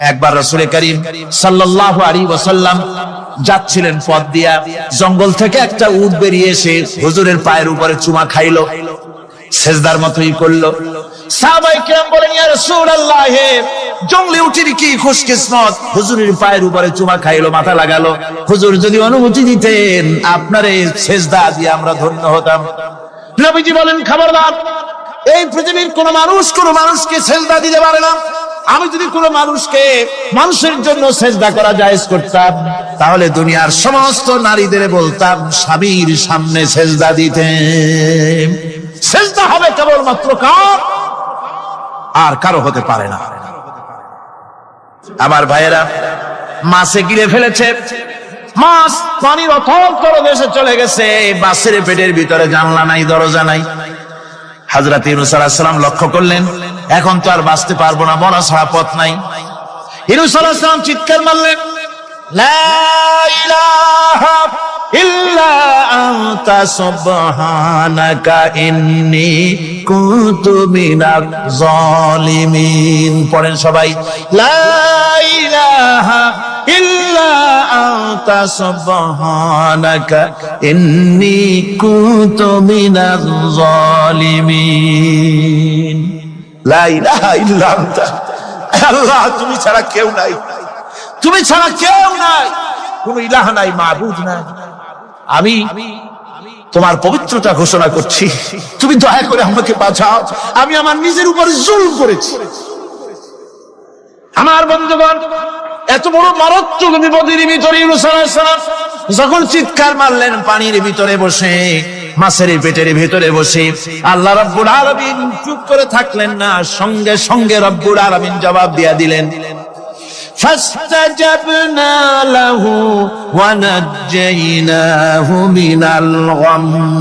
একবার রাসূল করিম সাল্লাল্লাহু আলাইহি ওয়াসাল্লাম যাচ্ছিলেন পথ দিয়া, জঙ্গল থেকে একটা উট বেরিয়ে এসে হুজুরের পায়ের উপরে চুমা খাইলো, সেজদার মতোই করলো। সাহাবায়ে কেরাম বলেন, ইয়া রাসূলুল্লাহ, জঙ্গলি উটের কি খুশকিসমত, হুজুরের পায়ের উপরে চুমা খাইলো, মাথা লাগালো। হুজুর যদি অনুমতি দিতেন আপনারে সেজদা দিয়ে আমরা ধন্য হতাম। নবীজি বলেন, খবরদার, এই পৃথিবীর কোন মানুষকে সেজদা দিতে পারে না। আমি যদি কোন মানুষের জন্য সেজদা করা জায়েজ করতাম, তাহলে দুনিয়ার সমস্ত নারীদের বলতাম স্বামীর সামনে সেজদা দিতে। সেজদা হবে কেবলমাত্র কার? আর কারো হতে পারে না। আমার ভাইয়েরা, মাছে গিলে ফেলেছে, মাছ পানির অথল তলদেশে চলে গেছে, মাছের পেটের ভিতরে জানলা নাই, দরজা নাই। হযরত ইউনূস আলাইহিস সালাম লক্ষ্য করলেন, এখন তো আর বাঁচতে পারবো না, মরা ছাড়া পথ নাই। ইউনূস আলাইহিস সালাম চিৎকার মারলেন, লা ইলাহা ইল্লা আনতা সুবহানাকা ইন্নী কুনতু মিনাজ জালিমিন। পড়েন সবাই, লা ইলাহা ইল্লা আনতা সুবহানাকা ইন্নী কুনতু মিনাজ জালিমিন। লা ইলাহা ইল্লা আনতা, আল্লাহ তুমি ছাড়া কেউ নাই, তুমি ছাড়া কেউ নাই, কোন ইলাহ নাই, মাবুদ নাই। আমি তোমার পবিত্রতা ঘোষণা করছি, তুমি দয়া করে আমাকে বাঁচাও, আমি আমার নিজের উপর জুলুম করেছি। আমার বন্ধুগণ, এত বড় মারাত্মক বিপদের ভিতরে ইউনূস আলাইহিস সালাম যখন চিৎকার মারলেন, পানির ভিতরে বসে, মাছের পেটের ভিতরে বসে, আল্লাহ রাব্বুল আলামিন চুপ করে থাকলেন না, সঙ্গে সঙ্গে রাব্বুল আলামিন জবাব দিয়ে দিলেন, فاستجبنا له ونجيناه من الغم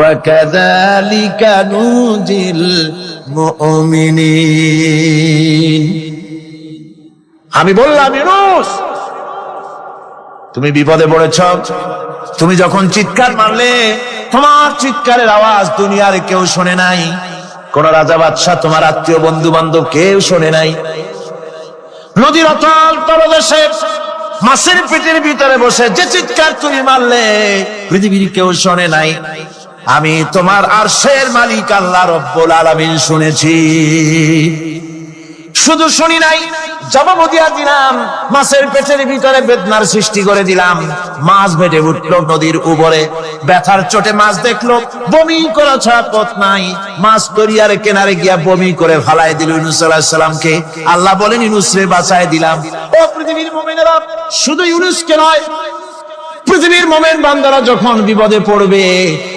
وكذلك ننجي المؤمنين। আমি বললাম, ইউনূস, তুমি বিপদে পড়েছ। তুমি যখন চিৎকার মারলে, তোমার চিৎকারের আওয়াজ দুনিয়ার কেউ শোনে নাই, কোন রাজা বাদশাহ, তোমার আত্মীয় বন্ধু বান্ধব কেউ শোনে নাই। নদীর অতল তলদেশে মাছের পেটের ভিতরে বসে যে চিৎকার তুমি মারলে, পৃথিবীর কেউ শোনে নাই। আমি তোমার আরশের মালিক আল্লাহ রব্বুল আলামিন শুনেছি। শুধু শুনি নাই, জবাবও দিয়া দিলাম। মাছের পেটের ভিতরে বেদনার সৃষ্টি করে দিলাম। মাছ বেড়ে উঠলো নদীর উপরে, ব্যথার চোটে মাছ দেখলো, বমি করা ছাড়া পথ নাই। মাছ দরিয়ার কিনারে গিয়া বমি করে ফালাই দিল ইউনূস আলাইহিস সালামকে। আল্লাহ বলেন, ইউনূস রে বাঁচায় দিলাম। ও পৃথিবীর মুমিনেরা, শুধু ইউনূসকে নয়, পৃথিবীর মুমিন বান্দারা যখন বিপদে পড়বে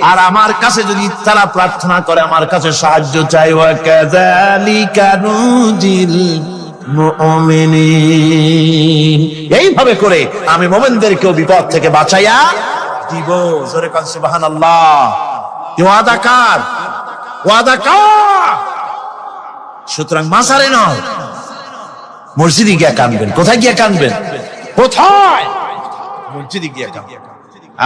আর আমার কাছে যদি তারা প্রার্থনা করে, আমার কাছে সাহায্য চাই, ওয়া কাযালিকা নুজিল মুমিনিন, এইভাবে করে আমি মুমিনদেরকেও বিপদ থেকে বাঁচাইয়া দিব। জোরে কান সুবহানাল্লাহ। ওয়াদা কার? ওয়াদা কার? সুতরাং মাসারে নয়, মসজিদে গিয়া কাঁদবেন। কোথায় গিয়া কাঁদবেন? কোথায়? মসজিদে গিয়া কাঁদবেন।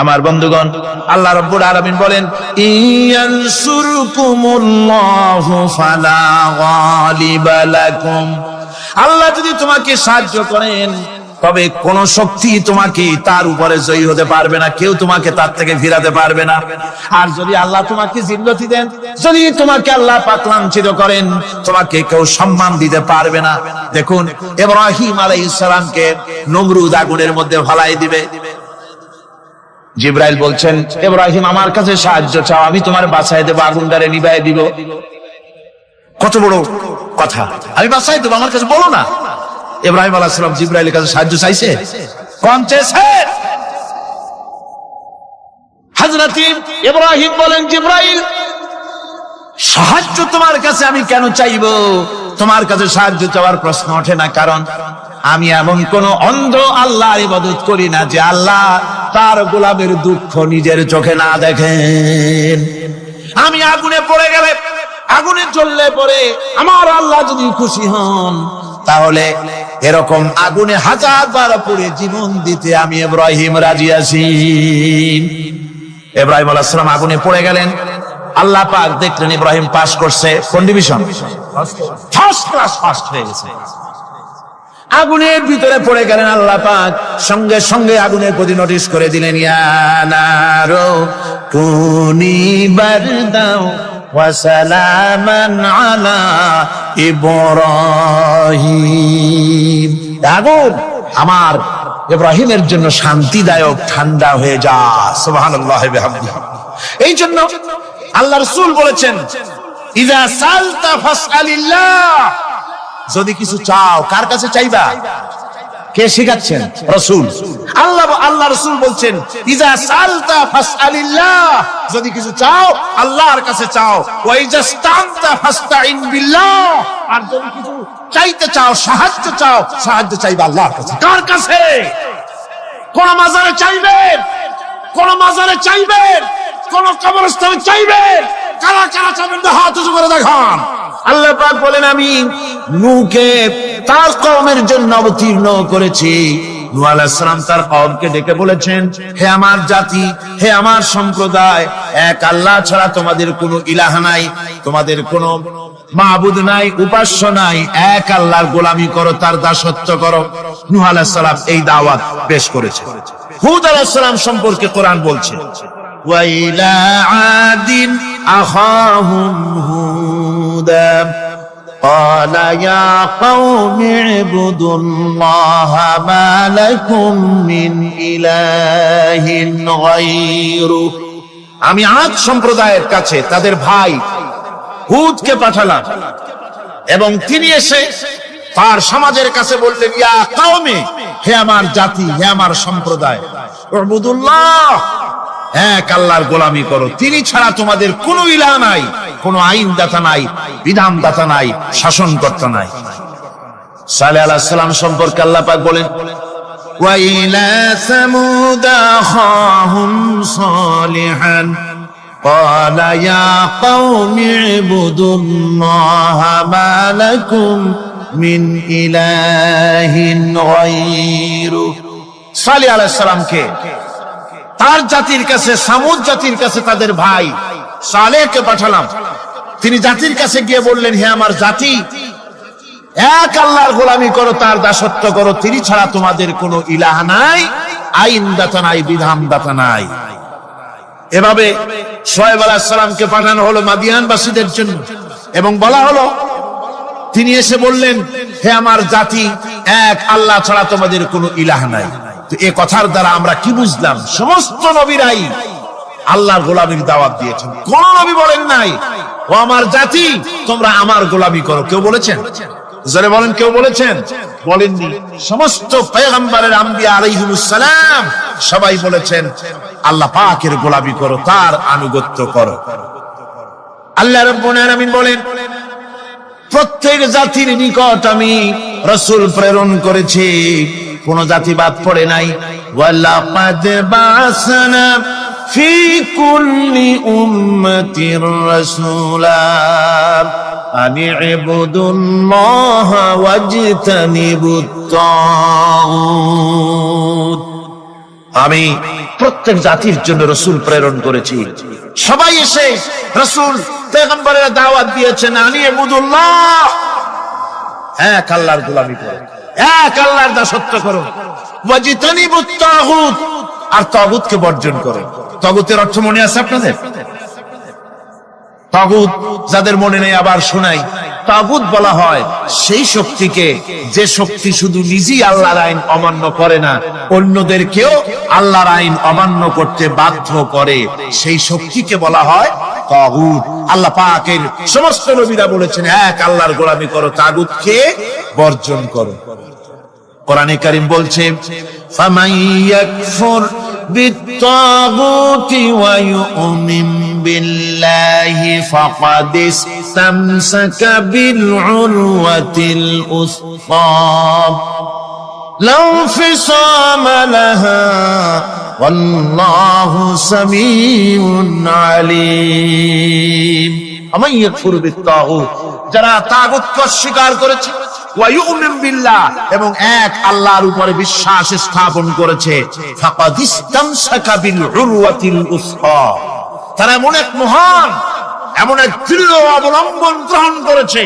আমার বন্ধুগণ, আল্লাহ রাব্বুল আলামিন বলেন, ইয়ানসুরকুমুল্লাহু ফালা গালিবা লাকুম। আল্লাহ যদি তোমাকে সাহায্য করেন, তবে কোন শক্তি তোমাকে তার উপরে জয়ী হতে পারবে না, কেউ তোমাকে তার থেকে ফিরাতে পারবে না। আর যদি আল্লাহ তোমাকে জিল্লতি দেন, যদি তোমাকে আল্লাহ পাক লাঞ্ছিত করেন, তোমাকে কেউ সম্মান দিতে পারবে না। দেখুন, ইব্রাহিম আলাইহিস সালামকে নমরুদ আগুনের মধ্যে ফেলাই দিবে। জিবরাইল বলছেন, ইব্রাহিম আমার কাছে সাহায্য চাও, আমি তোমার বাঁচায় দেব, আগুনটারে নিভায় দিব। কত বড় কথা, আমি বাঁচাই দেব, আমার কাছে বলো না। ইব্রাহিম আলাইহিস সালাম জিবরাইলের কাছে সাহায্য চাইছে, কোন চেয়েছে? হযরত ইব্রাহিম বলেন, জিবরাইল, সাহায্য তোমার কাছে আমি কেন চাইবো? তোমার কাছে সাহায্য চাওয়ার প্রশ্ন ওঠে না, কারণ আমি এমন কোন অন্ধ আল্লাহর ইবাদত করি না যে আল্লাহ তার গোলামের দুঃখ নিজের চোখে না দেখেন। আমি আগুনে পড়ে গেলে, আগুনে জ্বললে পরে আমার আল্লাহ যদি খুশি হন, তাহলে এরকম আগুনে 1000 বার পড়ে জীবন দিতে আমি ইব্রাহিম রাজি আছি। ইব্রাহিম আলাইহিস সালাম আগুনে পড়ে গেলেন। আল্লাহ পাক দেখলেন ইব্রাহিম পাস করছে, কোন ডিভিশন? ফার্স্ট ক্লাস, ফার্স্ট হয়ে গেছে। আগুনের ভিতরে পড়ে গেলেন। আল্লাহ পাক সঙ্গে সঙ্গে আগুনের প্রতি নোটিশ করে দিলেন, ইয়া নারু কুনি বারদাও ওয়া সালামান আলা ইব্রাহিম। আগুন, আমার ইব্রাহিমের জন্য শান্তিদায়ক, ঠান্ডা হয়ে যা। সুবহানাল্লাহ ওয়া বিহামদিহি। এই জন্য আল্লাহ রাসূল বলেছেন, ইযা সালতা ফাসআলিল্লাহ, যদি কিছু চাও কার কাছে চাইবা? কে শিখাচ্ছেন? রাসূল। আল্লাহ রাসূল বলছেন, ইযা সালতা ফাসআলিল্লাহ, যদি কিছু চাও আল্লাহর কাছে চাও। ওয়া ইযা ইসতানতা ফাসতাইন বিল্লাহ, আর যদি কিছু চাইতে চাও, সাহায্য চাও, সাহায্য চাইবা আল্লাহর কাছে। কার কাছে? কোন মাজারে চাইবেন? কোন মাজারে চাইবেন? কোন কবরস্থানে চাইবেন? কারা কারা চাইবেন? হাত উঁচু করে দেখান। আল্লাহ পাক বলেন, আমি নূহকে তার কওমের জন্য অবতীর্ণ করেছি। নূহ আলাইহিস সালাম তার কওমকে ডেকে বলেছেন, হে আমার জাতি, হে আমার সম্প্রদায়, এক আল্লাহ ছাড়া তোমাদের কোনো ইলাহ নাই, তোমাদের কোনো মাবুদ নাই, উপাস্য নাই। এক আল্লাহর গোলামি করো, তার দাসত্ব করো। নূহ আলাইহিস সালাম এই দাওয়াত পেশ করেছে। হুদ আলাইহিস সালাম সম্পর্কে কোরআন বলছে, ওয়া ইলা আদিন আখাহুম হুদা قال يا قوم اعبدوا الله ما لكم من إله غيره। আমি আদ সম্প্রদায়ের কাছে তাদের ভাই হুদকে পাঠালাম, এবং তিনি এসে তার সমাজের কাছে বললেন, ইয়া কওমি, হে আমার জাতি, হে আমার সম্প্রদায়, উবুদুল্লাহ, এক আল্লাহর গোলামি করো, তিনি ছাড়া তোমাদের কোনো ইলাহ নাই, কোনো আইনদাতা নাই, বিধানদাতা নাই, শাসনকর্তা নাই। সালেহ আলাইহিস সালাম সম্পর্কে আল্লাহ পাক বলেন, ওয়া ইলা সামুদ আখাহুম সালিহান قال يا قوم اعبدوا الله ما لكم من إله غيره। সালেহ আলাইহিস সালামকে তার জাতির কাছে, সামুদ জাতির কাছে তাদের ভাই সালেহকে পাঠালাম। তিনি জাতির কাছে গিয়ে বললেন, হে আমার জাতি, এক আল্লাহর গোলামি করো, তার দাসত্ব করো, তিনি ছাড়া তোমাদের কোনো ইলাহ নাই, আইনদাতা নাই, বিধানদাতা নাই। এভাবে শুআয়ব আলাইহিস সালামকে পাঠানো হলো মাদিয়ানবাসীদের জন্য, এবং বলা হলো, তিনি এসে বললেন, হে আমার জাতি, এক আল্লাহ ছাড়া তোমাদের কোনো ইলাহ নাই। তো এই কথার দ্বারা আমরা কি বুঝলাম? সমস্ত নবীরাই আল্লাহর গোলামির দাওয়াত দিয়েছেন। কোন নবী বলেন নাই, ও আমার জাতি, তোমরা আমার গোলামি করো। কেউ বলেছেন? যারা বলেন, কেউ বলেছেন? বলেননি। সমস্ত পয়গম্বরের, আম্বিয়া আলাইহিমুস সালাম, সবাই বলেছেন আল্লাহ পাকের গোলামি করো, তার আনুগত্য করো। আল্লাহ রাব্বুল আলামিন বলেন, প্রত্যেক জাতির নিকট আমি রাসূল প্রেরণ করেছি, কোন জাতি বাদ পড়ে নাই। ওয়ালাকাদ বাসনা ফি কুল্লি উম্মাতির রাসূলা আনি ইবুদুল্লাহ ওয়াজতানিবুত তাগুত। আমি প্রত্যেক জাতির জন্য রাসূল প্রেরণ করেছি। সবাই এসে রাসূল পয়গম্বরের দাওয়াত দিয়েছেন, আনি ইবুদুল্লাহ, এক আল্লাহর গোলামি করো, এক আল্লাহর দাসত্ব করো, ওয়াজতানিবুত তাগুত, আর তাগুতকে বর্জন করো। তাগুতের অর্থ মনে আছে আপনাদের? তাগুত যাদের মনে নেই আবার শোনাই। তাগুত বলা হয় সেই শক্তিকে, যে শক্তি শুধু নিজেই আল্লাহর আইন অমান্য করে না, অন্যদেরকেও আল্লাহর আইন অমান্য করতে বাধ্য করে, সেই শক্তিকে বলা হয় তাগুত। আল্লাহ পাকের সমস্ত নবীরা বলেছেন, এক আল্লাহর গোলামি করো, তাগুতকে বর্জন করো। কোরআনে কারীম বলছে, ফামান ইয়াকফুর বিত্তাগুতি ওয়া ইউমিন বিল্লাহি ফাকাদ ইসতামসাকা বিল উরওয়াতিল উসকা লা ইনফিসামা লাহা ওয়াল্লাহু সামিউন আলীম। ফামান ইয়াকফুর বিত্তাগুত, যারা তাগুতকে অস্বীকার করেছে, ওয়া ইউমিন বিল্লাহ, এবং এক আল্লাহর উপরে বিশ্বাস স্থাপন করেছে, ফাকাদ ইসতামসাকা বিল উরওয়াতিল উসকা, তারা এমন এক মহান, এমন এক দৃঢ় অবলম্বন গ্রহণ করেছে,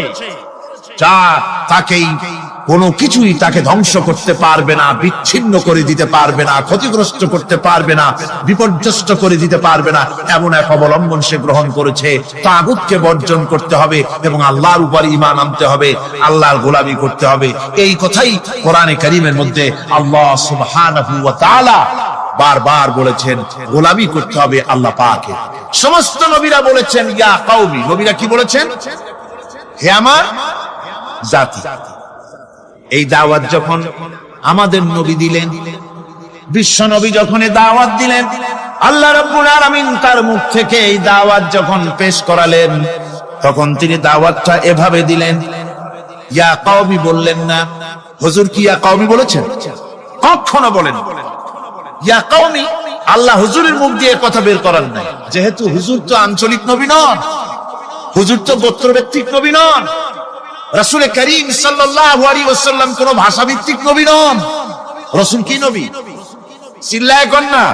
যা তাকেই কোনো কিছুই তাকে ধ্বংস করতে পারবে না, বিচ্ছিন্ন করে দিতে পারবে না, ক্ষতিগ্রস্ত করতে পারবে না, বিপর্যস্ত করে দিতে পারবে না, এমন এক অবলম্বন সে গ্রহণ করেছে। তাগুতকে বর্জন করতে হবে এবং আল্লাহর উপর ঈমান আনতে হবে, আল্লাহর গোলামি করতে হবে। এই কথাই কোরআনে কারীমের মধ্যে আল্লাহ সুবহানাহু ওয়া তাআলা বারবার বলেছেন, গোলামি করতে হবে আল্লাহ পাকের। সমস্ত নবীরা বলেছেন ইয়া কওমি, নবীরা কি বলেছেন? হে আমার জাতি। এই দাওয়াত যখন আমাদের নবী দিলেন, বিশ্ব নবী যখন এই দাওয়াত দিলেন, আল্লাহ রাব্বুল আলামিন তার মুখ থেকে এই দাওয়াত যখন পেশ করালেন, তখন তিনি দাওয়াতটা এভাবে দিলেন, ইয়া কওমি বললেন না। হুজুর কি ইয়া কওমি বলেছেন? কখনো বলেন ইয়া কওমি। আল্লাহ হুজুরের মুখ দিয়ে কথা বের করার নাই, যেহেতু হুজুর তো আঞ্চলিক নবী নন, হুজুর তো গোত্রভিত্তিক নবী নন, রাসূল করিম সাল্লাল্লাহু আলাইহি ওয়াসাল্লাম কোন ভাষাভিত্তিক নবী নন। রাসূল কি নবী? চিল্লায় কোন না।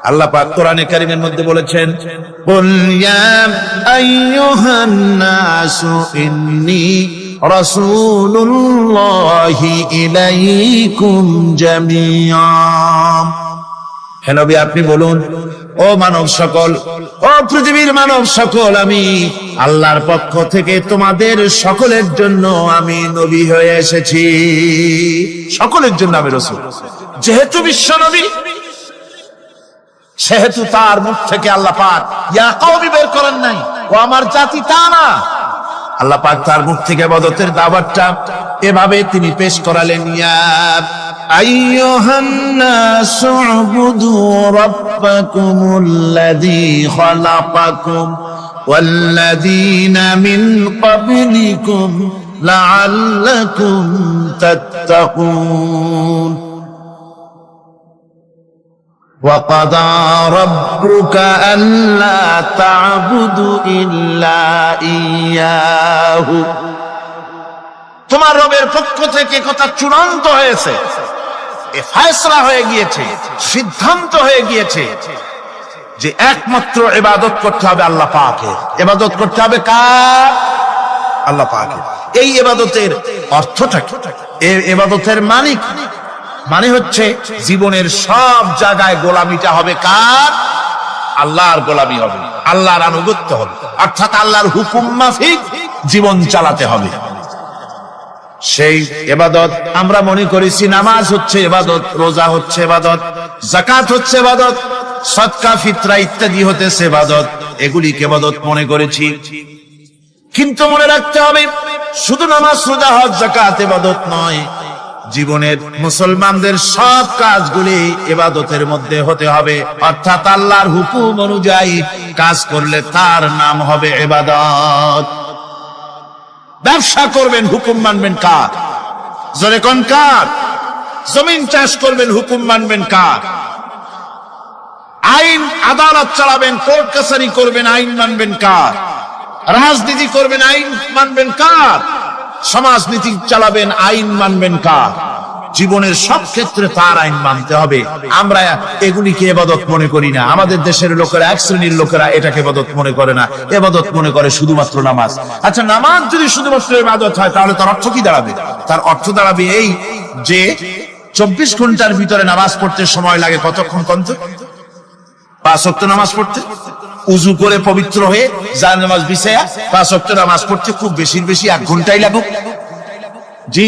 আল্লাহ পাক কোরআনে কারীমের মধ্যে বলেছেন, কুল ইয়া আইয়ুহান নাসু ইন্নী রাসূলুল্লাহি ইলাইকুম জামিআ। হে নবী আপনি বলুন, ও মানব সকল, ও পৃথিবীর মানব সকল, আমি আল্লাহর পক্ষ থেকে তোমাদের সকলের জন্য আমি নবী হয়ে এসেছি। সকলের জন্য আমি রাসূল। যেহেতু বিশ্ব নবী, সেহেতু তার মুখ থেকে আল্লাহ পাক ইয়া কওমি বের করেন নাই, ও আমার জাতি, তা না। আল্লাহ পাক তার মুখ থেকে ইবাদতের দাওয়াতটা এভাবে তিনি পেশ করালেন, ইয়া আইয়ুহান নাসু উবুদু রাব্বাকুমুল্লাযী খালাকাকুম ওয়াল্লাযীনা মিন ক্বাবলিকুম লাআল্লাকুম তাত্তাকুন। وَقَضَى رَبُّكَ أَلَّا تَعْبُدُوا إِلَّا إِيَّاهُ। তোমার রবের পক্ষ থেকে কথা চূড়ান্ত হয়েছে, এ ফয়সালা হয়ে গিয়েছে, সিদ্ধান্ত হয়ে গিয়েছে যে একমাত্র ইবাদত করতে হবে আল্লাহ পাকের। ইবাদত করতে হবে কার? আল্লাহ পাকের। এই ইবাদতের অর্থটা কি? এই ইবাদতের মানে হচ্ছে জীবনের সব জায়গায় গোলামিটা হবে কার? আল্লাহর গোলামি হবে, আল্লাহর আনুগত্য হবে, অর্থাৎ আল্লাহর হুকুম মাফিক জীবন চালাতে হবে। সেই ইবাদত আমরা মনে করেছি নামাজ হচ্ছে ইবাদত, রোজা হচ্ছে ইবাদত, যাকাত হচ্ছে ইবাদত, সদকা ফিতরা ইত্যাদি হতেছে ইবাদত, এগুলিকে ইবাদত মনে করেছি। কিন্তু মনে রাখতে হবে শুধু নামাজ, রোজা, হজ, যাকাত ইবাদত নয়, জীবনের মুসলমানদের সব কাজগুলি ইবাদতের মধ্যে হতে হবে, অর্থাৎ আল্লাহর হুকুম অনুযায়ী কাজ করলে তার নাম হবে ইবাদত। ব্যবসা করবেন, হুকুম মানবেন কার? জোরে কোন কার? জমিন চাষ করবেন, হুকুম মানবেন কার? আইন আদালত চালাবেন, কোর্ট কাছারি করবেন, আইন মানবেন কার? রাজনীতি করবেন, আইন মানবেন কার? সমাজনীতি চালাবেন, আইন মানবেন কার? জীবনের সব ক্ষেত্রে তার আইন মানতে হবে। আমরা এগুলিকে ইবাদত মনে করি না। আমাদের দেশের লোকেরা, এক শ্রেণীর লোকেরা এটাকে ইবাদত মনে করে না, ইবাদত মনে করে শুধুমাত্র নামাজ। আচ্ছা, নামাজ যদি শুধুমাত্র ইবাদত হয় তাহলে তার অর্থ কি দাঁড়াবে? তার অর্থ দাঁড়াবে এই যে 24 ঘন্টার ভিতরে নামাজ পড়তে সময় লাগে কতক্ষণ? 5 ওয়াক্ত নামাজ পড়তে, উজু করে পবিত্র হয়ে জান নামাজ বিছায়া 5 ওয়াক্ত নামাজ পড়তে খুব বেশির বেশি 1 ঘন্টাই লাগুক। জি,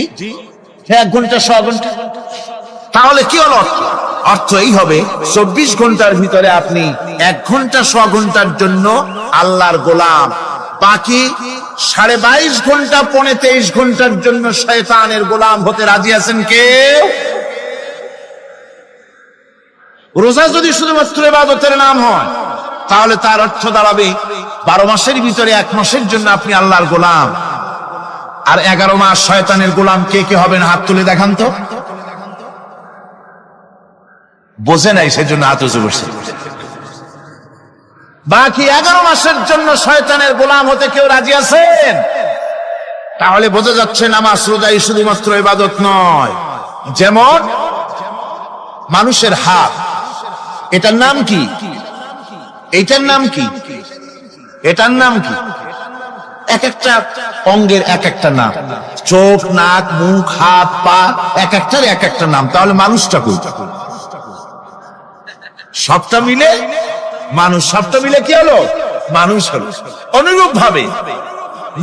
1 ঘন্টা, 100 ঘন্টা। তাহলে কি হলো? অর্থ এই হবে 24 ঘন্টার ভিতরে আপনি 1 ঘন্টা 100 ঘন্টার জন্য আল্লাহর গোলাম, বাকি 22.5 ঘন্টা 23 ঘন্টার জন্য শয়তানের গোলাম হতে রাজি আছেন কেউ? রোজা যদি শুধুমাত্র ইবাদতের নাম হয় তাহলে তার অর্থ দাঁড়াবে 12 মাসের ভিতরে 1 মাসের জন্য আপনি আল্লাহর গোলাম, আর 11 মাস শয়তানের গোলাম। কে কে হবেন হাত তুলে দেখান তো। বোঝে নাই সেজন্য হাত উঁচু করছে। বাকি 11 মাসের জন্য শয়তানের গোলাম হতে কেউ রাজি আছেন? তাহলে বোঝা যাচ্ছে নামাজ রোজাই শুধুমাত্র ইবাদত নয়। যেমন মানুষের হাত, এটার নাম কি? এটার নাম কি? এটার নাম কি? এক একটা অঙ্গের এক একটা নাম, চোখ, নাক, মুখ, হাত, পা, এক একটার এক একটা নাম। তাহলে মানুষটা কই? সবটা মিলে মানুষ, সবটা মিলে কি হলো? মানুষ হলো। অনুরূপ ভাবে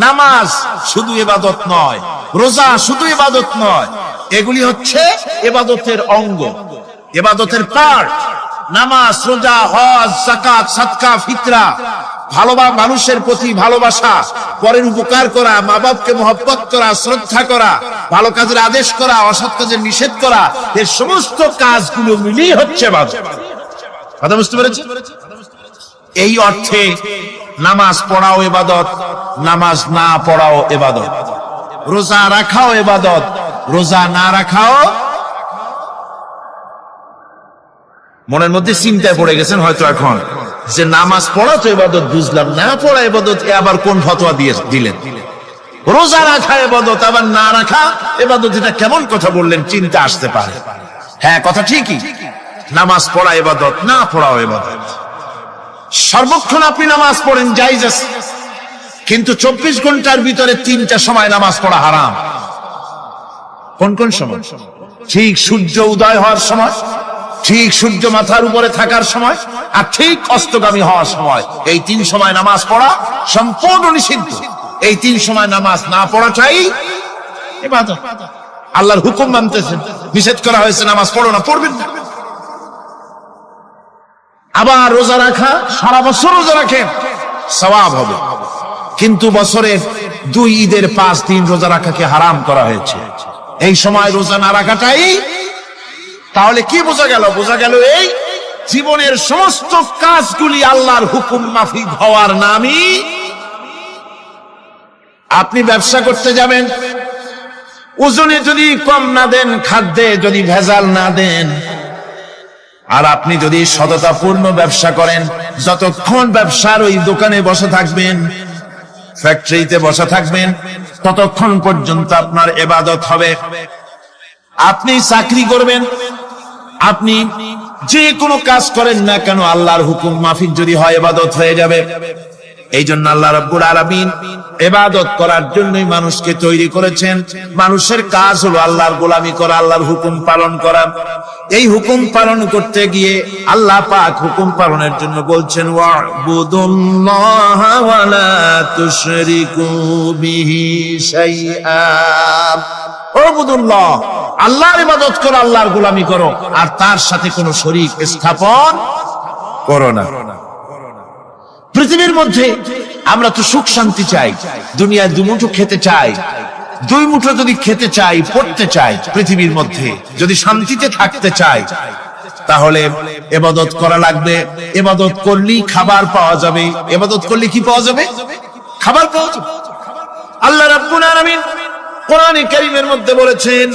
নামাজ শুধু ইবাদত নয়, রোজা শুধু ইবাদত নয়, এগুলি হচ্ছে ইবাদতের অঙ্গ, ইবাদতের পার্ট। নামাজ, রোজা, হজ, যাকাত, সাদকা, ফিতরা, ভালোবাসা, মানুষের প্রতি ভালোবাসা, পরের উপকার করা, মা বাপকে মহব্বত করা, শ্রদ্ধা করা, ভালো কাজের আদেশ করা, অসৎ কাজের নিষেধ করা, এই সমস্ত কাজগুলো মিলিয়ে হচ্ছে ইবাদত। কথা বুঝতে পেরেছেন? এই অর্থে নামাজ পড়াও ইবাদত, নামাজ না পড়াও ইবাদত। রোজা রাখাও ইবাদত, রোজা না রাখাও। মনের মধ্যে চিন্তায় পড়ে গেছেন হয়তো এখন যে নামাজ পড়া তো ইবাদত বুঝলাম, না পড়া ইবাদত, এ আবার কোন ফতোয়া দিয়ে দিলেন? রোজা রাখা ইবাদত আবার না রাখা ইবাদত, এটা কেমন কথা বললেন? চিন্তা আসতে পারে। হ্যাঁ, কথা ঠিকই, নামাজ পড়া ইবাদত, না পড়াও ইবাদত। সর্বক্ষণ আপনি নামাজ পড়েন জায়েজ আছে, কিন্তু 24 ঘন্টার ভিতরে 3টা সময় নামাজ পড়া হারাম। কোন কোন সময়? ঠিক সূর্য উদয় হওয়ার সময়, ঠিক সূর্য মাথার উপরে থাকার সময়, আর ঠিক অস্তগামী হওয়ার সময়। এই 3 সময় নামাজ পড়া সম্পূর্ণ নিষিদ্ধ। এই 3 সময় নামাজ না পড়াটাই ইবাদত। আল্লাহর হুকুম মানতেছেন, নিষেধ করা হয়েছে নামাজ পড়ো না, পড়বেন না। আবার রোজা রাখা, সারা বছর রোজা রাখেন, সওয়াব হবে, কিন্তু বছরের 2 ঈদের 5 দিন রোজা রাখাকে হারাম করা হয়েছে। এই সময় রোজা না রাখাটাই, তাহলে কি বোঝা গেল? বোঝা গেল এই জীবনের সমস্ত কাজগুলি আল্লাহর হুকুম মাফিক হওয়ার নামই। আপনি ব্যবসা করতে যাবেন, ওজনে যদি কম না দেন, খাদ্যে যদি ভেজাল না দেন, আর আপনি যদি সততাপূর্ণ ব্যবসা করেন, যতক্ষণ ব্যবসার ওই দোকানে বসে থাকবেন, ফ্যাক্টরিতে বসে থাকবেন, ততক্ষণ পর্যন্ত আপনার ইবাদত হবে। আপনি চাকরি করবেন, আপনি যে কোনো কাজ করেন না কেন, আল্লাহর হুকুম মাফিক যদি হয়, ইবাদত হয়ে যাবে। এই জন্য আল্লাহ রাব্বুল আলামিন ইবাদত করার জন্যই মানুষকে তৈরি করেছেন। মানুষের কাজ হলো আল্লাহর গোলামি করা, আল্লাহর হুকুম পালন করা। এই হুকুম পালন করতে গিয়ে আল্লাহ পাক হুকুম পালনের জন্য বলছেন, ওয়া'বুদুল্লাহা ওয়া লা তুশরিকু বিহি শাইআ। ওয়া'বুদুল্লাহ, আল্লাহর ইবাদত করো, আল্লাহর গোলামি করো, আর তার সাথে কোনো শরীক স্থাপন করো না। পৃথিবীর মধ্যে আমরা তো সুখ শান্তি চাই, দুনিয়ায় 2 মুঠো খেতে চাই। 2 মুঠো যদি খেতে চাই, পড়তে চাই, পৃথিবীর মধ্যে যদি শান্তিতে থাকতে চাই, তাহলে ইবাদত করা লাগবে। ইবাদত করলেই খাবার পাওয়া যাবে। ইবাদত করলে কি পাওয়া যাবে? খাবার পাওয়া যাবে। আল্লাহ রাব্বুল আলামিন কোরআনে কারীমের মধ্যে বলেছেন,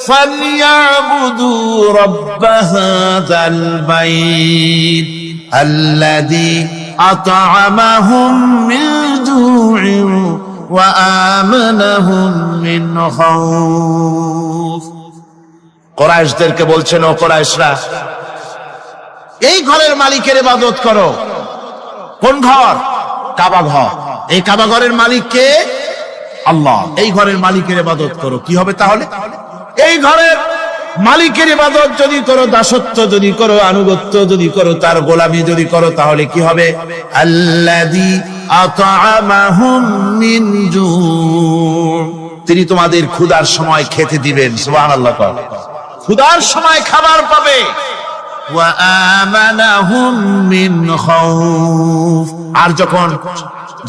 ফালইয়াবুদু রাব্ব হাযাল বাইত আল্লাযী আত'আমাহুম মিন জু'ইন ওয়া আমানাহুম মিন খাউফ। কুরাইশদেরকে বলছেন, ও কুরাইশরা, এই ঘরের মালিকের ইবাদত করো। কোন ঘর? কাবা ঘর। এই কাবা ঘরের মালিক কে? আল্লাহ। এই ঘরের মালিকের ইবাদত করো। কি হবে তাহলে? এই ঘরের মালিকের ইবাদত যদি করো, দাসত্ব যদি করো, আনুগত্য যদি করো, তার গোলামি যদি করো, তাহলে কি হবে? আল্লাযী আত'আমাহুম মিন জু', তিনি তোমাদের ক্ষুধার সময় খেতে দিবেন। সুবহানাল্লাহ। ক্ষুধার সময় খাবার পাবে। ওয়া আমানাহুম মিন খাউফ, আর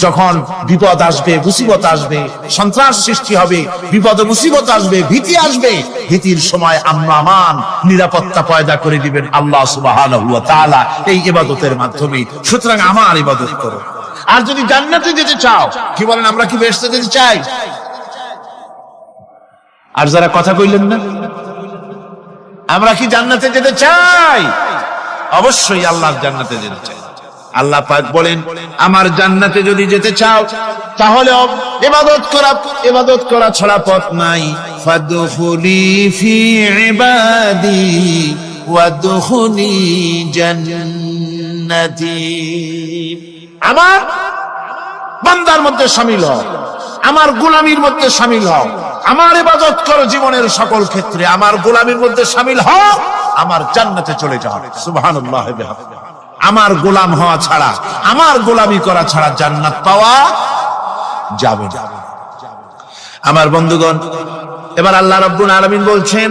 যখন বিপদ আসবে, মুসিবত আসবে, সন্ত্রাস সৃষ্টি হবে, বিপদ মুসিবত আসবে, ভীতি আসবে, ভীতির সময় আমান নিরাপত্তা পয়দা করে দিবেন আল্লাহ সুবহানাহু ওয়া তাআলা এই ইবাদতের মাধ্যমে। সুতরাং আমার ইবাদত করো। আর যদি জান্নাতে যেতে চাও, কি বলেন, আমরা কি বেহেশতে যেতে চাই? আর যারা কথা কইলেন না, আমরা কি জান্নাতে যেতে চাই? অবশ্যই আল্লাহর জান্নাতে যেতে চাই। আল্লাহ পাক বলেন, আমার জান্নাতে যদি যেতে চাও, তাহলে ইবাদত করা ছাড়া পথ নাই। ফাদখুলি ফি ইবাদি ওয়াদখুলি জান্নাতি। আমার বান্দার মধ্যে শামিল হও, আমার গোলামির মধ্যে শামিল হও, আমার ইবাদত করো জীবনের সকল ক্ষেত্রে, আমার গোলামির মধ্যে শামিল হও, আমার জান্নাতে চলে যাও। সুবহানাল্লাহ। আমার গোলাম হওয়া ছাড়া, আমার গোলামি করা ছাড়া জান্নাত পাওয়া যাবে না। আমার বন্ধুগণ, এবার আল্লাহ রাব্বুল আলামিন বলছেন,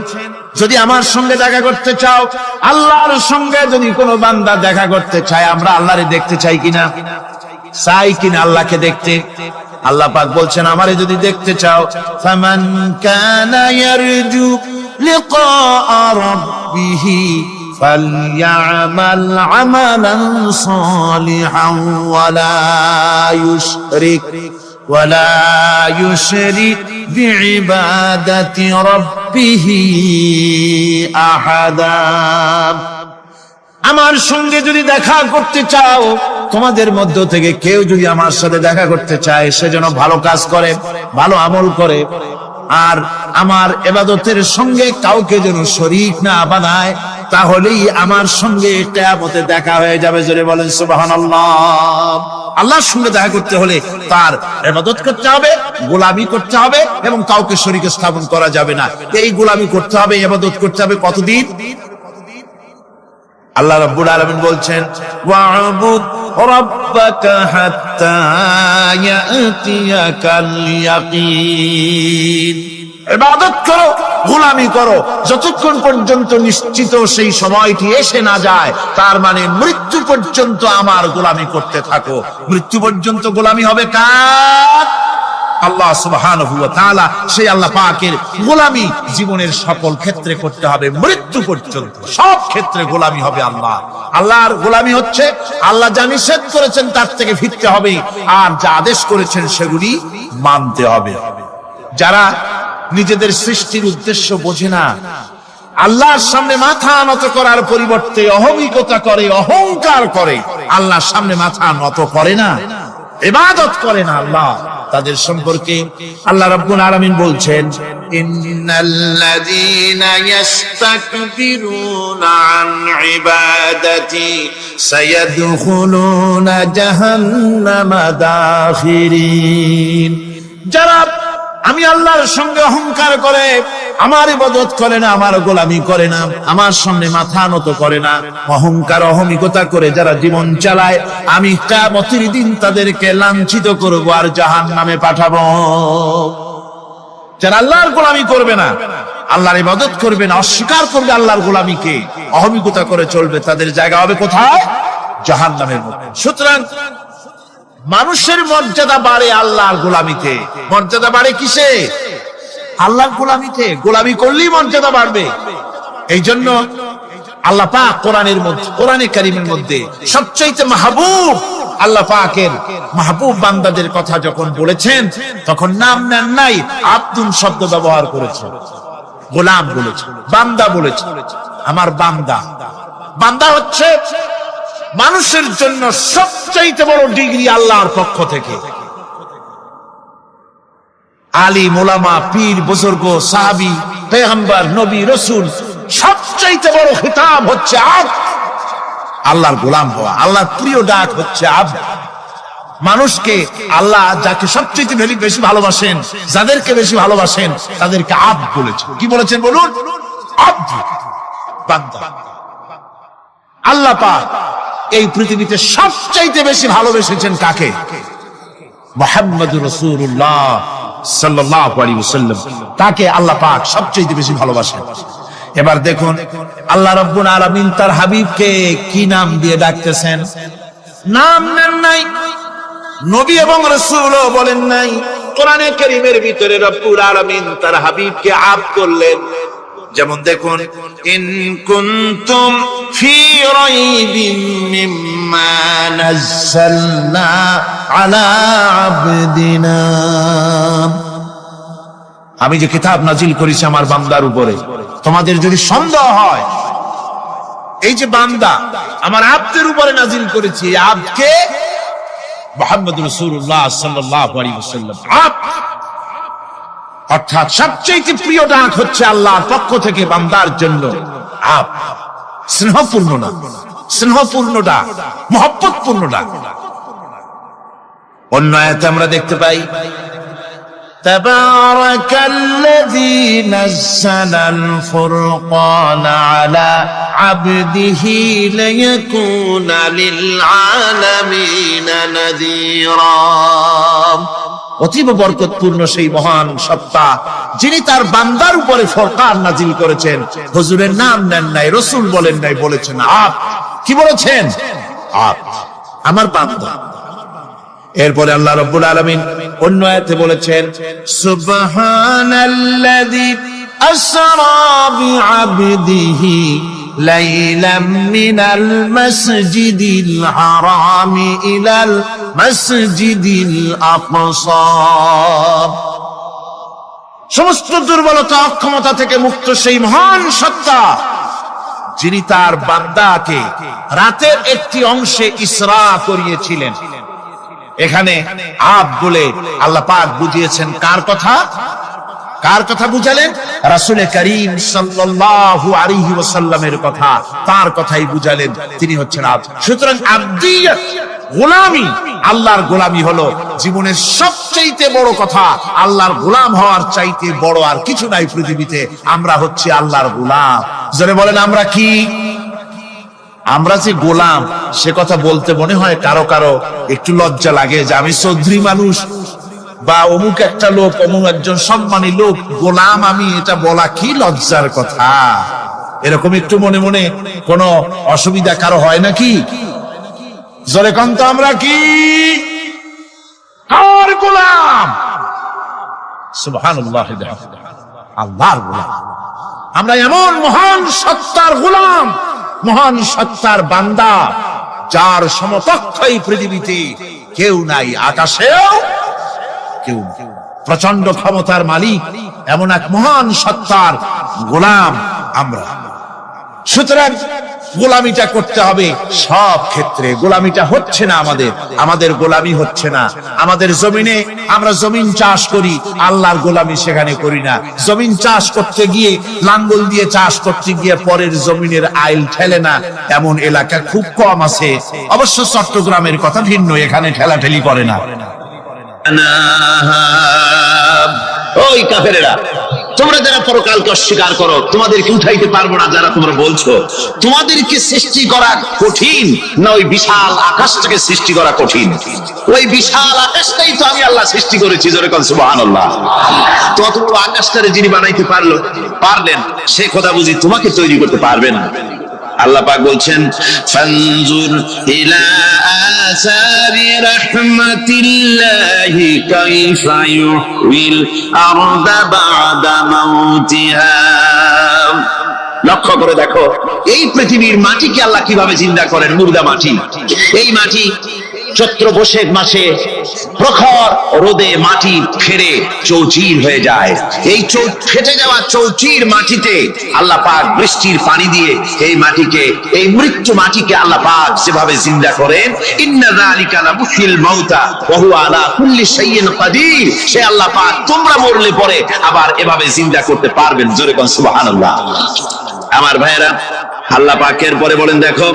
যদি আমার সঙ্গে দেখা করতে চাও, আল্লাহর সঙ্গে যদি কোনো বান্দা দেখা করতে চায়, আমরা আল্লাহরে দেখতে চাই কিনা, চাই কিনা আল্লাহকে দেখতে? আল্লাহ পাক বলছেন, আমারে যদি দেখতে চাও, ফামান কানা ইয়ারজু লিকা রাব্বিহি ফালইআমাল আমালান সালিহান ওয়ালা ইউশরিক বিইবাদাতি রাব্বিহি আহাদা। আমার সঙ্গে যদি দেখা করতে চাও, তোমাদের মধ্য থেকে কেউ যদি আমার সাথে দেখা করতে চায়, সে যেন ভালো কাজ করে, ভালো আমল করে, আর আমার ইবাদতের সঙ্গে কাউকে যেন শরীক না বানায়, তাহলেই আমার সঙ্গে কিয়ামতে দেখা হয়ে যাবে। জোরে বলেন সুবহানাল্লাহ। আল্লাহর সঙ্গে দেখা করতে হলে তার ইবাদত করতে হবে, গোলামি করতে হবে, এবং কাউকে শরীক স্থাপন করা যাবে না। এই গোলামি করতে হবে, ইবাদত করতে হবে কতদিন? আল্লাহ রাব্বুল আলামিন বলছেন, ওয়া'বুদ রাব্বাকা হাত্তা ইয়াতিয়াকাল ইয়াকিন। ইবাদত করো, গোলামি করো, যতক্ষণ পর্যন্ত নিশ্চিত সেই সময়টি এসে না যায়, তার মানে মৃত্যু পর্যন্ত আমার গোলামি করতে থাকো। মৃত্যু পর্যন্ত গোলামি হবে কার? আল্লাহ সুবহানাহু ওয়া তাআলা। সেই আল্লাহ পাকের গোলামি জীবনের সকল ক্ষেত্রে করতে হবে, মৃত্যু পর্যন্ত সব ক্ষেত্রে গোলামি হবে আল্লাহ। আল্লাহর গোলামি হচ্ছে আল্লাহ যা নিষেধ করেছেন তার থেকে ফিরতে হবে, আর যা আদেশ করেছেন সেগুলি মানতে হবে। যারা নিজেদের সৃষ্টির উদ্দেশ্য বোঝে না, আল্লাহর সামনে মাথা নত করার পরিবর্তে অহমিকতা করে, অহংকার করে, আল্লাহর সামনে মাথা নত করে না, ইবাদত করে না আল্লাহ, তাদের সম্পর্কে আল্লাহ রাব্বুল আলামিন বলছেন, ইন্নাল্লাযীনা ইস্তাকবিরুনা আন ইবাদাতি সায়াদখুলুনা জাহান্নামা দাখিরিন। যারা আমি আল্লাহর সঙ্গে অহংকার করে, আমার ইবাদত করে না, আমার গোলামি করে না, আমার সামনে মাথা নত করে না, অহংকার অহমিকতা করে যারা জীবন চালায়, আমি কিয়ামতের দিন তাদেরকে লাঞ্ছিত করব আর জাহান্নামে পাঠাবো। যারা আল্লাহর গোলামি করবে না, আল্লাহর ইবাদত করবে না, অস্বীকার করবে আল্লাহর গোলামিকে, অহমিকতা করে চলবে, তাদের জায়গা হবে কোথায়? জাহান্নামের মধ্যে। সুতরাং মানুষের মর্যাদা বাড়ে আল্লাহর গোলামিতে। মর্যাদা বাড়ে কিসে? আল্লাহর গোলামিতে। গোলামি করলেই মর্যাদা বাড়বে। এই জন্য আল্লাহ পাক কোরআনের মধ্যে, কোরআনে কারীমের মধ্যে সবচাইতে মাহবুব আল্লাহ পাকের মাহবুব বান্দাদের কথা যখন বলেছেন, তখন নাম নেন নাই, আব্দুন শব্দ ব্যবহার করেছেন, গোলাম বলেছেন, বান্দা বলেছেন। আমার বান্দা, বান্দা হচ্ছে মানুষের জন্য সবচাইতে বড় ডিগ্রি আল্লাহর পক্ষ থেকে। আলিম, ওলামা, পীর, বুজুর্গ, সাহাবী, পেগম্বর, নবী, রাসূল, সবচাইতে বড় খিতাব হচ্ছে আব্দ, আল্লাহর গোলাম হওয়া। আল্লাহর প্রিয় ডাক হচ্ছে আব্দ। মানুষকে আল্লাহ যাকে সবচেয়ে বেশি ভালোবাসেন, যাদেরকে বেশি ভালোবাসেন, তাদেরকে আব্দ বলেছেন। কি বলেছেন বলুন? আব্দ, বান্দা। আল্লাহ পাক এই পৃথিবীতে সবচাইতে বেশি ভালোবেসেছেন কাকে? মুহাম্মদুর রাসূলুল্লাহ সাল্লাল্লাহু আলাইহি ওয়াসাল্লাম। তাকে আল্লাহ পাক সবচাইতে বেশি ভালোবাসেন। এবার দেখুন আল্লাহ রাব্বুল আলামিন তার হাবিবকে কি নাম দিয়ে ডাকতেছেন? নাম নেন নাই, নবী এবং রাসূলও বলেন নাই। কোরআনে কারীমের ভিতরে রব্বুল আলামিন তার হাবিবকে আব্দ করলেন। যেমন দেখুন, ইন কুনতুম ফি রাইবিন মিম্মা নাযালনা আলা আবদিনা। আমি যে কিতাব নাজিল করেছি আমার বান্দার উপরে, তোমাদের যদি সন্দেহ হয়, এই যে বান্দা আমার আব্দের উপরে নাজিল করেছি, এই আব্দকে মুহাম্মদুর রাসূলুল্লাহ সাল্লাল্লাহু আলাইহি ওয়াসাল্লাম আব্দ, অর্থাৎ সবচেয়ে প্রিয় ডাক হচ্ছে আল্লাহর পক্ষ থেকে বান্দার জন্য আব্দ। স্নেহপূর্ণ ডাক, স্নেহপূর্ণ ডাক, মহব্বতপূর্ণ ডাক। অন্য আয়াতে আমরা দেখতে পাই তাবারাকাল্লাযী নাযালাল ফুরকানা আলা আবদিহি লিয়াকুনা লিল আলামিনা নাযীরা। অতীব বরকতপূর্ণ সেই মহান সত্তা যিনি তার বান্দার উপরে ফুরকান নাজিল করেছেন। হুজুরের নাম নেন নাই, রাসূল বলেন নাই, বলেছেন আপ। কি বলেছেন? আপ, আমার বান্দা। এরপরে আল্লাহ রাব্বুল আলামিন অন্য আয়াতে বলেছেন সুবহানাল্লাযী আসরা বিআবদিহি লাইলাম মিনাল মাসজিদিল হারামি ইলাল মাসজিদিল আকসা। সমস্ত দুর্বলতা অক্ষমতা থেকে মুক্ত সেই মহান সত্তা যিনি তার বান্দাকে রাতের একটি অংশে ইসরা করিয়েছিলেন। এখানে আপ বলে আল্লাহ পাক বুঝিয়েছেন কার কথা? কার কথা বুঝালেন? রাসূল করিম সাল্লাল্লাহু আলাইহি ওয়াসাল্লামের কথা, তার কথাই বুঝালেন। তিনি হচ্ছেন আপ। সুতরাং আবদিয়ত, গোলামি, আল্লাহর গোলামি হলো জীবনের সবচেয়ে বড় কথা। আল্লাহর গোলাম হওয়ার চাইতে বড় আর কিছু নাই পৃথিবীতে। আমরা হচ্ছি আল্লাহর গোলাম। যারা বলেন আমরা কি? আমরা যে গোলাম, সে কথা বলতে মনে হয় কারো কারো একটু লজ্জা লাগে যে আমি চৌধুরী মানুষ বা অমুক একটা লোক, অমুক একজন সম্মানী লোক, গোলাম আমি, এটা বলা কি লজ্জার কথা। এরকম একটু মনে মনে কোনো অসুবিধা কারো হয় নাকি? জোরে কোন তো আমরা কি? কার গোলাম? সুবহানাল্লাহ, আল্লাহর গোলাম। আমরা এমন মহান সত্তার গোলাম, মহান সত্তার বান্দা, যার সমকক্ষ এই পৃথিবীতে কেউ নাই, আকাশেও কেউ নেই। প্রচন্ড ক্ষমতার মালিক এমন এক মহান সত্তার গোলাম আমরা। সুতরাং গোলামিটা করতে হবে সব ক্ষেত্রে। গোলামিটা হচ্ছে না আমাদের গোলামি হচ্ছে না। আমাদের জমিনে আমরা জমিন চাষ করি, আল্লাহর গোলামি সেখানে করি না। জমিন চাষ করতে গিয়ে, লাঙ্গল দিয়ে চাষ করতে গিয়ে পরের জমিনের আইল ঠেলে না, এমন এলাকা খুব কম আছে। অবশ্য চট্টগ্রামের কথা ভিন্ন, এখানে ঠেলাঠেলি করে না। ওই কাফেরেরা, তোমরা যারা পরকালকে অস্বীকার করো, তোমাদেরকে উঠাইতে পারবো না যারা তোমরা বলছো, তোমাদেরকে সৃষ্টি করা কঠিন না ওই বিশাল আকাশটাকে সৃষ্টি করা কঠিন? ওই বিশাল আকাশটাই তো আমি আল্লাহ সৃষ্টি করেছি। জোরে কোন সুবহানাল্লাহ। তত বড় আকাশটারে যিনি বানাইতে পারলেন, সে কথা বুঝি তোমাকে তৈরি করতে পারবে না? আল্লাহ পাক বলছেন ফানজুর ইলা আসারি রাহমাতিল্লাহি কাইফা ইউহিল আরদা বাদা মাউতিহা। লক্ষ্য করে দেখো এই পৃথিবীর মাটিকে আল্লাহ কিভাবে জিন্দা করেন। মুর্দা মাটি, এই মাটি চৈত্র বৈশাখ মাসে প্রখর রোদে মাটি ফেটে চৌচির হয়ে যায়। এই ফেটে যাওয়া চৌচির মাটিতে আল্লাহ পাক বৃষ্টির পানি দিয়ে এই মাটিকে, এই মৃত্যু মাটিকে আল্লাহ পাক যেভাবে জিন্দা করেন, ইন্না যালিকা লামুহিল মাউতা ওয়া হুয়া আলা কুল্লি শাইইন কাদির। সে আল্লাহ পাক তোমরা মরলে পরে আবার এভাবে জিন্দা করতে পারবেন। জোরে কোন সুবহানাল্লাহ। আমার ভাইয়েরা, আল্লাহ পাকের পরে বলেন দেখো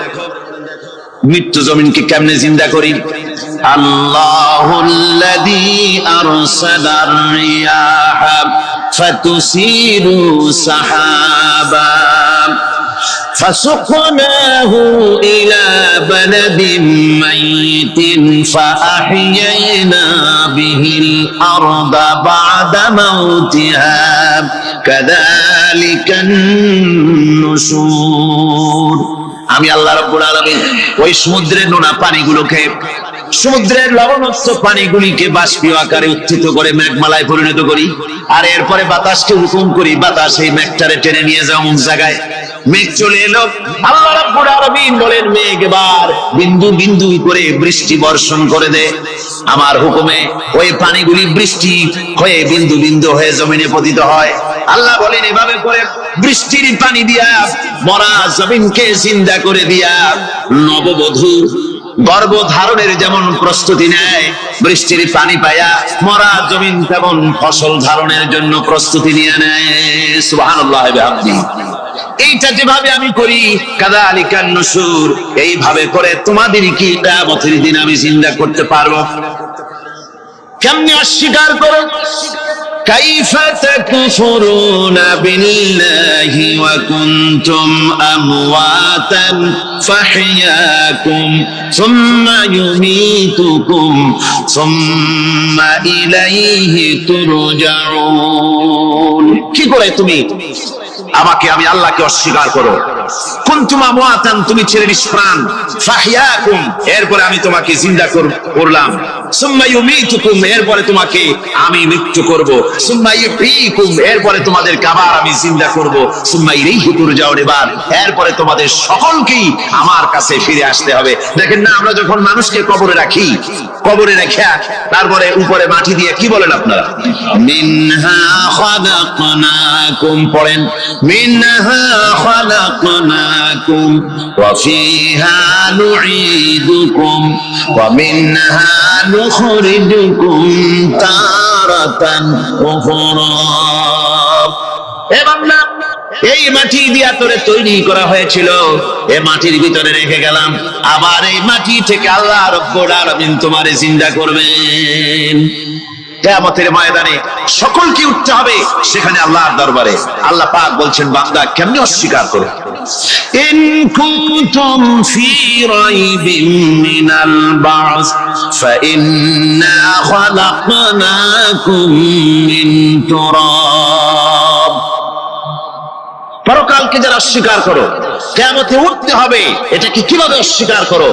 মৃত্যু জমিনকে কেমনে জিন্দা করি। আল্লাহুল্লাযী আরসালার রিয়াহা ফাতুসিরু সাহাবা ফাসুকনাহু ইলা বালাদিন মাইতিন ফাআহইয়ানা বিহিল আরদা বা'দা মাউতিহা কাযালিকান নুশুর। আমি আল্লাহ রাব্বুল আলামিন ওই সমুদ্রের নোনা পানিগুলোকে, সমুদ্রের লবণাক্ত পানিগুলিকে বাষ্পীয় আকারে উত্থিত করে মেঘমালায় পরিণত করি, আর এরপরে বাতাসকে হুকুম করি, বাতাস এই মেঘটারে টেনে নিয়ে যাও অমুক জায়গায়। মেঘ চলে এলো, আল্লাহ রাব্বুল আলামিন বলেন মেঘ এবার বিন্দু বিন্দু করে বৃষ্টি বর্ষণ করে দে। আমার হুকুমে ওই পানিগুলি বৃষ্টি হয়ে বিন্দু বিন্দু হয়ে জমিনে পতিত হয়। আল্লাহ বলেন এভাবে করে বৃষ্টির পানি দিয়া মরা জমিনকে জিন্দা করে দিয়া নববধূ গর্ভধারণের যেমন প্রস্তুতি নেয়, বৃষ্টির পানি পায়া মরা জমিন তেমন ফসল ধারণের জন্য প্রস্তুতি নিয়ে নেয়। সুবহানাল্লাহ বিহামদিহি। এইটা যেভাবে আমি করি, কাযালিকান নুশুর, এইভাবে করে তোমাদের কি কিয়ামতের দিন আমি জিন্দা করতে পারবো। কেমনে অস্বীকার করো? কাইফা তাকফুরুনা বিল্লাহি ওয়া কুনতুম আমওয়াতান ফাহইয়াকুম সুম্মা ইউমীতুকুম সুম্মা ইলাইহি তুরজাউন। কি করে তুমি আমি আল্লাহকে অস্বীকার করো? কুনতুম আমওয়াতান, তুমি ছিলে নিষ্প্রাণ, ফাহইয়াকুম, এরপরে আমি তোমাকে জিন্দা করলাম, সুম্মা ইউমীতুকুম, এরপরে তোমাকে আমি মৃত্যু করব, সুম্মা ইউহয়িকুম, এরপরে তোমাদেরকে আবার আমি জিন্দা করব, সুম্মা ইলাইহি তুরজাউন, এরপরে তোমাদের সকলকেই আমার কাছে ফিরে আসতে হবে। দেখেন না, আমরা যখন মানুষকে কবরে রাখি, কবরে রেখে তারপরে উপরে মাটি দিয়ে কি বলেন আপনারা? মিনহা খালাকনাকুম, পড়েন মিনহা খালাকনাকুম ওয়া ফিহা নুঈদুকুম ওয়া মিনহা নুখরিজুকুম তারাতান উখরা। এ বান্দা, এই মাটি দিয়া তোরে তৈরি করা হয়েছিল, এই মাটির ভিতরে রেখে গেলাম, আবার এই মাটি থেকে আল্লাহ রাব্বুল আলামিন তোমারে জিন্দা করবেন। কিয়ামতের ময়দানে সকলকে উঠতে হবে, সেখানে আল্লাহর দরবারে। আল্লাহ পাক বলছেন, বান্দা কেমনে অস্বীকার করো? ইন কুনতুম ফি রাইবিন মিনাল বা'স ফাইন্না খালাকনাকুম মিন তুরাব। পরকালকে যারা অস্বীকার করো, কিয়ামতে উঠতে হবে, এটাকে কিভাবে অস্বীকার করো?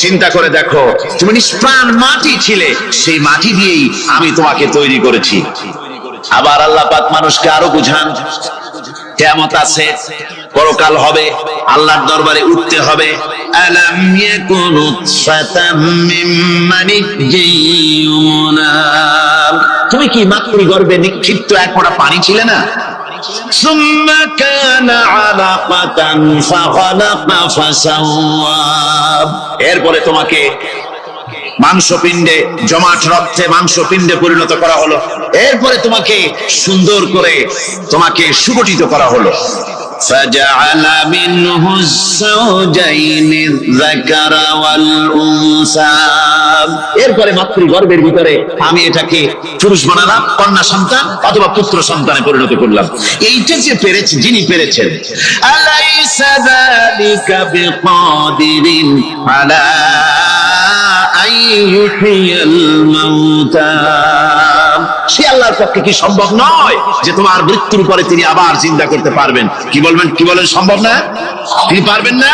চিন্তা করে দেখো, তুমি নিষ্প্রাণ মাটি ছিলে, সেই মাটি দিয়েই আমি তোমাকে তৈরি করেছি। আবার আল্লাহ পাক মানুষকে আরো বুঝান, কিয়ামত আছে, পরকাল হবে, আল্লাহর দরবারে উঠতে হবে। আলাম ইয়াকুনু ফাতাম মিন মানিজ্জিয়ুনা, তুমি কি মাতৃগর্ভে নিক্ষিপ্ত এক ফোঁটা পানি ছিলে না? সুম্মা কানা আলাকাতান ফাখালাকা ফাসাওয়া, এরপরে তোমাকে মাংসপিণ্ডে, জমাট রক্তে মাংসপিণ্ডে পরিণত করা হলো, এরপরে তোমাকে সুন্দর করে তোমাকে সুগঠিত করা হলো। ফাজআলা মিনহু যাওজাইনি যাকারা ওয়াল উনসা, এরপরে মাতৃগর্ভের ভিতরে আমি এটাকে পুরুষ বানালাম, কন্যা সন্তান অথবা পুত্র সন্তানে পরিণত করলাম। এইটা যে পেরেছে, যিনি পেরেছেন, আলাইসা যালিকা বিকাদিরিন আলা আইয়ুহিয়াল মাউতা, সে আল্লাহর পক্ষে কি সম্ভব নয় যে তোমার মৃত্যুর পরে তিনি আবার জিন্দা করতে পারবেন? কি বলবেন, কি বলেন, সম্ভব না? তিনি পারবেন না?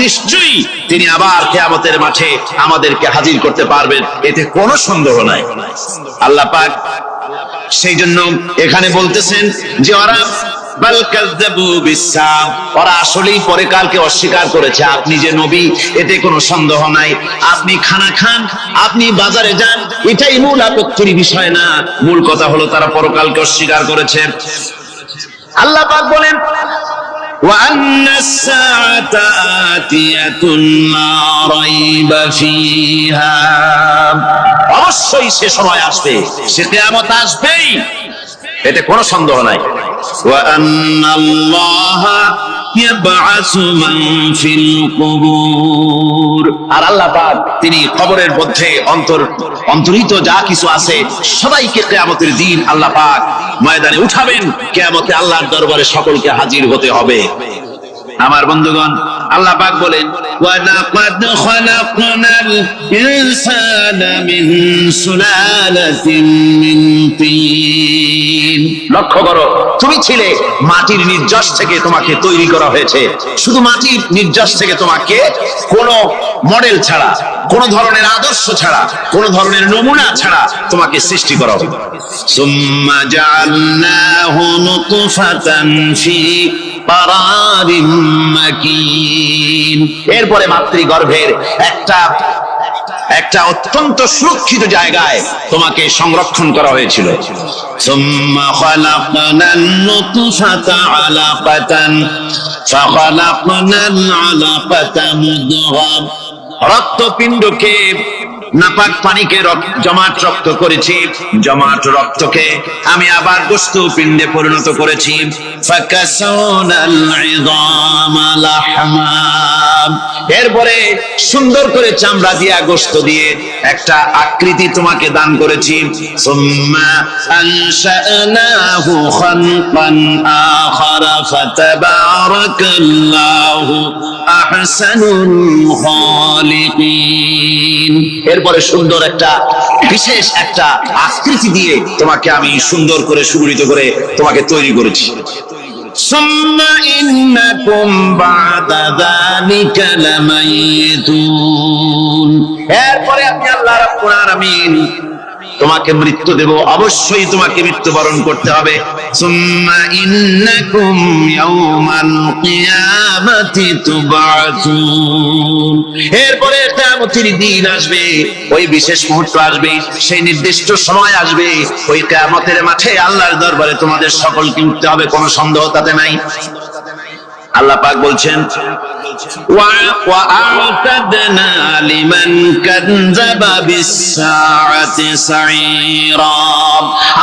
নিশ্চয়ই তিনি আবার কিয়ামতের মাঠে আমাদেরকে হাজির করতে পারবেন, এতে কোনো সন্দেহ নাই। আল্লাহ পাক সেই জন্য এখানে বলতেছেন যে ওরা বাল কাযযাবু বিসসাম, ওরা আসলেই পরকালকে অস্বীকার করেছে। আপনি যে নবী, এতে কোনো সন্দেহ নাই। আপনি খানা খান, আপনি বাজারে যান, এটাই মূল আপত্তির বিষয় না। মূল কথা হলো তারা পরকালকে অস্বীকার করেছে। আল্লাহ পাক বলেন, ওয়া আন্নাস সাআতা আতিয়াতুন লা রাইবা ফিহা, অবশ্যই সে সময় আসবে, সে কিয়ামত আসবেই, এতে কোনো সন্দেহ নাই। ওয়া আন্নাল্লাহা ইয়াবআসু মান ফিল কুবুর, আর আল্লাহ পাক তিনি কবরের মধ্যে অন্তর্হিত যা কিছু আছে সবাইকে কিয়ামতের দিন আল্লাহ পাক ময়দানে উঠাবেন। কিয়ামতে আল্লাহর দরবারে সকলকে হাজির হতে হবে। আমার বন্ধুগণ, আল্লাহ পাক বলেন, ওয়া লাকাদ খালাকনাল ইনসানা মিন সুলালাতিন মিন তিন, লক্ষ্য করো, তুমি ছিলে মাটির নির্যাস থেকে তোমাকে তৈরি করা হয়েছে। শুধু মাটির নির্যাস থেকে তোমাকে কোনো মডেল ছাড়া, কোনো ধরনের আদর্শ ছাড়া, কোনো ধরনের নমুনা ছাড়া তোমাকে সৃষ্টি করা হবে। সুম্মা জাআলনাহু নুতফাতান ফি কারারিম মাকিন, এরপরে মাতৃগর্ভের একটা অত্যন্ত সুরক্ষিত জায়গায় তোমাকে সংরক্ষণ করা হয়েছিল। সুম্মা খালাকনান নুতফাতা আলাকাতান ফাখালাকনাল আলাকাতা মুদগা, রক্তপিণ্ডকে, নাপাক পানিকে জমাট রক্ত করেছি, জমাট রক্তকে আমি আবার গোশত পিণ্ডে পরিণত করেছি। ফাকাসাওনাল ইযামা লাহমা, এরপরে সুন্দর করে চামড়া দিয়ে গোশত দিয়ে একটা আকৃতি তোমাকে দান করেছি। সুম্মা আনশানাহু খালকান আখারা ফাতাবারাকাল্লাহু আহসানুল খালিকিন। এরপরে সুন্দর একটা বিশেষ একটা আকৃতি দিয়ে তোমাকে আমি সুন্দর করে সুগঠিত করে তোমাকে তৈরি করেছি। সুম্মা ইন্নাকুম বা'দা যালিকা লামাইতুন। এরপরে আমি আল্লাহ রাব্বুল আলামিন তোমাকে মৃত্যু দেব, অবশ্যই তোমাকে মৃত্যুবরণ করতে হবে। সুম্মা ইন্নাকুম ইয়াওমাল কিয়ামাতি তুবআতুন। এরপরে কিয়ামতের দিন আসবে, ওই বিশেষ মুহূর্ত আসবে, সেই নির্দিষ্ট সময় আসবে, ওই কিয়ামতের মাঠে আল্লাহর দরবারে তোমাদের সকলকে উঠতে হবে, কোনো সন্দেহ তাতে নাই। আল্লাহ পাক বলছেন وَأَعْتَدْنَا لِمَنْ كَذَّبَ بِالسَّاعَةِ سَعِيرًا।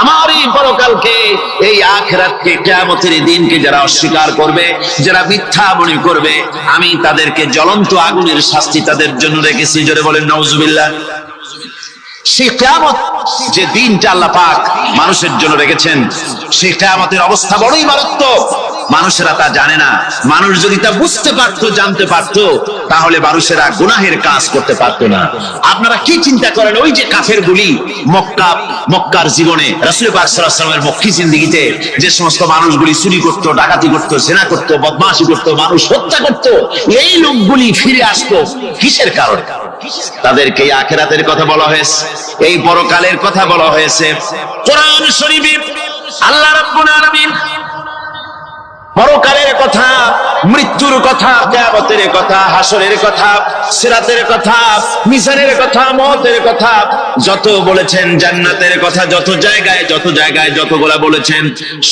আমার এই পরকালকে, এই আখিরাতকে, কিয়ামতের দিনকে যারা অস্বীকার করবে, যারা মিথ্যা মনে করবে, আমি তাদেরকে জ্বলন্ত আগুনের শাস্তি তাদের জন্য রেখেছি। জোরে বলেন নাউজুবিল্লাহ। সেই কিয়ামত যে দিনটা আল্লাহ পাক মানুষের জন্য রেখেছেন, সেই কিয়ামতের অবস্থা বড়ই মারাত্মক। মানুষেরা তা জানে না। মানুষ যদি তা বুঝতে পারতো, জানতে পারতো, তাহলে মানুষেরা গুনাহের কাজ করতে পারতো না। আপনারা কি চিন্তা করেন, ওই যে কাফেরগুলি মক্কার জীবনে, রাসূল পাক সাল্লাল্লাহু আলাইহি ওয়াসাল্লামের মক্কি জিন্দেগিতে যে সমস্ত মানুষগুলি চুরি করতো, ডাকাতি করতো, জিনা করতো, বদমাশি করতো, মানুষ হত্যা করতো, এই লোকগুলি ফিরে আসতো কিসের কারণে? তাদেরকে আখিরাতের কথা বলা হয়েছে, এই পরকালের কথা বলা হয়েছে। কোরআন শরীফে আল্লাহ রাব্বুল আলামিন পরকালের কথা, মৃত্যুর কথা, কিয়ামতের কথা, হাসরের কথা, সিরাতের কথা, মিজানের কথা, মওতের কথা যত বলেছেন, জান্নাতের কথা যত জায়গায় যতগুলা বলেছেন,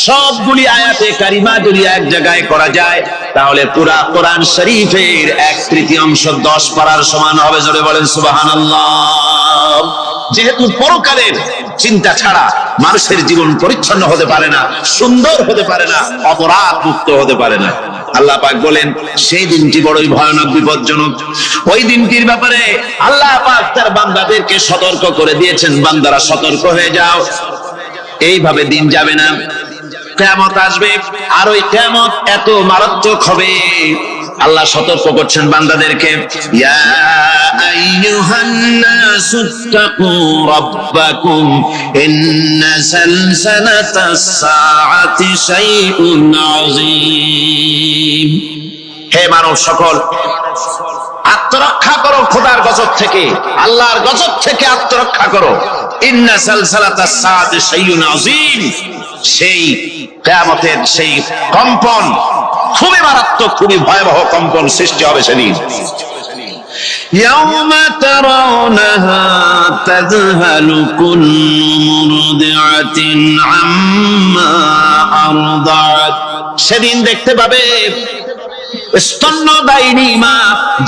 সবগুলি আয়াতে কারিমা যদি এক জায়গায় করা যায়, তাহলে পুরা কোরআন শরীফের 1/3 10 পারার সমান হবে। জোরে বলেন সুবহানাল্লাহ। যেহেতু পরকালের চিন্তা ছাড়া মানুষের জীবন পরিচ্ছন্ন হতে পারে না, সুন্দর হতে পারে না, অপরাধ মুক্ত হতে পারে না। আল্লাহ পাক বলেন সেই দিনটি বড়ই ভয়ানক, বিপজ্জনক। ওই দিনটির ব্যাপারে আল্লাহ পাক তার বান্দাদেরকে সতর্ক করে দিয়েছেন, বান্দারা সতর্ক হয়ে যাও, এইভাবে দিন যাবে না, কিয়ামত আসবে। আর ওই কিয়ামত এত মারাত্মক হবে, আল্লাহ সতর্ক করছেন বান্দাদেরকে। ইয়া আইয়ুহান নাসুত্তাকু রাব্বাকুম ইন্না সালসালাতাস সাআতি শাইউন আযীম। হে মানব সকল, আত্মরক্ষা করো খোদার গজব থেকে, আল্লাহর গজব থেকে আত্মরক্ষা করো। ইন্না সালসালাতাস সাআতি শাইউন আযীম। সেই কিয়ামতের সেই কম্পন খুবই মারাত্মক, খুবই ভয়াবহ কম্পন সৃষ্টি হবে সেদিন। ইয়াউমা তারাউনাহা তাযহালু কুল্লু মুরদিআতিন আম্মা আরদাআত। সেদিন দেখতে পাবে স্তন্যদায়িনী মা,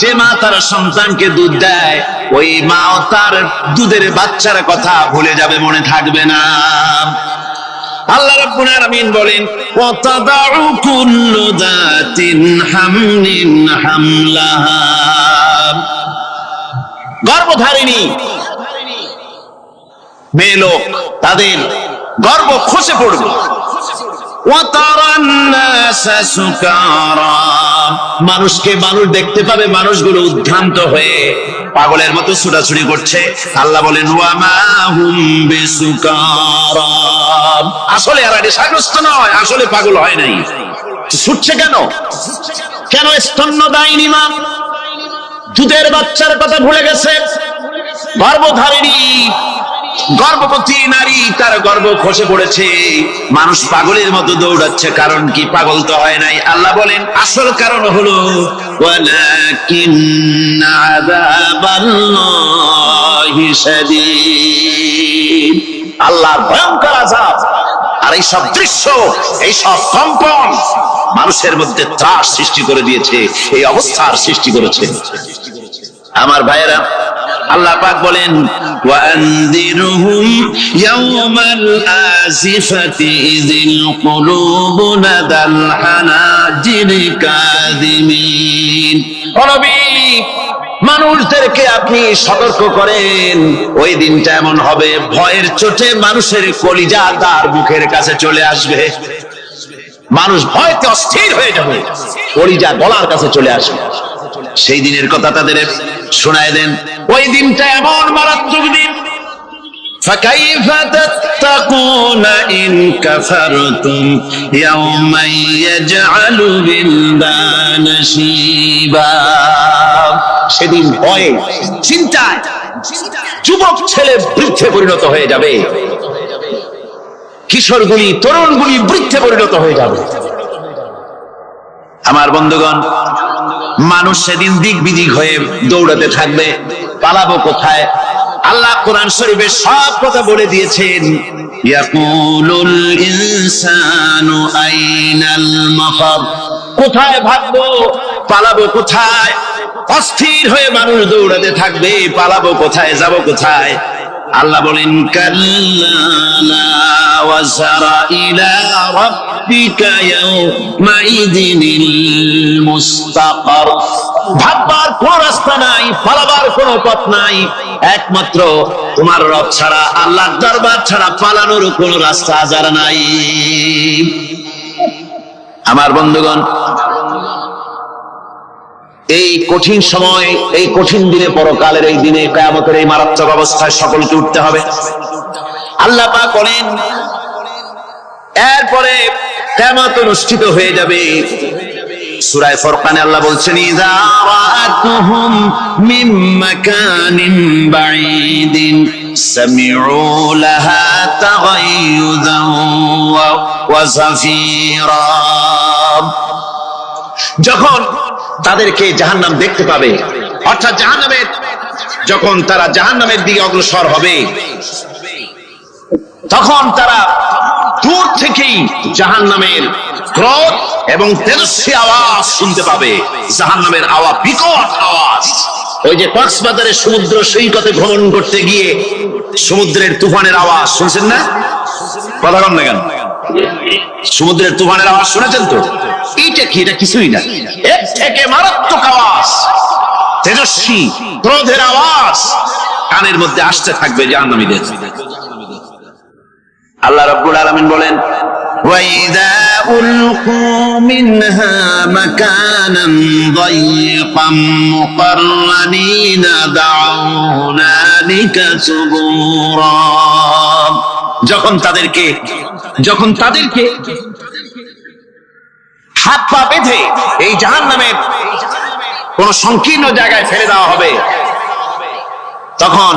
যে মা তার সন্তানকে দুধ দেয়, ওই মাও তার দুধের বাচ্চার কথা ভুলে যাবে, মনে থাকবে না। আল্লাহ রাব্বুল আলামিন বলেন ওয়াতাদাউ কুল্লু যাতিন হামলিন হামলাহা। গর্ভধারিণী মেয়ে লোক, তাদের গর্ভ খসে পড়বে। ওয়াতারান নাসা সুকারা। মানুষকে মানুষ দেখতে পাবে, মানুষগুলো উদ্ভ্রান্ত হয়ে পাগলের মতো ছুটাছুটি করছে। আল্লাহ বলেন ওয়া মা হুম বিসুকারা। আসলে এরা নেশাগ্রস্ত নয়, আসলে পাগল হয় নাই। ছুটছে কেন? কেন? স্তন্যদায়িনী মা দুধের বাচ্চার কথা ভুলে গেছে। গর্ভধারিণী গর্ভবতী নারী, তার গর্ভ খসে পড়েছে, মানুষ পাগলের মতো দৌড়াচ্ছে। কারণ কি? পাগল তো হয় নাই। আল্লাহ বলেন আসল কারণ হলো ওয়ালাকিন্না আযাবাল্লাহি শাদীদ। আল্লাহর ভয়ঙ্কর আযাব। আর এই সব দৃশ্য, এই সব কম্পন মানুষের মধ্যে ত্রাস সৃষ্টি করে দিয়েছে, এই অবস্থার সৃষ্টি করেছে। আমার ভাইয়েরা, আল্লাহ পাক বলেন ওয়া আনযিরহুম ইয়াওমাল আজিফাতি ইযিল কুলুবু নাদাল হানাজির কাযিমিন। ও নবী, মানুষদেরকে আপনি সতর্ক করেন, ওই দিনটা এমন হবে ভয়ের চোটে মানুষের কলিজা তার মুখের কাছে চলে আসবে। মানুষ ভয়তে অস্থির হয়ে যাবে, কলিজা গলার কাছে চলে আসবে। সেই দিনের কথা তাদের শোনায় দেন। ওই দিনটা এমন মারাত্মক দিন। فكيف تتقون إن كفرتم يوما يجعل الولدان شيبا। সেদিন ভয়ে চিন্তায় যুবক ছেলে বৃদ্ধে পরিণত হয়ে যাবে, কিশোরগুলি তরুণগুলি বৃদ্ধে পরিণত হয়ে যাবে। আমার বন্ধুগণ, মানুষ সেদিন দিকবিদিক হয়ে দৌড়াতে থাকবে, পালাবো কোথায়? আল্লাহ কোরআন শরীফে সব কথা বলে দিয়েছেন। ইয়াকুলুল ইনসানু আইনাল মাফার, কোথায় ভাগবো, পালাবো কোথায়? অস্থির হয়ে মানুষ দৌড়াতে থাকবে, পালাবো কোথায়, যাব কোথায়? আল্লাহ বলেন কাল্লা লা ওয়াজারা ইলা রাব্বিকা ইয়াউমাইযিনিল মুস্তাকার। ভাববার কোন রাস্তা নাই, পালাবার কোন পথ নাই, একমাত্র তোমার রব ছাড়া, আল্লাহর দরবার ছাড়া পালানোর কোন রাস্তা আজার নাই। আমার বন্ধুগণ, এই কঠিন সময়, এই কঠিন দিনে, পরকালের এই দিনে, কিয়ামতের এই মারাত্মক অবস্থায় সকলকে উঠতে হবে। আল্লাহ পাক বলেন, এরপরে কিয়ামত অনুষ্ঠিত হয়ে যাবে। সূরা ফুরকানে আল্লাহ বলছেন, ইযা রাআতুহুম মিন মাকানিন বাঈদিন সামিউ লাহা তাগায়ুযান ওয়া যাফীরা। যখন তাদেরকে জাহান্নাম দেখতে পাবে, অর্থাৎ জাহান্নামের, যখন তারা জাহান্নামের দিকে অগ্রসর হবে, তখন তারা দূর থেকেই জাহান্নামের ক্রোধ এবং তেজস্বী আওয়াজ শুনতে পাবে। জাহান্নামের আওয়াজ, বিকট আওয়াজ। ওই যে কক্সবাজারের সমুদ্র সৈকতে ভ্রমণ করতে গিয়ে সমুদ্রের তুফানের আওয়াজ শুনছেন না? কথা বলেন না কেন? সমুদ্রের তুফানের আওয়াজ শুনেছেন তো? এইটা কি? এটা কিছুই না, এর থেকে মারাত্মক আওয়াজ, তেজস্বী ক্রোধের আওয়াজ কানের মধ্যে আসতে থাকবে জাহান্নামীদের। আল্লাহ রাব্বুল আলামিন বলেন, وَإِذَا أُلْقُوا مِنْهَا مَكَانًا ضَيِّقًا مُقَرَّنِينَ دَعَوْا هُنَالِكَ ثُبُورًا। যখন তাদেরকে হাত পা বেঁধে এই জাহান্নামের কোন সংকীর্ণ জায়গায় ফেলে দেওয়া হবে, তখন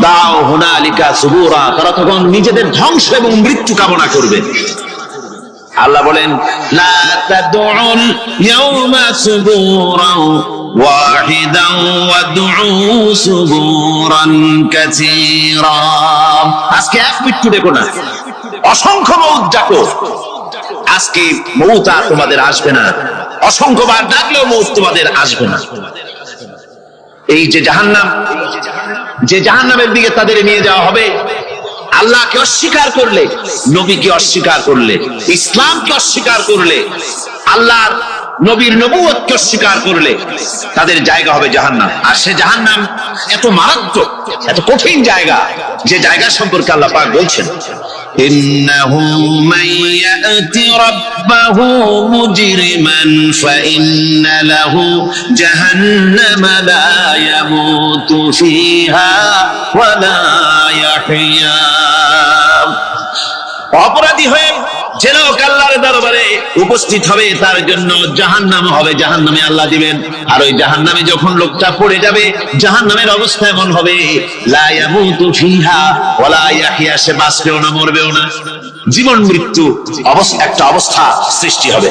দাও হুনালিকা সুবুরা, তারা তখন নিজেদের ধ্বংস এবং মৃত্যু কামনা করবে। আল্লাহ বলেন, লা তাদউল ইয়াওমা সুবুরান ওয়াহিদান ওয়াদউ সুবুরান কাসীরা। আজকে এক মৃত্যু দেখো না, অসংখ্য মউত ডাকো। আজকে মউত আর তোমাদের আসবে না, অসংখ্যবার ডাকলেও মউত তোমাদের আসবে না। এই যে জাহান্নাম, যে জাহান্নামের দিকে তাদের নিয়ে যাওয়া হবে, আল্লাহকে অস্বীকার করলে, নবীকে অস্বীকার করলে, ইসলামকে অস্বীকার করলে, আল্লাহর নবীর নবুয়তকে অস্বীকার করলে তাদের জায়গা হবে জাহান্নাম। আর সে জাহান্নাম এত মারাত্মক, এত কঠিন জায়গা, যে জায়গা সম্পর্কে আল্লাহ পাক বলছেন, ইন্নাহু মান ইয়াতি রাব্বাহু মুজরিমান ফাইন্না লাহু জাহান্নামা লা ইয়ামুতু ফিহা ওয়া লা ইয়াহইয়া। অপরাধী হয়ে যে লোক আল্লাহর দরবারে উপস্থিত হবে, তার জন্য জাহান্নাম হবে, জাহান্নামে আল্লাহ দিবেন। আর ওই জাহান্নামে যখন লোকটা পড়ে যাবে, জাহান্নামের অবস্থা এমন হবে, লা ইয়ামুতু ফিহা ওয়া লা ইয়াহইয়া, সে বাঁচবেও না, মরবেও না, জীবন মৃত্যু একটা অবস্থা সৃষ্টি হবে।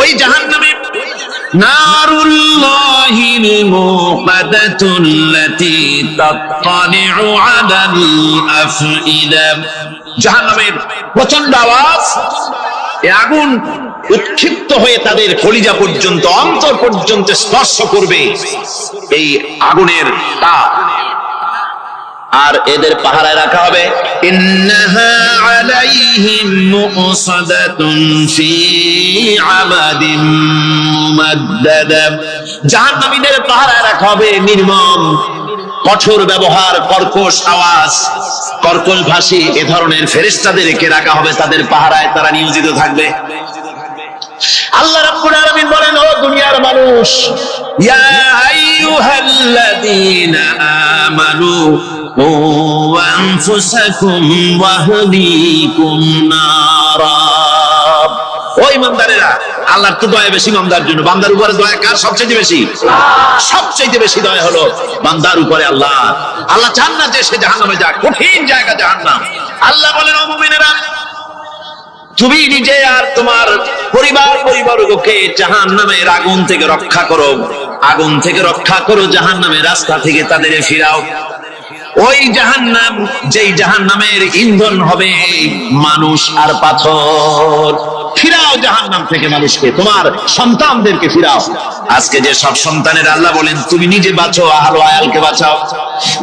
ওই জাহান্নামে নারুল্লাহিল মুকাদ্দাতুল্লাতী তাত্তালিউ আলাল আফইদা। জাহান্নামের প্রচন্ড আওয়াজ, এই আগুন উৎক্ষিপ্ত হয়ে তাদের কলিজা পর্যন্ত, অন্তর পর্যন্ত স্পর্শ করবে এই আগুনের তাপ। আর এদের পাহারায় রাখা হবে, ইন্নাহা আলাইহিম মুসাদাতুন ফি আমাদিন মুমাদ্দাদা। জাহান্নামীদের পাহারায় রাখা হবে নির্মম, কঠোর ব্যবহার, কর্কশ আওয়াজ, কর্কশ ভাষী এ ধরনের ফেরেশতাদেরকে রাখা হবে তাদের পাহারায়, তারা নিয়োজিত থাকবে। আল্লাহ রাব্বুল আলামিন বলেন, ও দুনিয়ার মানুষ, ইয়া আইয়ুহাল্লাযীনা আমানু কু আনফুসাকুম ওয়া আহলিকুম নারা। ও ঈমানদারেরা, আল্লাহর তো দয়া বেশি বান্দার জন্য। বান্দার উপরে দয়া কার সবচেয়ে বেশি? সবচেয়ে বেশি দয়া হলো বান্দার উপরে আল্লাহ। আল্লাহ চান না যে সে জাহান্নামে যাক, কঠিন জায়গা জাহান্নাম। আল্লাহ বলেন, ও মুমিনেরা, তুমি নিজে আর তোমার পরিবারকে জাহান্নামের আগুন থেকে রক্ষা করো, আগুন থেকে রক্ষা করো, জাহান্নামের রাস্তা থেকে তাদের ফিরাও। ওই জাহান্নাম, যেই জাহান্নামের ইন্ধন হবে মানুষ আর পাথর। ফিরাও জাহান্নাম থেকে মানুষকে, তোমার সন্তানদেরকে ফিরাও। আজকে যে সব সন্তানের আল্লাহ বলেন তুমি নিজে বাঁচো, আহল আয়ালকে বাঁচাও।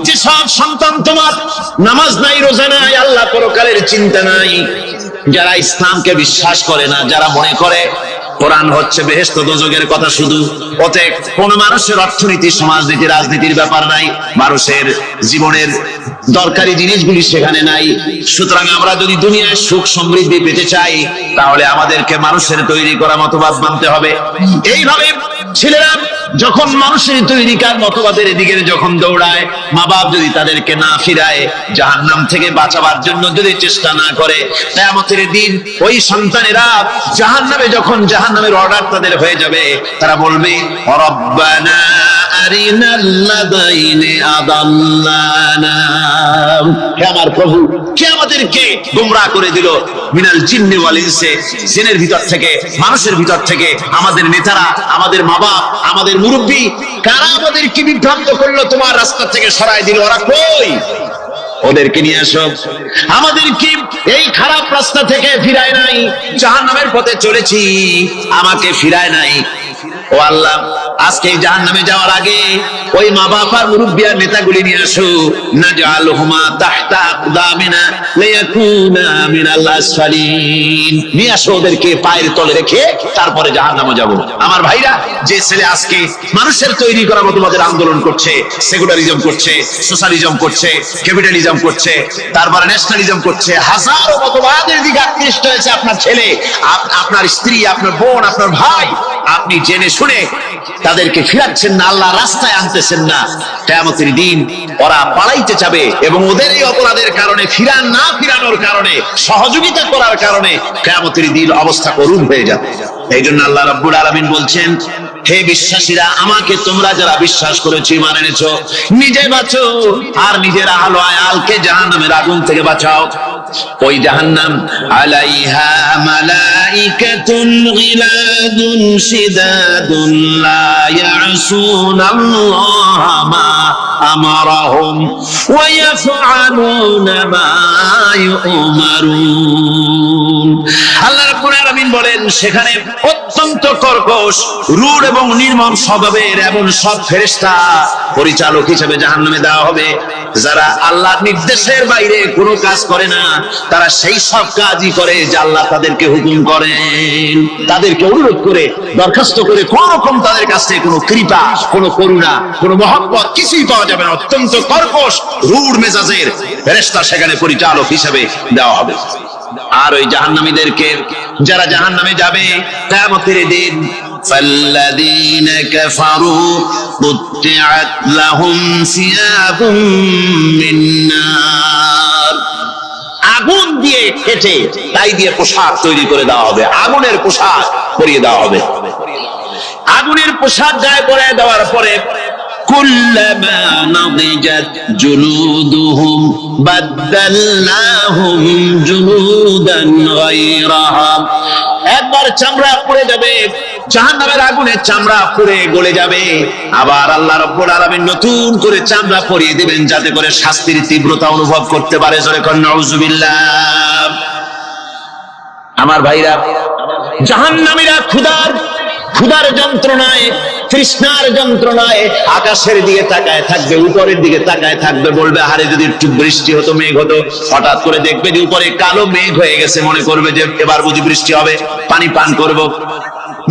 যে সব সন্তান তোমার নামাজ নাই, রোজা নাই, আল্লাহ পরকালের চিন্তা নাই, যারা ইসলামকে বিশ্বাস করে না, যারা মনে করে কোরআন হচ্ছে বেহেশত দোজখের কথা শুধু, ওতে কোন মানুষের অর্থনীতি, সমাজনীতি, রাজনীতির ব্যাপার নাই, মানুষের জীবনের দরকারি জিনিসগুলি সেখানে নাই। সুতরাং আমরা যদি দুনিয়ায় সুখ সমৃদ্ধি পেতে চাই, তাহলে আমাদেরকে মানুষের তৈরি করা মতবাদ মানতে হবে। এইভাবে ছেলেরা যখন মানুষের তৈরিকার মতবাদের এদিকে যখন দৌড়ায়, মা বাপ যদি তাদেরকে না ফিরায়, জাহান্নাম থেকে বাঁচাবার জন্য যদি চেষ্টা না করে, কিয়ামতের দিন ওই সন্তানেরা জাহান্নামে, যখন জাহান্নামের অর্ডার তাদের হয়ে যাবে, তারা বলবে, রব্বানা আরিনাল্লাযাইনি আদাল্লানা। হে আমার প্রভু, কে আমাদেরকে গোমরাহ করে দিল, মিনাল জিন্নি ওয়াল ইনসি, জিনের ভিতর থেকে, মানুষের ভিতর থেকে, আমাদের নেতারা, আমাদের মা বাপ, আমাদের মুরব্বী, কারা আমাদেরকে বিভ্রান্ত করলো, তোমার রাস্তা থেকে সরাই দিল, ওরা কই? ওদেরকে নিয়ে আসো। আমাদেরকে এই খারাপ রাস্তা থেকে ফিরায় নাই, জাহান্নামের পথে চলেছি, আমাকে ফিরায় নাই। ও আল্লাহ, আজকে জাহান্নামে যাওয়ার আগে ওই মা বাপ আর মুরব্বি আর নেতাগুলি নিয়ে আসো। নাজআলহুমা তাহতা আকদামিনা লিয়াকুনা মিনাল আসফালিন। নিয়ে আসো, ওদেরকে পায়ের তলে রেখে তারপরে জাহান্নামে যাব। আমার ভাইরা, যে ছেলে আজকে মানুষের তৈরি করা মতবাদের আন্দোলন করছে, সেকুলারিজম করছে, সোশ্যালিজম করছে, ক্যাপিটালিজম করছে, তারপরে ন্যাশনালিজম করছে, হাজারো মতবাদের দিকে আকৃষ্ট হয়েছে আপনার ছেলে, আপনার স্ত্রী, আপনার বোন, আপনার ভাই, আপনি জেনে শুনে তাদেরকে ফিরাচ্ছেন না, আল্লাহ রাস্তায় আনতেছেন না। কিয়ামতের দিন ওরা পালাইতে যাবে এবং ওদের এই অপরাধের কারণে, ফিরানোর কারণে, সহযোগিতা করার কারণে কিয়ামতের দিন অবস্থা করুণ হয়ে যাবে। এই জন্য আল্লাহ রাব্বুল আলামিন বলছেন, হে বিশ্বাসীরা, আমাকে তোমরা যারা বিশ্বাস করেছো, ঈমান এনেছো, নিজে বাঁচো আর নিজের আহল আয়ালকে জাহান্নামের আগুন থেকে বাঁচাও। ওই জাহান্নাম আলাইহা মালাইকাতুন গিলাদুন শিদাদুন লা ইয়াসুনাল্লাহা মা আমারাহুম ওয়া ইয়াফআলুনা মা ইউমারুন। আল্লাহ রাব্বুল আলামিন বলেন, সেখানে অত্যন্ত কর্কশ, রূঢ় এবং নির্মম স্বভাবের এমন সব ফেরেশতা পরিচালক হিসেবে জাহান্নামে দেওয়া হবে, যারা আল্লাহর নির্দেশের বাইরে কোনো কাজ করে না, তারা সেই সব কাজই করে যা আল্লাহ তাদেরকে হুকুম করেন। তাদেরকে অনুরোধ করে, দরখাস্ত করে কোন রকম তাদের কাছ থেকে কোনো কৃপা, কোনো করুণা, কোনো মহব্বত কিছুই পাওয়া যাবে না। অত্যন্ত কর্কশ, রূঢ় মেজাজের ফেরেশতা সেখানে পরিচালক হিসেবে দেওয়া হবে। আর ওই জাহান্নামীদেরকে, যারা জাহান্নামে যাবে কিয়ামতের দিন, فالذين كفروا قطعت لهم ثياب من نار। আগুন দিয়ে কেটে তাই দিয়ে পোশাক তৈরি করে দেওয়া হবে, আগুনের পোশাক পরিয়ে দেওয়া হবে। আগুনের পোশাক গায়ে পরিয়ে দেওয়ার পরে কুল্লামা নাদিজাত জুলুদুহুম বাদদালনাহুম জুলুদান গায়রাহা। একবার চামড়া পুড়ে যাবে, জাহান্নামের আগুনে চামড়া পুড়ে গলে যাবে, আবার আল্লাহ রাব্বুল আলামিন নতুন করে চামড়া পরিয়ে দিবেন, যাতে করে শাস্তির তীব্রতা অনুভব করতে পারে। জোরে কোন নাউজুবিল্লাহ। আমার ভাইরা, জাহান্নামীরা ক্ষুধার যন্ত্রণায়, তৃষ্ণার যন্ত্রণায় আকাশের দিকে তাকায় থাকবে, উপরের দিকে তাকায় থাকবে, বলবে, আরে যদি একটু বৃষ্টি হতো, মেঘ হতো। হঠাৎ করে দেখবে যে উপরে কালো মেঘ হয়ে গেছে, মনে করবে যে এবার বুঝি বৃষ্টি হবে, পানি পান করব।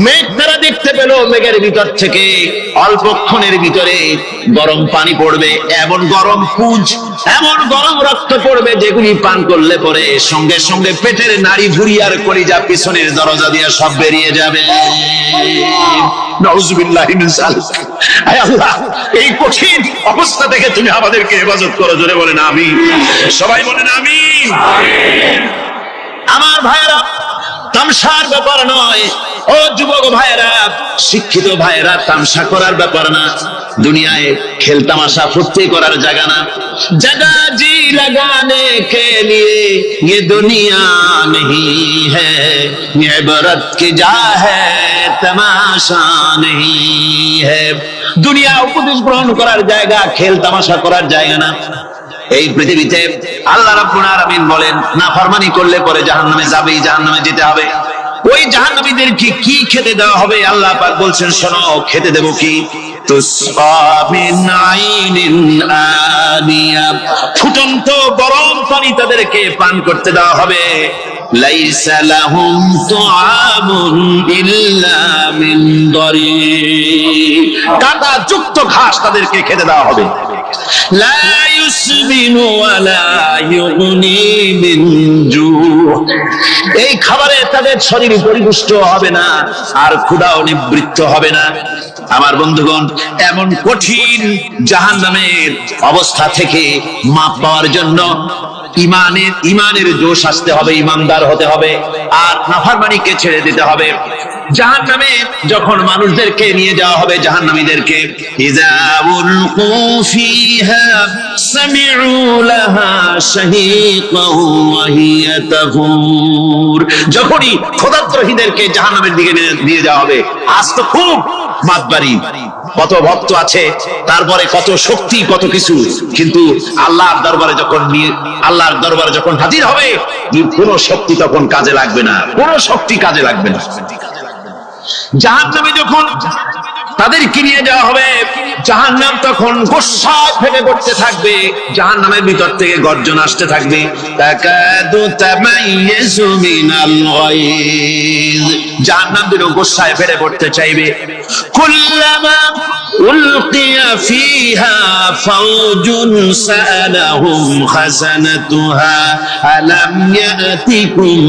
মেঘ তারা দেখতে পেল, মেঘের ভিতর থেকে অল্পক্ষণের ভিতরে গরম পানি পড়বে, এমন গরম পুঁজ, এমন গরম রক্ত পড়বে যেগুলি পান করলে পরে সঙ্গে সঙ্গে পেটের নাড়ি ভুঁড়ি আর কলিজা পিছনের দরজা দিয়ে সব বেরিয়ে যাবে। নাউজুবিল্লাহি মিন যালিক। আয় আল্লাহ, এই কঠিন অবস্থা থেকে তুমি আমাদেরকে হেফাজত করো। জোরে বলেন আমিন। সবাই বলেন আমিন। আমার ভাইরা, তামসার ব্যাপার নয়। ও যুবক ভাইরা, শিক্ষিত ভাইরা, তামসা করার ব্যাপার না। দুনিয়ায় খেল তামাশা ফুর্তি করার জায়গা না। জায়গা জি লাগানে কে লিয়ে ये दुनिया नहीं है, ये इबरत की जा है तमाशा नहीं है। দুনিয়া উপদেশ গ্রহণ করার জায়গা, খেল তামাশা করার জায়গা না। এই পৃথিবীতে আল্লাহ রাব্বুল আলামিন বলেন, নাফরমানি করলে পরে জাহান্নামে যাবেই, জাহান্নামে যেতে হবে। ওই জাহান্নামীদেরকে কি খেতে দেওয়া হবে? আল্লাহ পাক বলছেন, শোনো, খেতে দেব কি? তুসকা মিন আইনিন আনিয়া, ফুটন্ত গরম পানি তাদেরকে পান করতে দেওয়া হবে। লাইসা লাহুম তুআমুন ইল্লা মিন দারি, কাঁটা যুক্ত ঘাস তাদেরকে খেতে দেওয়া হবে। লা ইউসমিনু ওয়ালা ইউগনি মিন জু, এই খাবারে তাদের শরীর পরিপুষ্ট হবে না, আর ক্ষুধাও নিবৃত্ত হবে না। আমার বন্ধুগণ, এমন কঠিন জাহান্নামের অবস্থা থেকে মাপ পাওয়ার জন্য ইমানের জোশ আসতে হবে, ইমানদার হতে হবে, আর নাফরমানিকে ছেড়ে দিতে হবে। জাহান্নামে যখন মানুষদেরকে নিয়ে যাওয়া হবে, জাহান্নামীদেরকে, ইযা উলকু ফিহা সামিউ লাহা শাহীকান ওয়া হিয়া তাফুর, যখনই খোদাদ্রোহীদেরকে জাহান্নামের দিকে নিয়ে যাওয়া হবে, আজ তো খুব মাতবাড়ি, কত ভক্ত আছে, তারপরে কত শক্তি, কত কিছু, কিন্তু আল্লাহর দরবারে যখন হাজির হবে, কোন শক্তি তখন কাজে লাগবে না, কোন শক্তি কাজে লাগবে না। জাহান্নামে যখন তাদেরকে নিয়ে যাওয়া হবে, জাহান্নাম তখন গোসা ফেটে পড়তে থাকবে, জাহান্নামের ভিতর থেকে গর্জন আসতে থাকবে, তাকাদু তামাইয়াজু মিনাল গায়জ, জাহান্নাম যেন গোসায় ফেটে পড়তে চাইবে। কুল্লামা উলকিয়া ফিহা ফাওজুন সাআলাহুম খাযানাতুহা আলাম ইয়াতিকুম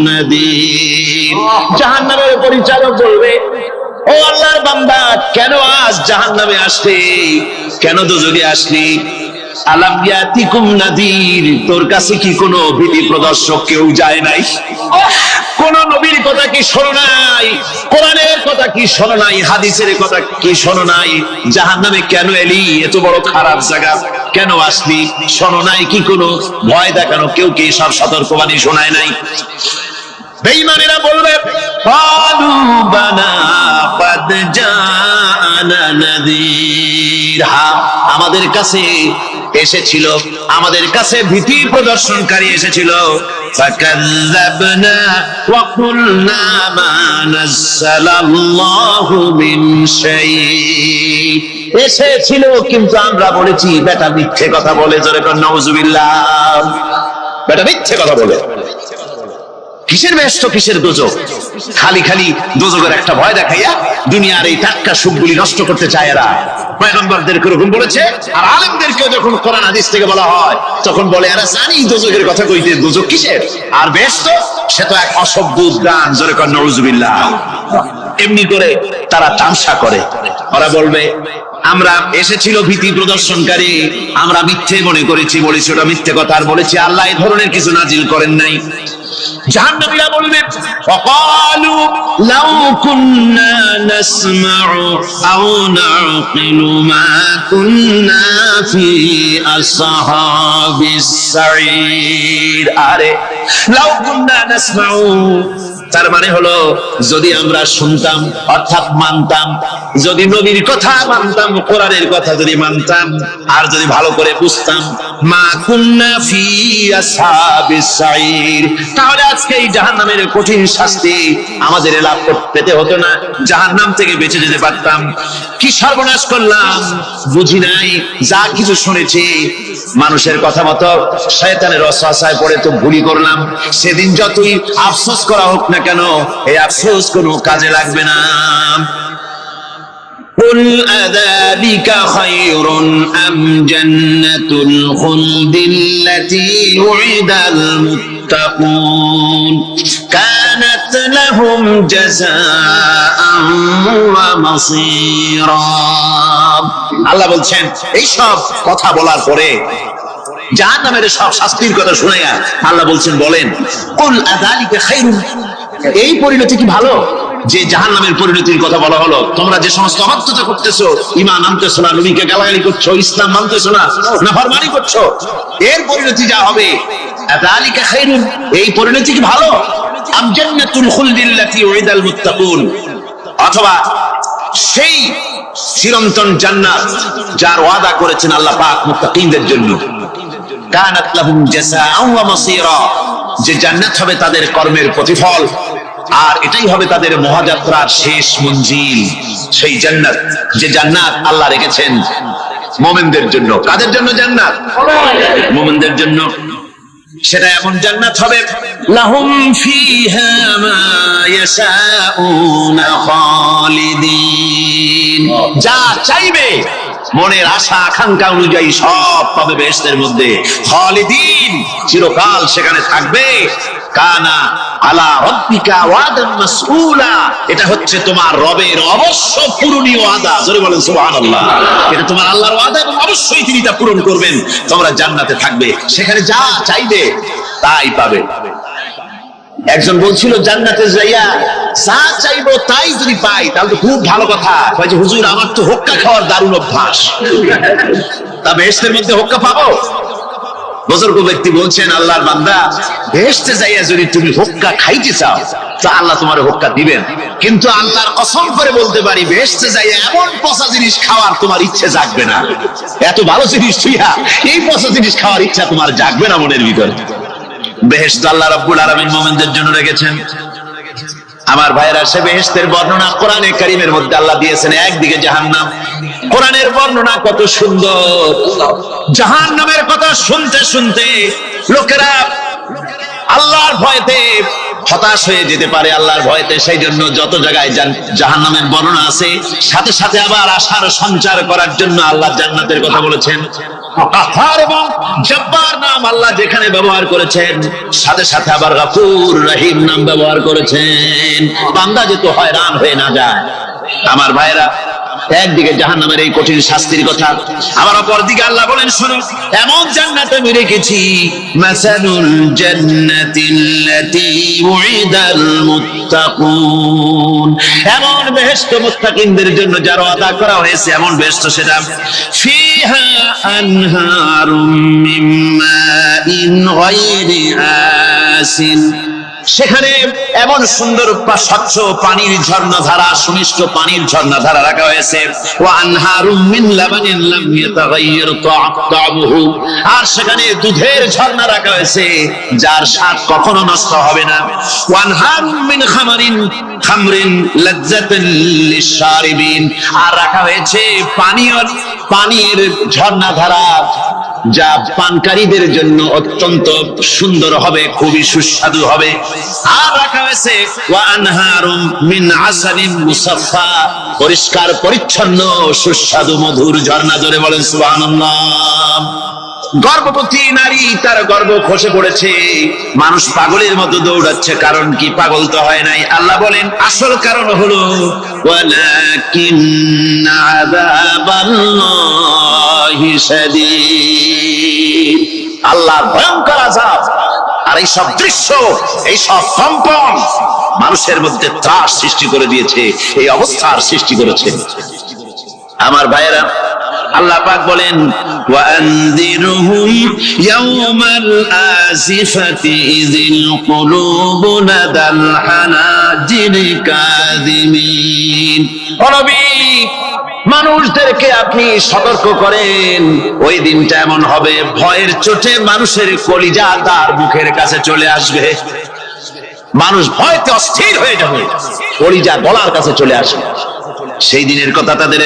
নাদির, জাহান্নামের পরিচালক বলবে, ও আল্লাহর বান্দা, কেন আজ জাহান্নামে আসলি, কেন দোজখে আসলি? আলাম ইয়াতিকুম নাদির, তোর কাছে কি কোনো ভীতি প্রদর্শক কেউ যায় নাই? কোন নবীর কথা কি শোনো নাই? কোরআনের কথা কি শোনো নাই? হাদিসের কথা কি শোনো নাই? জাহান্নামে কেন এলি? এত বড় খারাপ জায়গা কেন আসলি? শোনো নাই কি কোনো ভয় দেখানো কেউ কি সব সতর্কবাণী শোনায় নাই? বেঈমানেরা বলবে, ক্বালু বালা ক্বাদ জাআনা নাযীর, আমাদের কাছে এসেছিল, আমাদের কাছে ভীতি প্রদর্শনকারী এসেছিল। ফাকাযযাবনা ওয়া কুলনা মা নাযালাল্লাহু মিন শাই, এসেছিল কিন্তু আমরা বলেছি বেটা মিথ্যে কথা বলে। জোরে বলেন নাউজুবিল্লাহ। বেটা মিথ্যে কথা বলে। কিসের বেহেশত, কিসের দোজখ? খালি খালি দোজখের একটা ভয় দেখাইয়া দুনিয়ার এই টাটকা সুখগুলি নষ্ট করতে চায় এরা। পয়গম্বরদেরকে এরকম বলেছে, আর আলেমদেরকেও যখন কোরআন হাদিস থেকে বলা হয় তখন বলে, এরা জানি দোজখের কথা কইতে, দোজখ কিসের আর বেহেশত, সে তো এক অশব্দ উদ্যান। জোরে কর নাউজুবিল্লাহ। এমনি করে তারা তামসা করে। ওরা বলবে, আমরা এসেছিল ভীতি প্রদর্শনকারী, আমরা মিথ্যে মনে করেছি, বলেছি ওটা মিথ্যে কথা, আর বলেছি আল্লাহ এই ধরনের কিছু নাজিল করেন নাই। জাহান্নামীরা বলবে, ওয়াকালু লাউ কুন্না নাসমাউ আও নাকিলু মা কুন্না ফি আসহাবিস সাঈর, আরে লাউ কুন্না নাসমাউ, তার মানে হলো যদি আমরা শুনতাম, অর্থাৎ মানতাম, যদি নবীর কথা মানতাম, কোরআনের কথা যদি মানতাম, আর যদি ভালো করে বুঝতাম, মা কুন্না ফি আসহাবিস সাঈর, তাহলে আজকে এই জাহান্নামের কঠিন শাস্তি আমাদের লাভ পেতে হতো না, জাহান্নাম থেকে বেঁচে যেতে পারতাম। কি সর্বনাশ করলাম, বুঝি নাই, যা কিছু শুনেছি মানুষের কথা মতো শয়তানের ওয়াসওয়াসায় পড়ে তো ভুলই করলাম। সেদিন যতই আফসোস করা হোক না না কেন, এই আফসোস কোনো কাজে লাগবে না। قل أذلك خير أم جنة الخلد التي وعد المتقون كانت لهم جزاء ومصيرا। আল্লাহ বলছেন এই সব কথা বলার পরে জাহান্নামের সব শাস্তির কথা শুনে আল্লাহ বলছেন বলেন কুল আযালিকা খায়রুন, এই পরিণতি কি ভালো যে জাহান্নামের পরিণতির কথা বলা হলো? তোমরা যে সমস্ত অবাধ্যতা করতেছো, ঈমান আনতেছো না, নবীকে গালাগালি করছো, ইসলাম মানতেছো না, নাফরমানি করছো, এর পরিণতি যা হবে আযালিকা খায়রুন, এই পরিণতি কি ভালো? আম জান্নাতুল খুলদিল্লাতী উইদাল মুত্তাকুন, অথবা সেই চিরন্তন জান্নাত যার ওয়াদা করেছেন আল্লাহ পাক মুত্তাকিনদের জন্য। কানাত লাহুম জাযাআন ওয়া মাসীরা, যে জান্নাত হবে তাদের কর্মের প্রতিফল, আর এটাই হবে তাদের মহাযাত্রার শেষ মঞ্জিল। সেই জান্নাত, যে জান্নাত আল্লাহ রেখেছেন মুমিনদের জন্য। কাদের জন্য জান্নাত? মুমিনদের জন্য। সেটা এমন জান্নাত হবে লাহুম ফিহা মা ইয়াশাউনা খালিদিন, যা চাইবে মনের আশা আকাঙ্ক্ষা অনুযায়ী সব পাবে বেহেশতের মধ্যে। খালিদিন, চিরকাল সেখানে থাকবে। কানা আলা রাব্বিকা ওয়াদান মাসউলা, এটা হচ্ছে তোমার রবের অবশ্য পূরণীয় ওয়াদা। জোরে বলেন সুবহানাল্লাহ। এটা তোমার আল্লাহর ওয়াদা এবং অবশ্যই তিনি তা পূরণ করবেন। তোমরা জান্নাতে থাকবে, সেখানে যা চাইবে তাই পাবে। একজন বলছিল জান্নাতে যাইয়া যা চাইবো তাই যদি পাই তাহলে তো খুব ভালো কথা। কয় যে হুজুর আমার তো হোক্কা খাওয়ার দারুণ অভ্যাস, তা বেহেশতের মধ্যে হোক্কা পাবো? বুজুর্গ ব্যক্তি বলছেন আল্লাহর বান্দা, বেহেশতে যাইয়া যদি তুমি হোক্কা খাইতে চাও তা আল্লাহ তোমার হোক্কা দিবেন, কিন্তু আল্লাহর কসম করে বলতে পারি বেহেশতে যাইয়া এমন পচা জিনিস খাওয়ার তোমার ইচ্ছে জাগবে না। এত ভালো জিনিস ছুঁইয়া এই পচা জিনিস খাওয়ার ইচ্ছা তোমার জাগবে না মনের ভিতরে। বেহেশত আল্লাহ রাব্বুল আলামিন মুমিনদের জন্য রেখেছেন। আমার ভাইরা, সে বেহেশতের বর্ণনা কোরআনে কারীমের মধ্যে আল্লাহ দিয়েছেন। একদিকে জাহান্নাম, কোরআনের বর্ণনা কত সুন্দর। জাহান্নামের কথা শুনতে শুনতে লোকেরা আল্লাহর ভয়তে হতাশ হয়ে যেতে পারে, আল্লাহর ভয়তে। সেই জন্য যত জায়গায় জাহান্নামের বর্ণনা আছে সাথে সাথে আবার আশার সঞ্চার করার জন্য আল্লাহ জান্নাতের কথা বলেছেন। কাফার এবং জব্বার নাম আল্লাহ যেখানে ব্যবহার করেছেন সাথে সাথে আবার গফুর রহিম নাম ব্যবহার করেছেন, বান্দা যেন হয়রান হয়ে না যায়। আমার ভাইরা, একদিকে জাহান্নামের এই কঠিন শাস্তির কথা, আবার অপরদিকে আল্লাহ বলেন শোনো, এমন জান্নাত আমি রেখেছি মাসালুল জান্নাতিল্লাতী উইদাল মুত্তাকুন, এমন বেহেশত মুত্তাকিনদের জন্য যার ওয়াদা করা হয়েছে এমন বেহেশত, সেটা ফিহা আনহারুম মিন মাইন গায়রি আসিন, সেখানে এমন সুন্দর স্বচ্ছ পানির ঝর্ণাধারা, সুমিষ্ট পানির ঝর্ণাধারা রাখা হয়েছে। ওয়া আনহারুম মিন লাবানিন লাম ইয়াতাগায়্যার তা'আমুহু, আর সেখানে দুধের ঝর্ণা রাখা হয়েছে যার স্বাদ কখনো নষ্ট হবে না। ওয়া আনহারুম মিন খামরিন লাযযাতান লিশ-শারিবিন, আর রাখা হয়েছে পানির ঝর্ণাধারা যা পানকারীদের জন্য অত্যন্ত সুন্দর হবে, খুবই সুস্বাদু হবে। আর রাখা হয়েছে ওয়া আনহারুম মিন আসালিন মুসাফফা, পরিষ্কার পরিচ্ছন্ন সুস্বাদু মধুর ঝর্ণা। জোরে বলেন সুবহানাল্লাহ। গর্ভবতী নারী, তার গর্ভ খসে পড়েছে, মানুষ পাগলের মতো দৌড়াচ্ছে, কারণ কি? পাগল তো হয় নাই। আল্লাহ বলেন আসল কারণ হলো ওয়ালাকিন্না আযাবাল্লাহি শাদীদ, আল্লাহর ভয়ঙ্কর আযাব। আর এই সব দৃশ্য, এই সব কম্পন মানুষের মধ্যে ত্রাস সৃষ্টি করে দিয়েছে, এই অবস্থার সৃষ্টি করেছে। আমার ভাইয়েরা, আল্লাহ পাক বলেন ওয়া আনযিরহুম ইয়াওমাল আসিফাতি ইযিল কুলুবু লাদাল হানাজিরি কাযিমিন, ও নবী মানুষদেরকে আপনি সতর্ক করেন, ওই দিনটা এমন হবে ভয়ের চোটে মানুষের কলিজা তার মুখের কাছে চলে আসবে। মানুষ ভয়তে অস্থির হয়ে যাবে, কলিজা গলার কাছে চলে আসবে। সেই দিনের কথা তাদের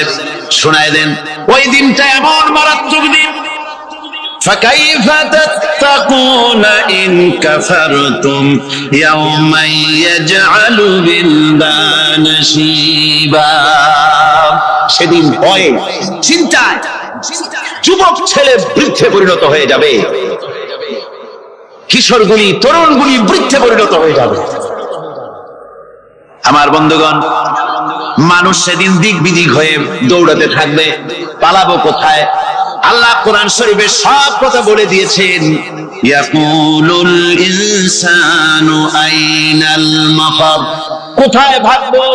শোনায় দেন। ওই দিনটা এমন মারাত্মক দিন, فكيف تتقون إن كفرتم يوما يجعل الولدان شيبا সেদিন ভয়ে চিন্তায় যুবক ছেলে বৃদ্ধে পরিণত হয়ে যাবে, কিশোরগুলি তরুণগুলি বৃদ্ধে পরিণত হয়ে যাবে। আমার বন্ধুগণ, মানুষ সেদিন দিক বিদিক হয়ে দৌড়াতে থাকবে, পালাবো কোথায়? আল্লাহ কোরআন শরীফে সব কথা বলে দিয়েছেন। ইয়াকুলুল ইনসানু আইনাল মাফার, কোথায় ভাগবো,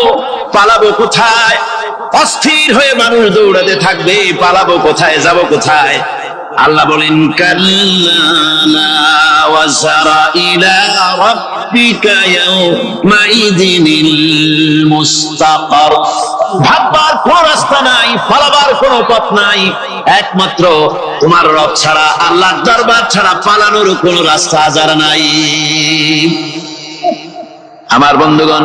পালাবো কোথায়? অস্থির হয়ে মানুষ দৌড়াতে থাকবে, পালাবো কোথায়, যাব কোথায়? আল্লাহ বলেন কাল্লা ওয়াসারা ইলা রাব্বিকা ইয়াউমাইদিনিল মুস্তাকার, ভাববার কোন রাস্তা নাই, পালাবার কোন পথ নাই, একমাত্র তোমার রব ছাড়া, আল্লাহর দরবার ছাড়া পালানোর কোন রাস্তা আর নাই। আমার বন্ধুগণ,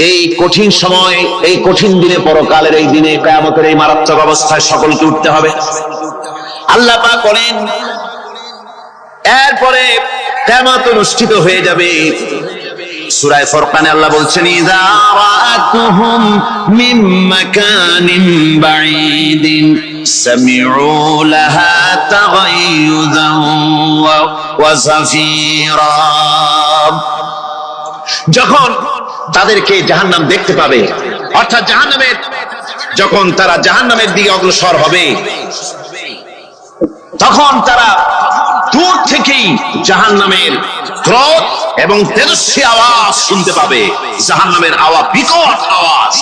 এই কঠিন সময়, এই কঠিন দিনে, পরকালের এই দিনে, কিয়ামতের এই মারাত্মক অবস্থায় সকলকে উঠতে হবে। আল্লাহ পাক বলেন, এরপরে কিয়ামত অনুষ্ঠিত হয়ে যাবে। সূরা ফুরকানে আল্লাহ বলছেন, ইযা রাআতুহুম মিন মাকানিন বাঈদিন সামিউ লাহা তাগায়ুযান ওয়া যাফীরা, যখন তাদেরকে জাহান্নাম দেখতে পাবে, অর্থাৎ জাহান্নামের, যখন তারা জাহান্নামের দিকে অগ্রসর হবে, তখন তারা দূর থেকেই জাহান্নামের ক্রোধ এবং তেজস্বী আওয়াজ শুনতে পাবে। জাহান্নামের আওয়াজ, বিকট আওয়াজ।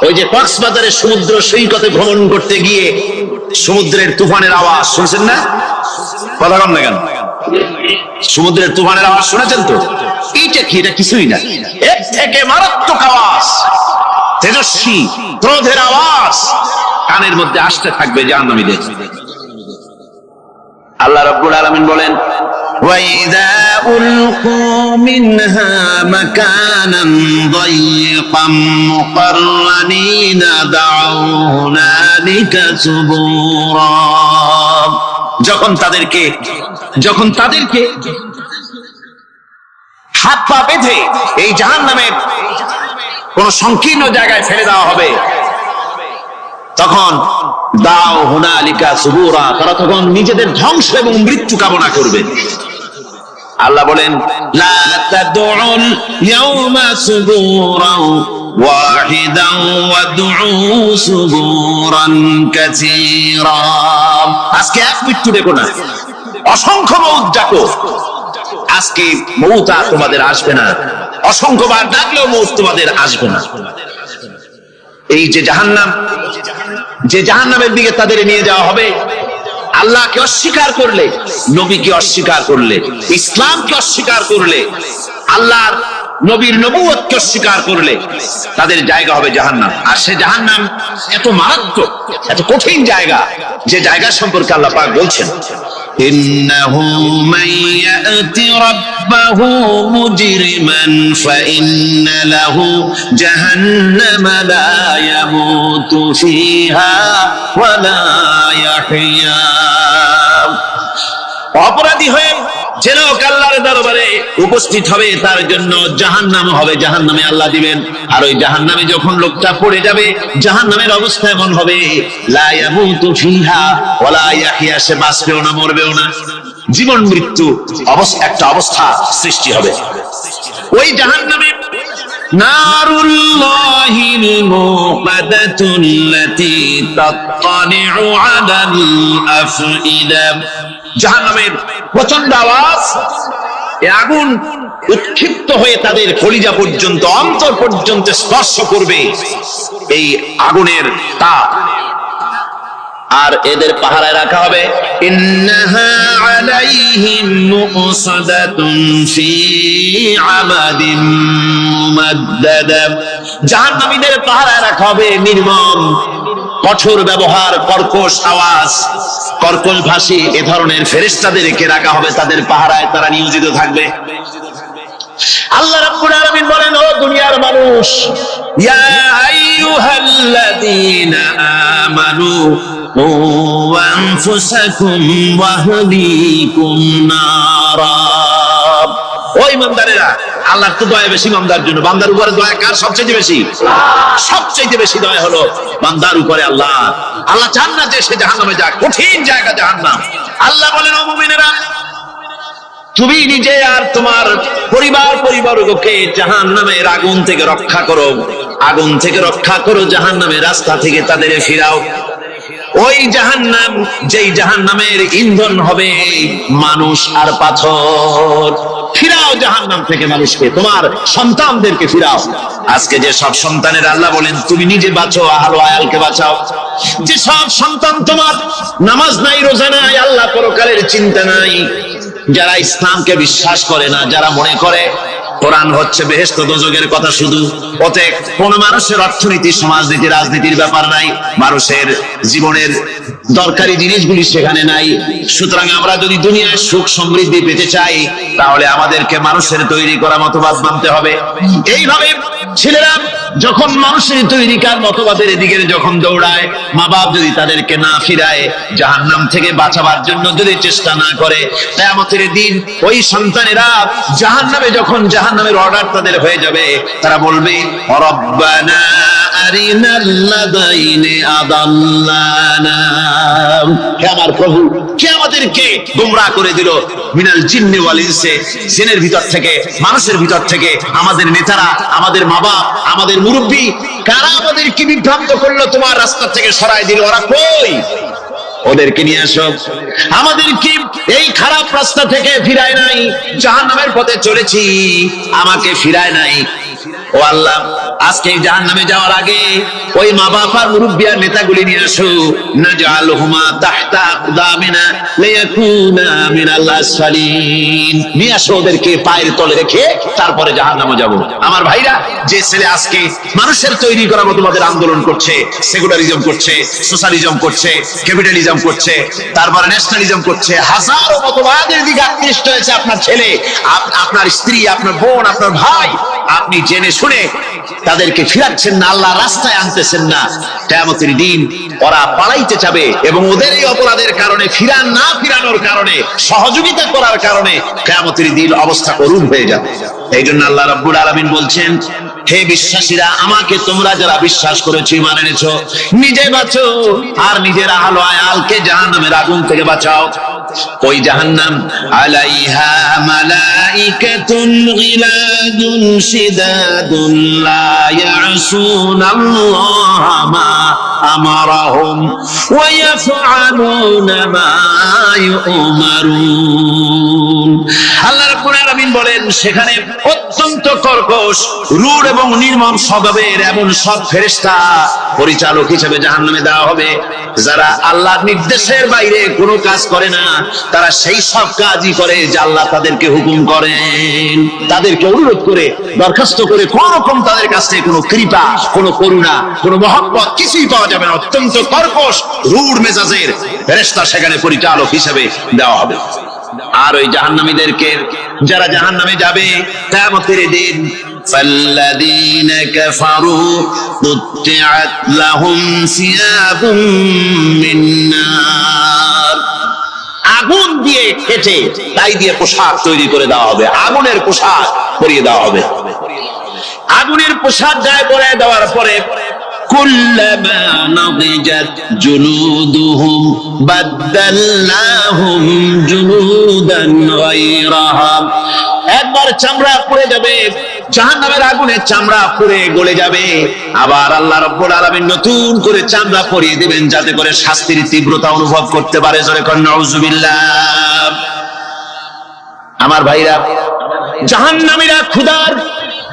ওই যে কক্সবাজারের সমুদ্র সৈকতে ভ্রমণ করতে গিয়ে সমুদ্রের তুফানের আওয়াজ শুনছেন না? কথা কম না কেন? সমুদ্রের তুফানের আওয়াজ শুনেছেন তো? এইটা কি? এটা কিছুই না, এর থেকে মারাত্মক আওয়াজ, তেজস্বী ক্রোধের আওয়াজ কানের মধ্যে আসতে থাকবে জাহান্নামীদের। আল্লাহ রাব্বুল আলামিন বলেন, وَإِذَا أُلْقُوا مِنْهَا مَكَانًا ضَيِّقًا مُقَرَّنِينَ دَعَوْا هُنَالِكَ ثُبُورًا, যখন তাদেরকে হাত পা বেঁধে এই জাহান্নামের কোন সংকীর্ণ জায়গায় ফেলে দেওয়া হবে, তখন দাও হুনালিকা সুবুরা, তারা তখন নিজেদের ধ্বংস এবং মৃত্যু কামনা করবে। আল্লাহ বলেন, লা তাদউল ইয়াউমা সুবুরান ওয়াহিদান ওয়াদউ সুবুরান কাসীরা, আজকে এক মৃত্যু দেখো না, অসংখ্য মউত ডাকো। আজকে মউত আর তোমাদের আসবে না, অসংখ্যবার ডাকলেও মউত তোমাদের আসবে না। এই যে জাহান্নাম, যে জাহান্নামের দিকে তাদের নিয়ে যাওয়া হবে, আল্লাহকে অস্বীকার করলে, নবীকে অস্বীকার করলে, ইসলামকে অস্বীকার করলে, আল্লাহর নবীর নবুয়তকে অস্বীকার করলে তাদের জায়গা হবে জাহান্নাম। আর সে জাহান্নাম এত মারাত্মক, এত কঠিন জায়গা, যে জায়গা সম্পর্কে আল্লাহ পাক বলছেন, ইন্নাহু মান ইয়াতি রাব্বাহু মুজরিমান ফাইন্না লাহু জাহান্নামা লা ইয়ামুতু ফিহা ওয়া লা ইয়াহইয়া, অপরাধী হয়ে যে লোক আল্লাহর দরবারে উপস্থিত হবে তার জন্য জাহান্নাম হবে, জাহান্নামে আল্লাহ দিবেন। আর ওই জাহান্নামে যখন লোকটা পড়ে যাবে, জাহান্নামের অবস্থা এমন হবে, লা ইয়ামুতু ফিহা ওয়া লা ইয়াহইয়া, সে বাঁচবেও না মরবেও না, জীবন মৃত্যু একটা অবস্থা সৃষ্টি হবে। ওই জাহান্নামে নারুল্লাহিল মুকাদ্দাতুল্লাতী তাত্তালিউ আলাল আফইদা, জাহান্নামের প্রচন্ড আওয়াজ, এই আগুন উৎক্ষিপ্ত হয়ে তাদের কলিজা পর্যন্ত, অন্তর পর্যন্ত স্পর্শ করবে এই আগুনের তাপ। আর এদের পাহারায় রাখা হবে, ইন্নাহা আলাইহিম মুকসাদাতুন ফি আমাদিন মুমাদ্দাদা, জাহান্নামীদের পাহারায় রাখা হবে নির্মম, কঠোর ব্যবহার, কর্কশ আওয়াজ, কর্কশ ভাষী এ ধরনের ফেরেশতাদেরকে রাখা হবে তাদের পাহারায়, তারা নিয়োজিত থাকবে। আল্লাহ রাব্বুল আলামিন বলেন, ও দুনিয়ার মানুষ, ইয়া আইয়ুহাল্লাযীনা আমানু কু আনফুসাকুম ওয়া আহলিকুম নারা। ও ইমানদারেরা, আল্লাহর তো দয়া বেশি বান্দার জন্য। বান্দার উপরে দয়া কার সবচেয়ে বেশি? সবচেয়ে বেশি দয়া হলো বান্দার উপরে আল্লাহ। আল্লাহ চান না যে সে জাহান্নামে যাক, কঠিন জায়গা জাহান্নাম। আল্লাহ বলেন, ও মুমিনেরা, তুমি নিজে আর তোমার পরিবারকে জাহান্নামের আগুন থেকে রক্ষা করো, আগুন থেকে রক্ষা করো, জাহান্নামের রাস্তা থেকে তাদের ফিরাও। ওই জাহান্নাম, যেই জাহান্নামের ইন্ধন হবে মানুষ আর পাথর। ফিরাও জাহান্নাম থেকে মানুষকে, তোমার সন্তানদেরকে ফিরাও। আজকে যে সব সন্তানের আল্লাহ বলেন তুমি নিজে বাঁচো, আহল আয়ালকে বাঁচাও। যে সব সন্তান তোমার নামাজ নাই, রোজা নাই, আল্লাহ পরকালের চিন্তা নাই, যারা ইসলামকে বিশ্বাস করে না, যারা মনে করে কোরআন হচ্ছে বেহেশত দোজখের কথা শুধু, অতএব কোন মানুষের অর্থনীতি, সমাজনীতি, রাজনীতির ব্যাপার নাই, মানুষের জীবনের দরকারি জিনিসগুলি সেখানে নাই। সুতরাং আমরা যদি দুনিয়ায় সুখ সমৃদ্ধি পেতে চাই, তাহলে আমাদেরকে মানুষের তৈরি করা মতবাদ মানতে হবে। এইভাবে ছেলেরা যখন মানুষের তৈরিকার মতবাদের দিকে যখন দৌড়ায়, মা বাপ যদি তাদেরকে না ফিরায়, জাহান্নাম থেকে বাঁচাবার জন্য যদি চেষ্টা না করে, কিয়ামতের দিন ওই সন্তানেরা জাহান্নামে, যখন জাহান্নামের অর্ডার তাদের হয়ে যাবে, তারা বলবে, রব্বানা আরিনাল্লাযাইনি আদাল্লানা, হে আমার প্রভু, কে আমাদেরকে গোমরাহ করে দিল, মিনাল জিন্নি ওয়াল ইনসি, জিনের ভিতর থেকে, মানুষের ভিতর থেকে, আমাদের নেতারা, আমাদের মা বাপ, আমাদের মুরব্বী, কারা আমাদেরকে বিভ্রান্ত করলো, তোমার রাস্তা থেকে সরাই দিল, ওরা কই? ওদেরকে নিয়ে আসো। আমাদেরকে এই খারাপ রাস্তা থেকে ফিরায় নাই, জাহান্নামের পথে চলেছি, আমাকে ফিরায় নাই। ও আল্লাহ, আজকে জাহান্নামে যাওয়ার আগে ওই মা বাপ আর মুরব্বি আর নেতাগুলি নিয়ে আসো। নাজআলহুমা তাহতা আকদামিনা লিয়াকুনা মিনাল আসফালিন, নিয়ে আসো, ওদেরকে পায়ের তলে রেখে তারপরে জাহান্নামে যাব। আমার ভাইরা, যে ছেলে আজকে মানুষের তৈরি করা মতবাদের আন্দোলন করছে, সেকুলারিজম করছে, সোশ্যালিজম করছে, ক্যাপিটালিজম করছে, তারপরে ন্যাশনালিজম করছে, হাজারো মতবাদের দিকে আকৃষ্ট হয়েছে আপনার ছেলে, আপনার স্ত্রী, আপনার বোন, আপনার ভাই, আপনি জেনে শুনে তাদেরকে ফিরাচ্ছেন না, আল্লাহ রাস্তায় আনতেছেন না। কিয়ামতের দিন ওরা পালাইতে যাবে, এবং ওদের এই অপরাধের কারণে, ফিরানোর কারণে, সহযোগিতা করার কারণে কিয়ামতের দিন অবস্থা করুণ হয়ে যাবে। এই জন্য আল্লাহ রাব্বুল আলামিন বলছেন, হে বিশ্বাসীরা, আমাকে তোমরা যারা বিশ্বাস করেছো, ঈমান এনেছো, নিজে বাঁচো আর নিজের আহল আয়ালকে জাহান্নামের আগুন থেকে বাঁচাও। ওই জাহান্নাম আলাইহা মালাইকাতুন গিলাদুন শিদাদুন লা ইয়াসুনাল্লাহা মা আমারাহুম ওয়া ইয়াফআলুনা মা ইউমারুন। আল্লাহ রাব্বুল আলামিন বলেন, সেখানে অত্যন্ত কর্কশ, রূঢ় এবং নির্মম স্বভাবের এমন সব ফেরেশতা পরিচালক হিসেবে জাহান্নামে দেওয়া হবে, যারা আল্লাহর নির্দেশের বাইরে কোনো কাজ করে না, তারা সেই সব কাজই করে যা আল্লাহ তাদেরকে হুকুম করেন। তাদেরকে অনুরোধ করে, দরখাস্ত করে কোন রকম তাদের কাছ থেকে কোনো কৃপা, কোনো করুণা, কোনো মহব্বত কিছুই পাওয়া যাবে না। অত্যন্ত কর্কশ, রূঢ় মেজাজের ফেরেশতা সেখানে পরিচালক হিসেবে দেওয়া হবে। আর ওই জাহান্নামীদেরকে, যারা জাহান্নামে যাবে কিয়ামতের দিন, فالذين كفروا قطعت لهم ثياب من نار, আগুন দিয়ে কেটে তাই দিয়ে পোশাক তৈরি করে দেওয়া হবে, আগুনের পোশাক পরিয়ে দেওয়া হবে। আগুনের পোশাক গায়ে পরিয়ে দেওয়ার পরে কুল্লামা নাদিজাত জুলুদুহুম বাদদালনাহুম জুলুদান গায়রাহা, একবার চামড়া পুড়ে যাবে, জাহান্নামের আগুনে চামড়া পুড়ে গলে যাবে, আবার আল্লাহ রাব্বুল আলামিন নতুন করে চামড়া পরিয়ে দিবেন, যাতে করে শাস্তির তীব্রতা অনুভব করতে পারে। জোরে কোন নাউজুবিল্লাহ। আমার ভাইরা, জাহান্নামীরা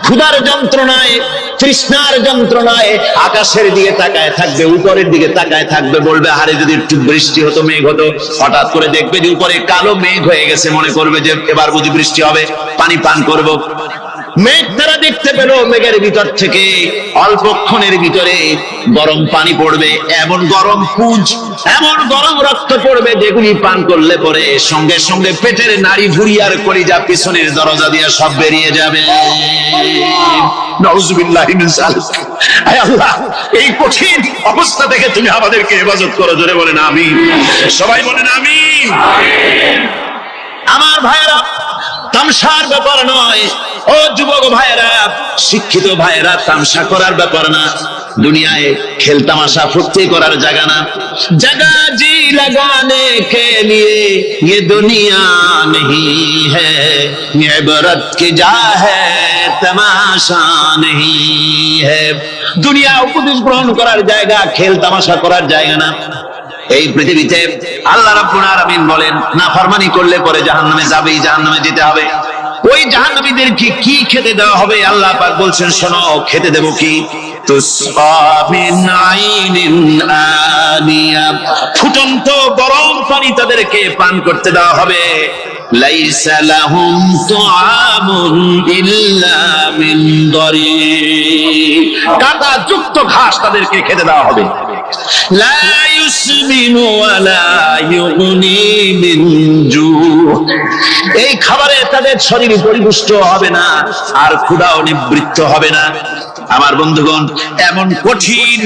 ক্ষুধার যন্ত্রণায়, তৃষ্ণার যন্ত্রণায় আকাশের দিকে তাকায় থাকবে, উপরের দিকে তাকায় থাকবে, বলবে, আরে যদি একটু বৃষ্টি হতো, মেঘ হতো। হঠাৎ করে দেখবে যে উপরে কালো মেঘ হয়ে গেছে, মনে করবে যে এবার বুঝি বৃষ্টি হবে, পানি পান করব। মেঘ তারা দেখতে পেল, মেঘের ভিতর থেকে অল্পক্ষণের ভিতরে গরম পানি পড়বে, এমন গরম পুঁজ, এমন গরম রক্ত পড়বে যেগুলি পান করলে পরে সঙ্গে সঙ্গে পেটের নাড়ি ভুঁড়ি আর কলিজা পিছনের দরজা দিয়ে সব বেরিয়ে যাবে। নাউজুবিল্লাহ মিন যালিক। আয় আল্লাহ, এই কঠিন অবস্থা থেকে তুমি আমাদেরকে হেফাজত করো। জোরে বলেন আমিন। সবাই বলেন আমিন। আমার ভাইরা, তামসার ব্যাপার নয়। ও যুবক ভাইরা, শিক্ষিত ভাইরা, তামসা করার ব্যাপার না। দুনিয়ায় খেল তামাশা ফুর্তি করার জায়গা না। जगह जी लगाने के लिए ये दुनिया नहीं है, ये इबरत की जा है, तमाशा नहीं है। দুনিয়া উপদেশ গ্রহণ করার জায়গা, খেল তামাশা করার জায়গা না। এই পৃথিবীতে আল্লাহ রাব্বুল আলামিন বলেন, নাফরমানি করলে পরে জাহান্নামে যাবেই, জাহান্নামে যেতে হবে। ওই জাহান্নামীদেরকে কি খেতে দেওয়া হবে? আল্লাহ পাক বলছেন, শোনো, খেতে দেব কি? তুসকা মিন আইনিন আনিয়া, ফুটন্ত গরম পানি তাদেরকে পান করতে দেওয়া হবে। লাইসা লাহুম তুআমুন ইল্লা মিন দারিক, কাঁটাযুক্ত ঘাস তাদেরকে খেতে দেওয়া হবে। লা ইউসমিনু ওয়ালা ইউগনি মিন জু, এই খাবারে তাদের শরীর পরিপুষ্ট হবে না, আর ক্ষুধাও নিবৃত্ত হবে না। আমার বন্ধুগণ, এমন কঠিন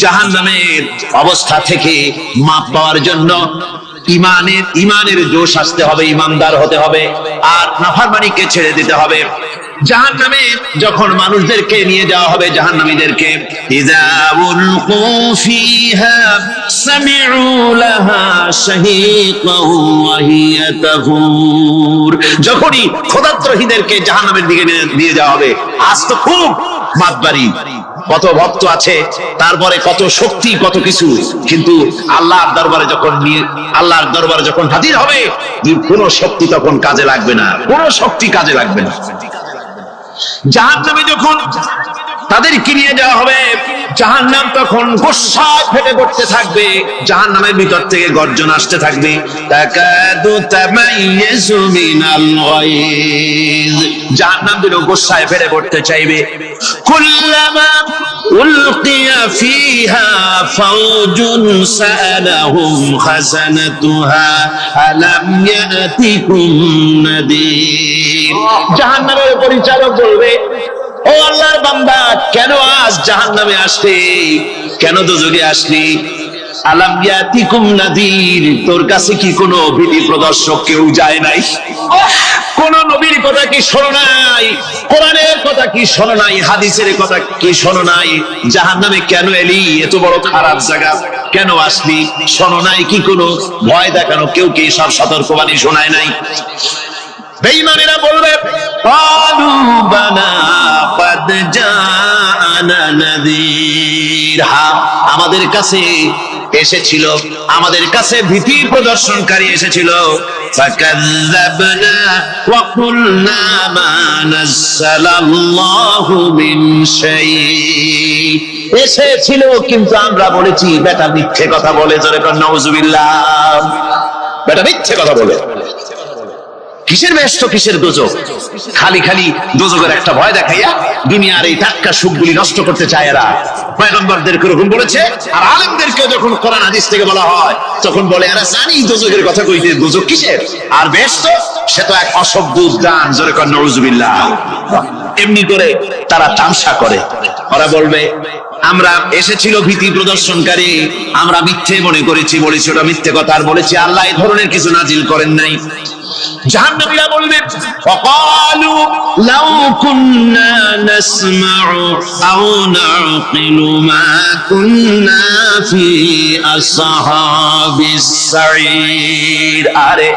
জাহান্নামের অবস্থা থেকে মাপ পাওয়ার জন্য ইমানের জোশ আসতে হবে, ইমানদার হতে হবে, আর নাফরমানিকে ছেড়ে দিতে হবে। জাহান্নামে যখন মানুষদেরকে নিয়ে যাওয়া হবে, জাহান্নামীদেরকে, ইযা উলকু ফিহা সামিউ লাহা শাহীকান ওয়া হিয়া তাফুর, যখনই খোদাদ্রোহীদেরকে জাহান্নামের দিকে নিয়ে যাওয়া হবে, আজ তো খুব মাতবাড়ি, কত ভক্ত আছে, তারপরে কত শক্তি, কত কিছু, কিন্তু আল্লাহর দরবারে যখন হাজির হবে, কোনো শক্তি তখন কাজে লাগবে না, কোনো শক্তি কাজে লাগবে না। জাহান্নামে যখন তাদেরকে নিয়ে যাওয়া হবে, জাহান্নাম তখন গোসায় ফেটে পড়তে থাকবে, জাহান্নামের ভিতর থেকে গর্জন আসতে থাকবে, তাকাদু তামাইয়াজু মিনাল গায়জ, জাহান্নাম যেন গোসায় ফেটে পড়তে চাইবে। কুল্লামা উলকিয়া ফিহা ফাওজুন সাআলাহুম খাযানাতুহা আলাম ইয়াতিকুম নাদির, জাহান্নামের পরিচালক বলবে, ও আল্লাহর বান্দা, কেন আজ জাহান্নামে আসলি, কেন দোজখে আসলি? আলাম ইয়াতিকুম নাদির, তোর কাছে কি কোনো ভীতি প্রদর্শক কেউ যায় নাই? কোন নবীর কথা কি শোনো নাই? কোরআনের কথা কি শোনো নাই? হাদিসের কথা কি শোনো নাই? জাহান্নামে কেন এলি? এত বড় খারাপ জায়গা কেন আসলি? শোনো নাই কি? কোনো ভয় দেখানো কেউ কি সব সতর্কবাণী শোনায় নাই? বেঈমানেরা বলবে, ক্বালু বালা ক্বাদ জাআনা নাযীর, হ্যাঁ, আমাদের কাছে এসেছিল, আমাদের কাছে ভীতি প্রদর্শনকারী এসেছিল। ফাকাযযাবনা ওয়া কুলনা মা নাযালাল্লাহু মিন শাই, এসেছিল কিন্তু আমরা বলেছি বেটা মিথ্যে কথা বলে। জোরে বলেন নাউজুবিল্লাহ। বেটা মিথ্যে কথা বলে। কিসের ব্যস্ত, কিসের দোজখ? খালি খালি দোজখের একটা ভয় দেখাইয়া দুনিয়ার এই টাটকা সুখগুলি নষ্ট করতে চায় এরা। পয়গম্বরদেরকে এরকম বলেছে, আর আলেমদেরকে যখন কোরআন হাদিস থেকে বলা হয় তখন বলে, এরা জানি দোজখের কথা কইতে, দোজখ কিসের? আর ব্যস্ত, সে তো এক অশব্দ উদ্যান। জোরে কর নাউজুবিল্লাহ। এমনি করে তারা তামসা করে। ওরা বলবে, আমরা এসেছিল ভীতি প্রদর্শনকারী, আমরা মিথ্যে মনে করেছি, বলেছি ওটা মিথ্যে কথা, আর বলেছি আল্লাহ এই ধরনের কিছু নাজিল করেন নাই। জাহান্নামীরা বলবে, ফাকালু লাউ কুন্না নাসমাউ আও নাকিলু মা কুন্না ফি আসহাবিস সাঈর, আরে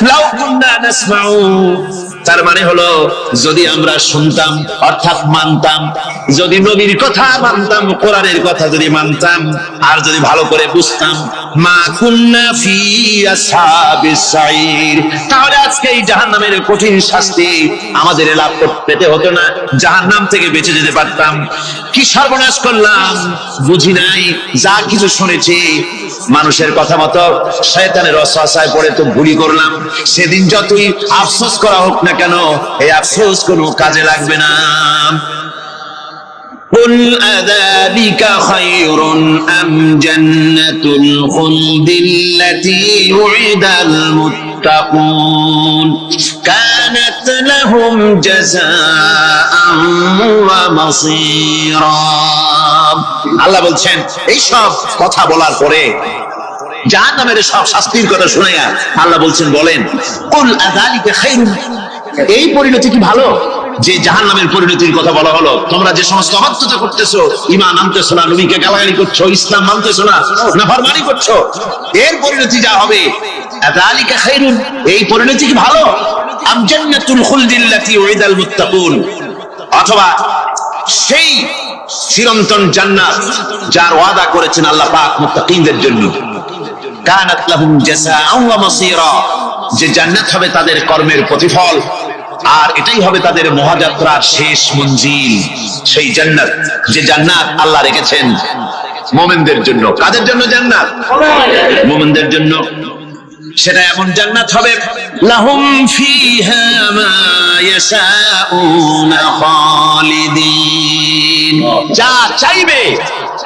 লাউ কুন্না নাসমাউ, তার মানে হলো যদি আমরা শুনতাম, অর্থাৎ মানতাম, যদি নবীর কথা মানতাম, কোরআনের কথা যদি মানতাম, আর যদি ভালো করে বুঝতাম, মা কুন্না ফি আসহাবিস সাঈর। তাহলে আজকে এই জাহান্নামের কঠিন শাস্তি আমাদের লাভ পেতে হতো না, জাহান্নাম থেকে বেঁচে যেতে পারতাম। কি সর্বনাশ করলাম বুঝি নাই, যা কিছু শুনেছি মানুষের কথা মতো শয়তানের ওয়াসওয়াসায় পড়ে তো ভুলই করলাম। সেদিন যতই আফসোস করা হোক না কেন, এই আফসোস কোনো কাজে লাগবে না। قل أذلك خير أم جنة الخلد التي وعد المتقون كانت لهم جزاء ومصيرا। আল্লাহ বলছেন এই সব কথা বলার পরে, জাহান্নামের সব শাস্তির কথা শুনাইয়া আল্লাহ বলছেন বলেন, কুল আযালিকা খায়রুন, এই পরিণতি কি ভালো যে জাহান্নামের পরিণতির কথা বলা হলো? তোমরা যে সমস্ত অবাধ্যতা করতেছো, ঈমান আনতেছো না, নবীকে গালাগালি করছো, ইসলাম মানতেছো না, নাফরমানি করছো, এর পরিণতি যা হবে, আযালিকা খায়রুন, এই পরিণতি কি ভালো? আম জান্নাতুল খুলদিল্লাতী উইদাল মুত্তাকুন, অথবা সেই চিরন্তন জান্নাত যার ওয়াদা করেছেন আল্লাহ পাক মুত্তাকিনদের জন্য, কানাত লাহুম জাযাআন ওয়া মাসীরা, যে জান্নাত হবে তাদের কর্মের প্রতিফল, আর এটাই হবে তাদের মহাযাত্রার শেষ মঞ্জিল। সেই জান্নাত, যে জান্নাত আল্লাহ রেখেছেন মুমিনদের জন্য। কাদের জন্য জান্নাত? মুমিনদের জন্য। সেটা এমন জান্নাত হবে, লাহুম ফিহা মা ইয়াশাউনা খালিদিন, যা চাইবে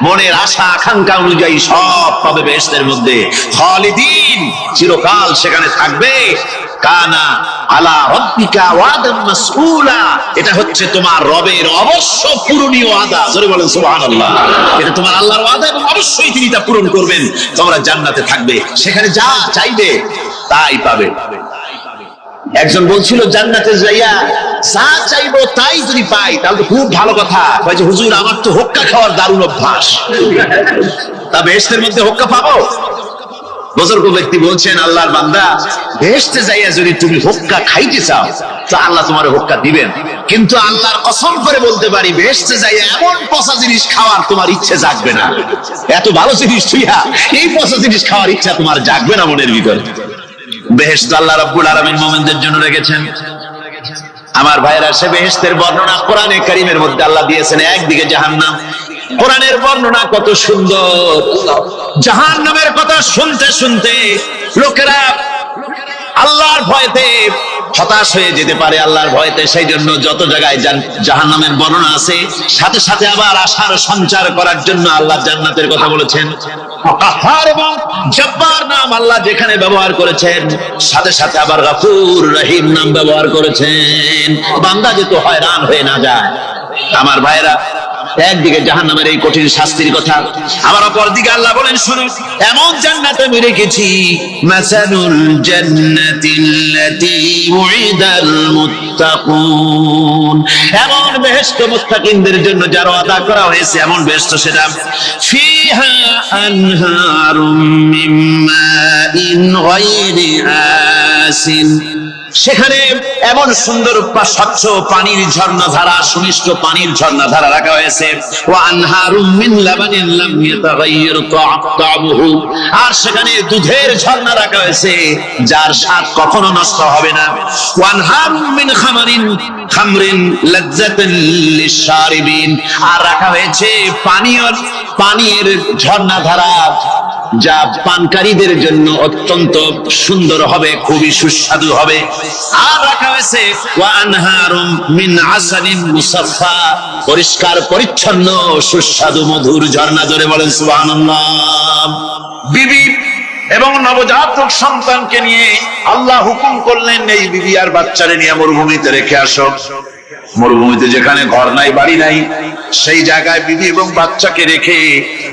মনের আশা আকাঙ্ক্ষা অনুযায়ী সব পাবে বেহেশতের মধ্যে। খালিদিন, চিরকাল সেখানে থাকবে। কানা আলা রাব্বিকা ওয়াদান মাসউলা, এটা হচ্ছে তোমার রবের অবশ্য পূরণীয় ওয়াদা। জোরে বলেন সুবহানাল্লাহ। এটা তোমার আল্লাহর ওয়াদা এবং অবশ্যই তিনি তা পূরণ করবেন। তোমরা জান্নাতে থাকবে, সেখানে যা চাইবে তাই পাবে। একজন বলছিল জান্নাতে যাইয়া যা চাইবো তাই যদি পাই তাহলে তো খুব ভালো কথা। কয় যে হুজুর আমার তো হোক্কা খাওয়ার দারুণ অভ্যাস, তা বেহেশতের মধ্যে হোক্কা পাবো? বুজুর্গ ব্যক্তি বলছেন, আল্লাহর বান্দা, বেহেশতে যাইয়া যদি তুমি হোক্কা খাইতে চাও তো আল্লাহ তোমার হোক্কা দিবেন, কিন্তু আল্লাহর কসম করে বলতে পারি বেহেশতে যাইয়া এমন পচা জিনিস খাওয়ার তোমার ইচ্ছে জাগবে না। এত ভালো জিনিস ছুঁইয়া এই পচা জিনিস খাওয়ার ইচ্ছা তোমার জাগবে না মনের ভিতরে। বেহেশত আল্লাহ রাব্বুল আলামিন মুমিনদের জন্য রেখেছেন। আমার ভাইরা, সে বেহেশতের বর্ণনা কোরআনে কারীমের মধ্যে আল্লাহ দিয়েছেন। একদিকে জাহান্নাম, কোরআনের বর্ণনা কত সুন্দর। জাহান্নামের কথা শুনতে শুনতে লোকেরা আল্লাহর ভয়তে হতাশ হয়ে যেতে পারে, আল্লাহর ভয়তে। সেই জন্য যত জায়গায় জাহান্নামের বর্ণনা আছে, সাথে সাথে আবার আশার সঞ্চার করার জন্য আল্লাহ জান্নাতের কথা বলেছেন। কাহ্হার এবং জব্বার নাম আল্লাহ যেখানে ব্যবহার করেছেন, সাথে সাথে আবার গফুর রহিম নাম ব্যবহার করেছেন, বান্দা যেন হয়রান হয়ে না যায়। আমার ভাইরা, একদিকে জাহান্নামের এই কঠিন শাস্তির কথা, আবার অপরদিকে আল্লাহ বলেন, শুনো, এমন জান্নাত আমি রেখেছি, মাসালুল জান্নাতিল্লাতী উইদাল মুত্তাকুন, এমন বেহেশত মুত্তাকিনদের জন্য যার ওয়াদা করা হয়েছে, এমন বেহেশত সেটা, ফিহা আনহারুম মিন মাইন গায়রি আসিন, সেখানে এমন সুন্দর স্বচ্ছ পানির ঝর্ণাধারা, সুমিষ্ট পানির ঝর্ণাধারা রাখা হয়েছে। ওয়া আনহারুম মিন লাবানিন লাম ইয়াতাগায়্যার তা'আমুহু, আর সেখানে দুধের ঝর্ণা রাখা হয়েছে যার স্বাদ কখনো নষ্ট হবে না। ওয়া আনহারুম মিন খামরিন লাযযাতান লিশ-শারিবিন, আর রাখা হয়েছে পানির ঝর্ণাধারা যা পানকারীদের জন্য অত্যন্ত সুন্দর হবে, খুবই সুস্বাদু হবে। আর রাখা হয়েছে ওয়া আনহারুম মিন আসালিন মুসাফফা, পরিষ্কার পরিচ্ছন্ন সুস্বাদু মধুর ঝর্ণা। জোরে বলেন সুবহানাল্লাহ। বিবি এবং নবজাতক সন্তানকে নিয়ে আল্লাহ হুকুম করলেন, এই বিবি আর বাচ্চারে নিয়ে মরুভূমিতে রেখে আসো। মরুভূমিতে যেখানে ঘর নাই, বাড়ি নাই, সেই জায়গায় বিবি এবং বাচ্চাকে রেখে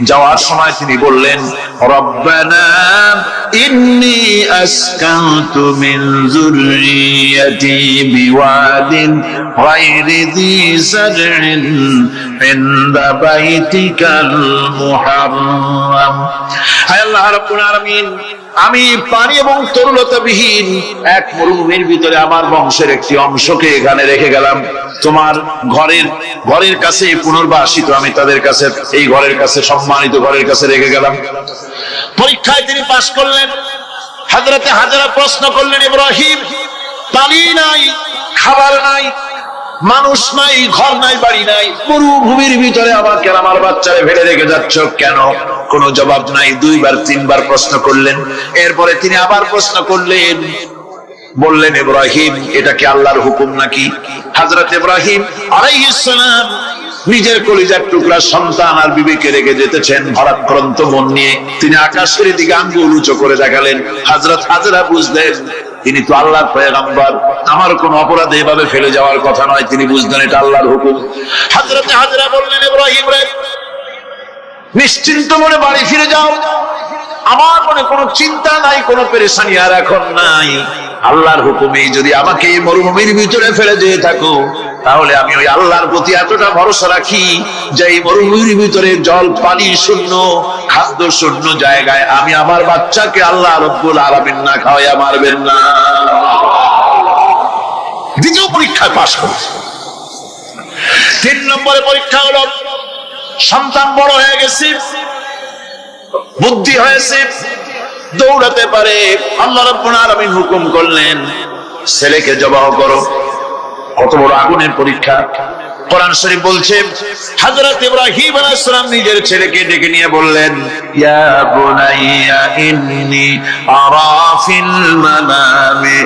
যাওয়ার সময় তিনি বললেন, রব্বানা ইন্নী আসকানতু মিন যুররিয়্যাতি বিওয়াদিন গায়রি যী যার'ইন ইনদা বাইতিকাল মুহাররাম। হায় আল্লাহ রাব্বুল আলামিন, আমি পানি এবং তরলতাবিহীন এক মরুভূমির ভিতরে আমার বংশের একটি অংশকে এখানে রেখে গেলাম, তোমার ঘরের কাছে পুনর্বাসিত আমি তাদের কাছে, এই ঘরের কাছে, সম্মানিত ঘরের কাছে রেখে গেলাম। পরীক্ষায় তিনি পাশ করলেন। হযরতে হাজরা প্রশ্ন করলেন, ইব্রাহিম, পানি নাই, খাবার নাই, মানুষ নাই, ঘর নাই, বাড়ি নাই, মরুভূমির ভিতরে আমাকে আমার বাচ্চারে ফেলে রেখে যাচ্ছ কেন? কোনো জবাব নাই। 2 বার 3 বার প্রশ্ন করলেন। এরপরে তিনি আবার প্রশ্ন করলেন, বললেন, ইব্রাহিম, এটা কি আল্লাহর হুকুম নাকি? হযরত ইব্রাহিম আলাইহিস সালাম নিজের কলিজার টুকরা সন্তান আর বিবিকে রেখে যেতেছেন ভারাক্রান্ত মন নিয়ে। তিনি আকাশের দিকে আঙ্গুল উঁচু করে দেখালেন। হযরত হাজরা বুঝলেন তিনি তো আল্লাহর পয়গম্বর, আমার কোন অপরাধে এভাবে ফেলে যাওয়ার কথা নয়। তিনি বুঝলেন এটা আল্লাহর হুকুম। হযরত হাজরা বললেন, ইব্রাহিম রে, নিশ্চিন্ত মনে বাড়ি ফিরে যাও, আমার মনে কোনো চিন্তা নাই, কোনো পেরেশানি আর এখন নাই। আল্লাহর হুকুমে যদি আমাকে এই মরুভূমির ভিতরে ফেলে যেয়ে থাকো, তাহলে আমি ওই আল্লাহর প্রতি এতটা ভরসা রাখি যে এই মরুভূমির ভিতরে জল পানি শূন্য, খাদ্য শূন্য জায়গায় আমি আমার বাচ্চাকে আল্লাহ রব্বুল আলামিন না খাওয়াইয়া মারবেন না। দ্বিতীয় পরীক্ষায় পাশ করেছে। 3 নম্বরে পরীক্ষা হলো, সন্তান বড় হয়ে গেছে, বুদ্ধি হয়েছে, দৌড়াতে পারে। আল্লাহ রাব্বুল আলামিন হুকুম করলেন, ছেলেকে জবাহ করো। কত বড় আগুনের পরীক্ষা! কোরআন শরীফ বলছে, হযরত ইব্রাহিম আলাইহিস সালাম নিজের ছেলেকে ডেকে নিয়ে বললেন, ইয়া বুনাইয়া ইন্নী আরা ফিল মানামি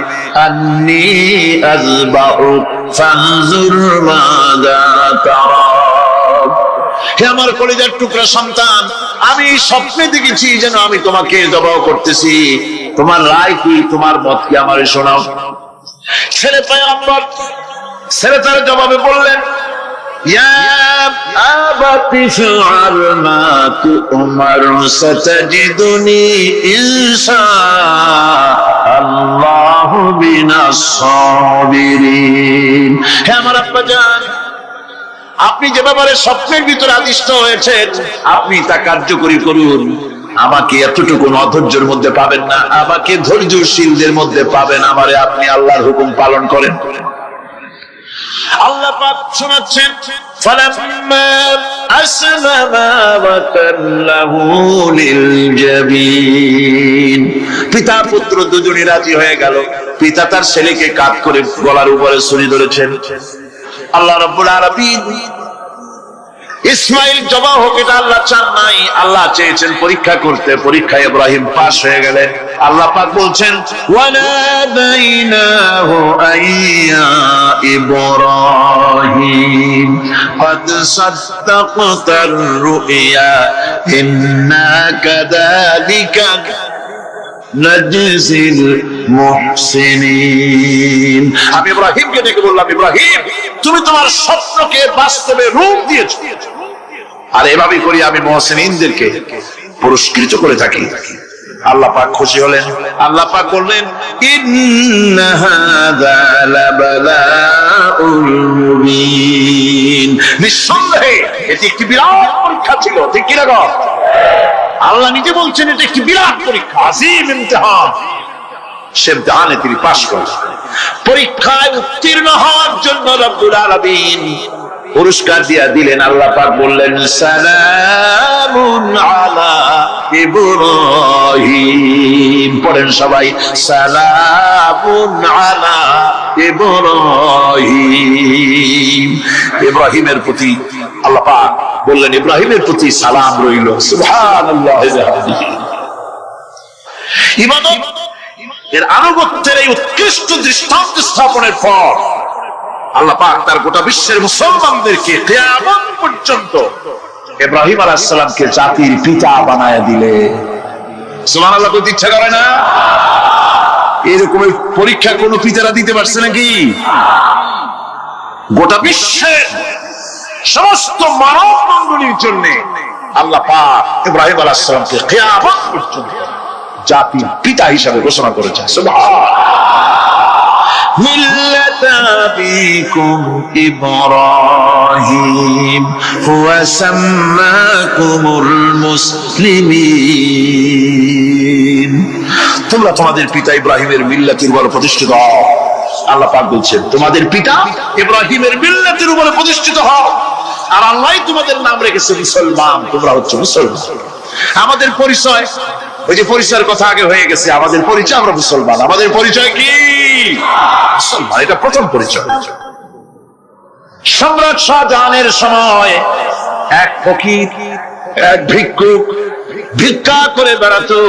আন্নী আযবাহু ফানজুর মাযা তারা। হে আমার কলিজার টুকরা সন্তান, আমি স্বপ্নে দেখেছি যেন আমি তোমাকে জবাহ করতেছি, তোমার রায় কি, তোমার মত কি, আমারে শোনাও। ছেলে পয়গম্বর, ছেলে তার জবাবে বললেন, ইয়া আবাতি ফাআল মা তু'মার সাতাজিদুনি ইনশাআল্লাহু মিনাস সাবিরিন। হে আমার আব্বা জান, আপনি যে ব্যাপারে স্বপ্নের ভিতরে আদিষ্ট হয়েছেন, আপনি তা কার্যকরী করুন। আমাকে এতটুকু অধৈর্যের মধ্যে পাবেন না, আমাকে ধৈর্যশীলদের মধ্যে পাবেন। আমারে আপনি আল্লাহর হুকুম পালন করেন। আল্লাহ পাক শোনাচ্ছেন, ফালাম্মা আসলামা ওয়া তাল্লাহু লিল জাবিন। পিতা পুত্র দুজনই রাজি হয়ে গেল। পিতা তার ছেলেকে কাঁধ করে গলার উপরে ছুরি ধরেছেন। আল্লাহ রাব্বুল আলামিন ইসমাইল জবাহ হোক, এটা আল্লাহ চান নাই, আল্লাহ চেয়েছেন পরীক্ষা করতে। পরীক্ষায় ইব্রাহিম পাস হয়ে গেলেন। আল্লাহ পাক বলছেন, ওয়ানাদাইনাহু আইয়া ইব্রাহিম قد صدقت الرؤيا إنا كذلك نجزي المحسنين। আমি ইব্রাহিমকে ডেকে বললাম, ইব্রাহিম, তুমি তোমার স্বপ্নকে বাস্তবে রূপ দিয়েছো, আর এভাবেই করি আমি মুহসিনদেরকে পুরস্কৃত করে থাকি। আল্লাহ পাক খুশি হলেন। আল্লাহ পাক বললেন, ইন্না হাযা লাবালাউল মুবিন। নিঃসন্দেহে এটি একটি বিরাট পরীক্ষা ছিল, ঠিক কি না? আল্লাহ নিজে বলছেন এটা একটি বিরাট পরীক্ষা, আজিম ইমতিহান। সে ইমতিহানে তিনি পাশ করলেন। পরীক্ষায় উত্তীর্ণ হওয়ার জন্য রব্বুল আলামিন পুরস্কার দিয়া দিলেন। আল্লাহ পাক বললেন, সালামুন আলা ইব্রাহিম। পড়েন সবাই, সালামুন আলা ইব্রাহিম। ইব্রাহিমের প্রতি আল্লাহ পাক বললেন, ইব্রাহিমের প্রতি সালাম রইল। সুবহানাল্লাহ। ইবাদত এর আনুগত্যের এই উৎকৃষ্ট দৃষ্টান্ত স্থাপনের পর আল্লাহ পাক তার গোটা বিশ্বের মুসলমানদেরকে কিয়ামত পর্যন্ত ইব্রাহিম আলাইহিস সালামকে জাতির পিতা বানায়া দিলে। সুবহানাল্লাহ। বলতে ইচ্ছা করে না? এরকম পরীক্ষা কোন পিতারা দিতে পারছে নাকি? গোটা বিশ্বের সমস্ত মানব মণ্ডলীর জন্য আল্লাহ পাক ইব্রাহিম আলাইহিস সালামকে কিয়ামত পর্যন্ত জাতির পিতা হিসাবে ঘোষণা করেছেন। সুবহানাল্লাহ। ملة أبيكم إبراهيم هو سماكم المسلمين তোমরা তোমাদের পিতা ইব্রাহিমের মিল্লাতের উপর প্রতিষ্ঠিত হও। আল্লাহ পাক বলছেন তোমাদের পিতা ইব্রাহিমের মিল্লাতের উপর প্রতিষ্ঠিত হও, আর আল্লাহ তোমাদের নাম রেখেছে মুসলমান, তোমরা হচ্ছে মুসলমান। আমাদের পরিচয়, ওই যে পরিচয়ের কথা আগে হয়ে গেছে, আমাদের পরিচয় আমরা মুসলমান। আমাদের পরিচয় কি? মুসলমান, এটা প্রথম পরিচয়। সম্রাট শাহজাহানের সময় এক ফকির, এক ভিক্ষুক ভিক্ষা করে বেড়াতো।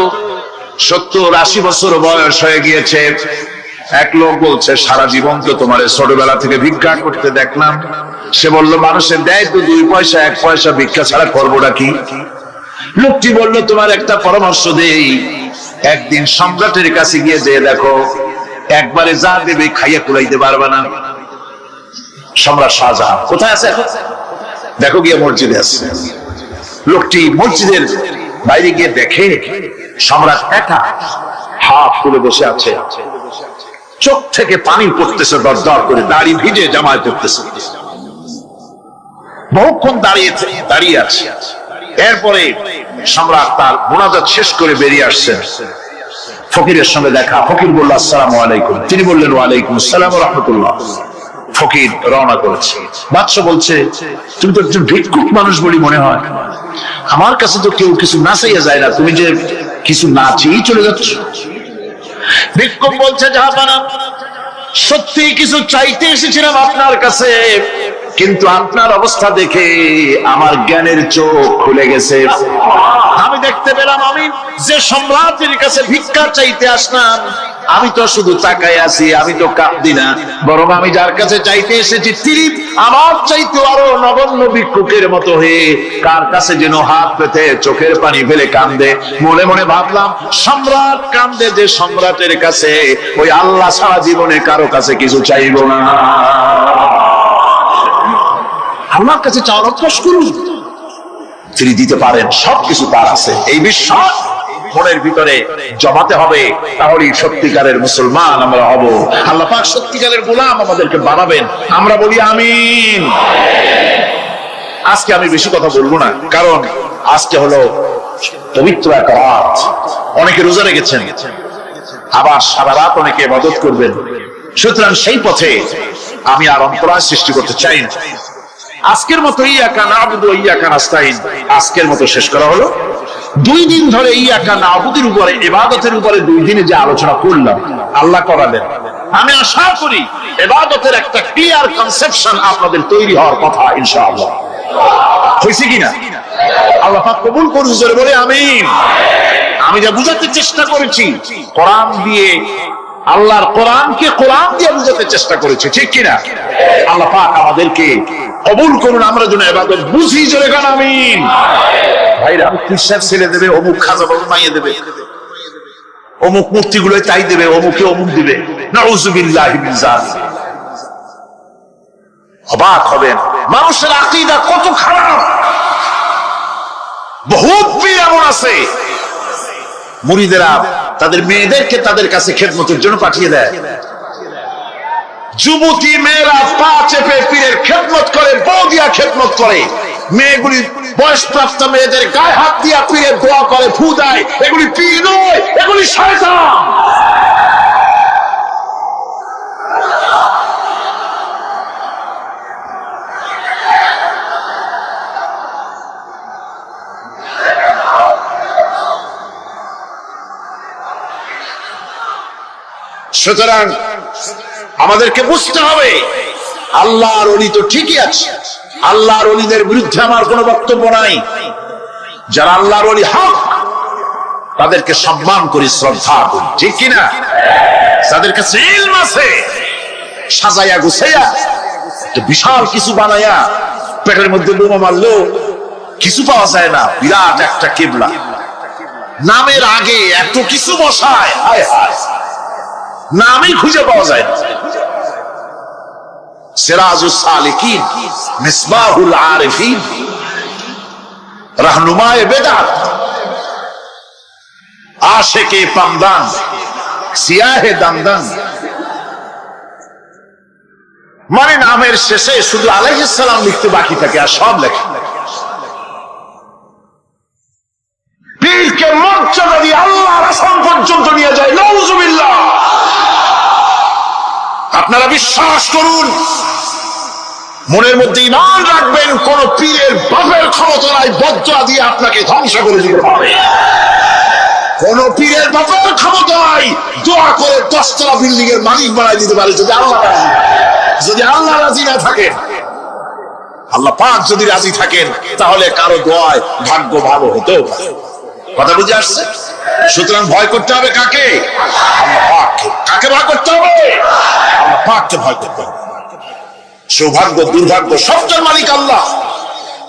70-80 বছর বয়স হয়ে গিয়েছে। এক লোক বলছে, সারা জীবন তো তোমার ছোটবেলা থেকে ভিক্ষা করতে দেখলাম। সে বলল, মানুষের দেয় তো 2 পয়সা 1 পয়সা, ভিক্ষা ছাড়া করবোটা কি? লোকটি বলল, তোমার একটা পরামর্শ দেই, একদিন সম্রাটের কাছে গিয়ে যে দেখো, একবারে যা দেবে খাইয়া কুলাইতে পারবে না। সম্রাট শাহজাহান কোথায় আছে এখন? দেখো গিয়ে মসজিদে আছে। লোকটি মসজিদের বাইরে গিয়ে দেখে সম্রাট একা হাত তুলে বসে আছে, চোখ থেকে পানি পড়তেছে, দরদর করে, দাড়ি ভিজে জামায় পড়তেছে। বহুক্ষণ দাঁড়িয়ে আছে। এরপরে সম্রাট তার মুনাজাত শেষ করে বেরিয়ে আসছেন। ফকিরের সঙ্গে দেখা। ফকির বলল, আসসালামু আলাইকুম। তিনি বললেন, ওয়ালাইকুম আসসালাম ওয়া রাহমাতুল্লাহ। ফকির রওনা করেছে। বাদশা বলছে, তুমি তো একজন ভিক্ষুক মানুষ বলি মনে হয়, আমার কাছে তো কেউ কিছু না চাইয়া যায় না, তুমি যে কিছু না চেয়েই চলে যাচ্ছ। ভিক্ষুক বলছে, জাহাপানা, সত্যি কিছু চাইতে এসেছিলাম আপনার কাছে, কিন্তু আপনার অবস্থা দেখে আমার জ্ঞানের চোখ খুলে গেছে। আমি দেখতে পেলাম, আমি যে সম্রাটের কাছে ভিক্ষা চাইতে আসলাম, আমি তো শুধু তাকায় আছি, আমি তো কাঁদি না, বরং আমি যার কাছে চাইতে এসেছি তিনি আমার চাইতে আরো নগণ্য ভিক্ষুকের মতো হয়ে কার কাছে যেন হাত পেতে চোখের পানি ফেলে কান্দে। মনে মনে ভাবলাম, সম্রাট কান্দে যে সম্রাটের কাছে, ওই আল্লাহ সারা জীবনে কারো কাছে কিছু চাইব না। আল্লাহর কাছে চাওয়ার অভ্যাস করুন, তিনি দিতে পারেন, সবকিছু তার আছে। এই বিশ্বাস মনের ভিতরে জমাতে হবে, তাহলেই সত্যিকারের মুসলমান আমরা হব। আল্লাহ পাক সত্যিকারের গোলাম আমাদেরকে বানাবেন। আমরা বলি আমিন। আজকে আমি বেশি কথা বলবো না, কারণ আজকে হলো পবিত্র একটা রাত। অনেকে রোজা রেখেছেন, আবার সারা রাত অনেকে ইবাদত করবেন। সুতরাং সেই পথে আমি আর অন্তরায় সৃষ্টি করতে চাই না। আজকের মতো ইয়াকা নাবুদু ওয়া ইয়াকা নাস্তাইন আজকের মতো শেষ করা হলো। 2 দিন ধরে ইয়াকা নাবুদের উপরে, ইবাদতের উপরে 2 দিনে যে আলোচনা করলাম, আল্লাহ করালেন। আমি আশা করি ইবাদতের একটা ক্লিয়ার কনসেপশন আপনাদের তৈরি হওয়ার কথা ইনশাআল্লাহ। হয়েছে কিনা? আল্লাহ পাক কবুল করুন, জোরে বলে আমিন। আমি যা বুঝাতে চেষ্টা করেছি কোরআন দিয়ে, আল্লাহর কোরআনকে কোরআন দিয়ে বুঝাতে চেষ্টা করেছি, ঠিক কিনা? আল্লাহ পাক আমাদেরকে কবুল করুন, আমরা যেন ইবাদত বুঝি, জোরে গান আমিন। ভাইরা, বিশ্বাস ছেড়ে দেবে, অমুক খাজা বাবু মাইয়ে দেবে, অমুক মূর্তিগুলো তাই দেবে, অমুকে অমুক দিবে, নাউযুবিল্লাহি মিন যালিক। অবাক হবেন মানুষের আকীদা কত খারাপ। বহুত পীর এমন আছে, মুরিদেরা তাদের মেয়েদেরকে তাদের কাছে খেদমতের জন্য পাঠিয়ে দেয়। যুবতী মেয়েরা পা চেপে পীরের খেদমত করে, বউ দিয়া খেদমত করে। মেয়েগুলি বয়সপ্রাপ্ত মেয়েদের গায়ে হাত দিয়া পীরের দোয়া করে, ফু দেয়। এগুলি পীর নয়, এগুলি শয়তান। সুতরাং আমাদেরকে বুঝতে হবে, আল্লাহর ওলি তো ঠিকই আছে, আল্লাহর ওলিদের বিরুদ্ধে আমার কোনো বক্তব্য নাই। যারা আল্লাহর ওলি হক, তাদেরকে সম্মান করি, শ্রদ্ধা করি, ঠিক কিনা? তাদের কাছে ইলম আছে, সাজাইয়া গুছাইয়া বিশাল কিছু বানাইয়া পেটের মধ্যে বোমা মারলেও কিছু পাওয়া যায় না। বিরাট একটা কিবলা, নামের আগে এত কিছু বসায়, হায় হায়, নামই খুঁজে পাওয়া যায় না। সিরাজুস সালিকিন, মিসবাহুল আরিফিন, রাহনুমায়ে বেদাত, আশিকে পামদান, সিয়াহে দামদান, মানে নামের শেষে শুধু আলাইহিস সালাম লিখতে বাকি থাকে, আর সব লেখা। পীরকে মর্যাদা দিয়ে আল্লাহর আসমান পর্যন্ত নিয়ে যায়, নাউজুবিল্লাহ। আপনারা বিশ্বাস করুন, মনের মধ্যে ঈমান রাখবেন, কোন পীরের বাপের ক্ষমতা নাই বদদুয়া দিয়ে আপনাকে ধ্বংস করে দিতে পারে। কোন পীরের বাপের ক্ষমতা নাই দোয়া করে 10 তলা বিল্ডিং এর মালিক বানাই দিতে পারে, যদি আল্লাহ রাজি, যদি আল্লাহ রাজি না থাকেন। আল্লাহ পাক যদি রাজি থাকেন তাহলে কারো দোয়ায় ভাগ্য ভালো হতেও পারে। কথা বুঝে আসছে? সুতরাং ভয় করতে হবে কাকে? আল্লাহ পাককে। কাকে ভয় করতে হবে? আল্লাহ পাককে ভয় করতে হবে। সৌভাগ্য দুর্ভাগ্য সবটার মালিক আল্লাহ।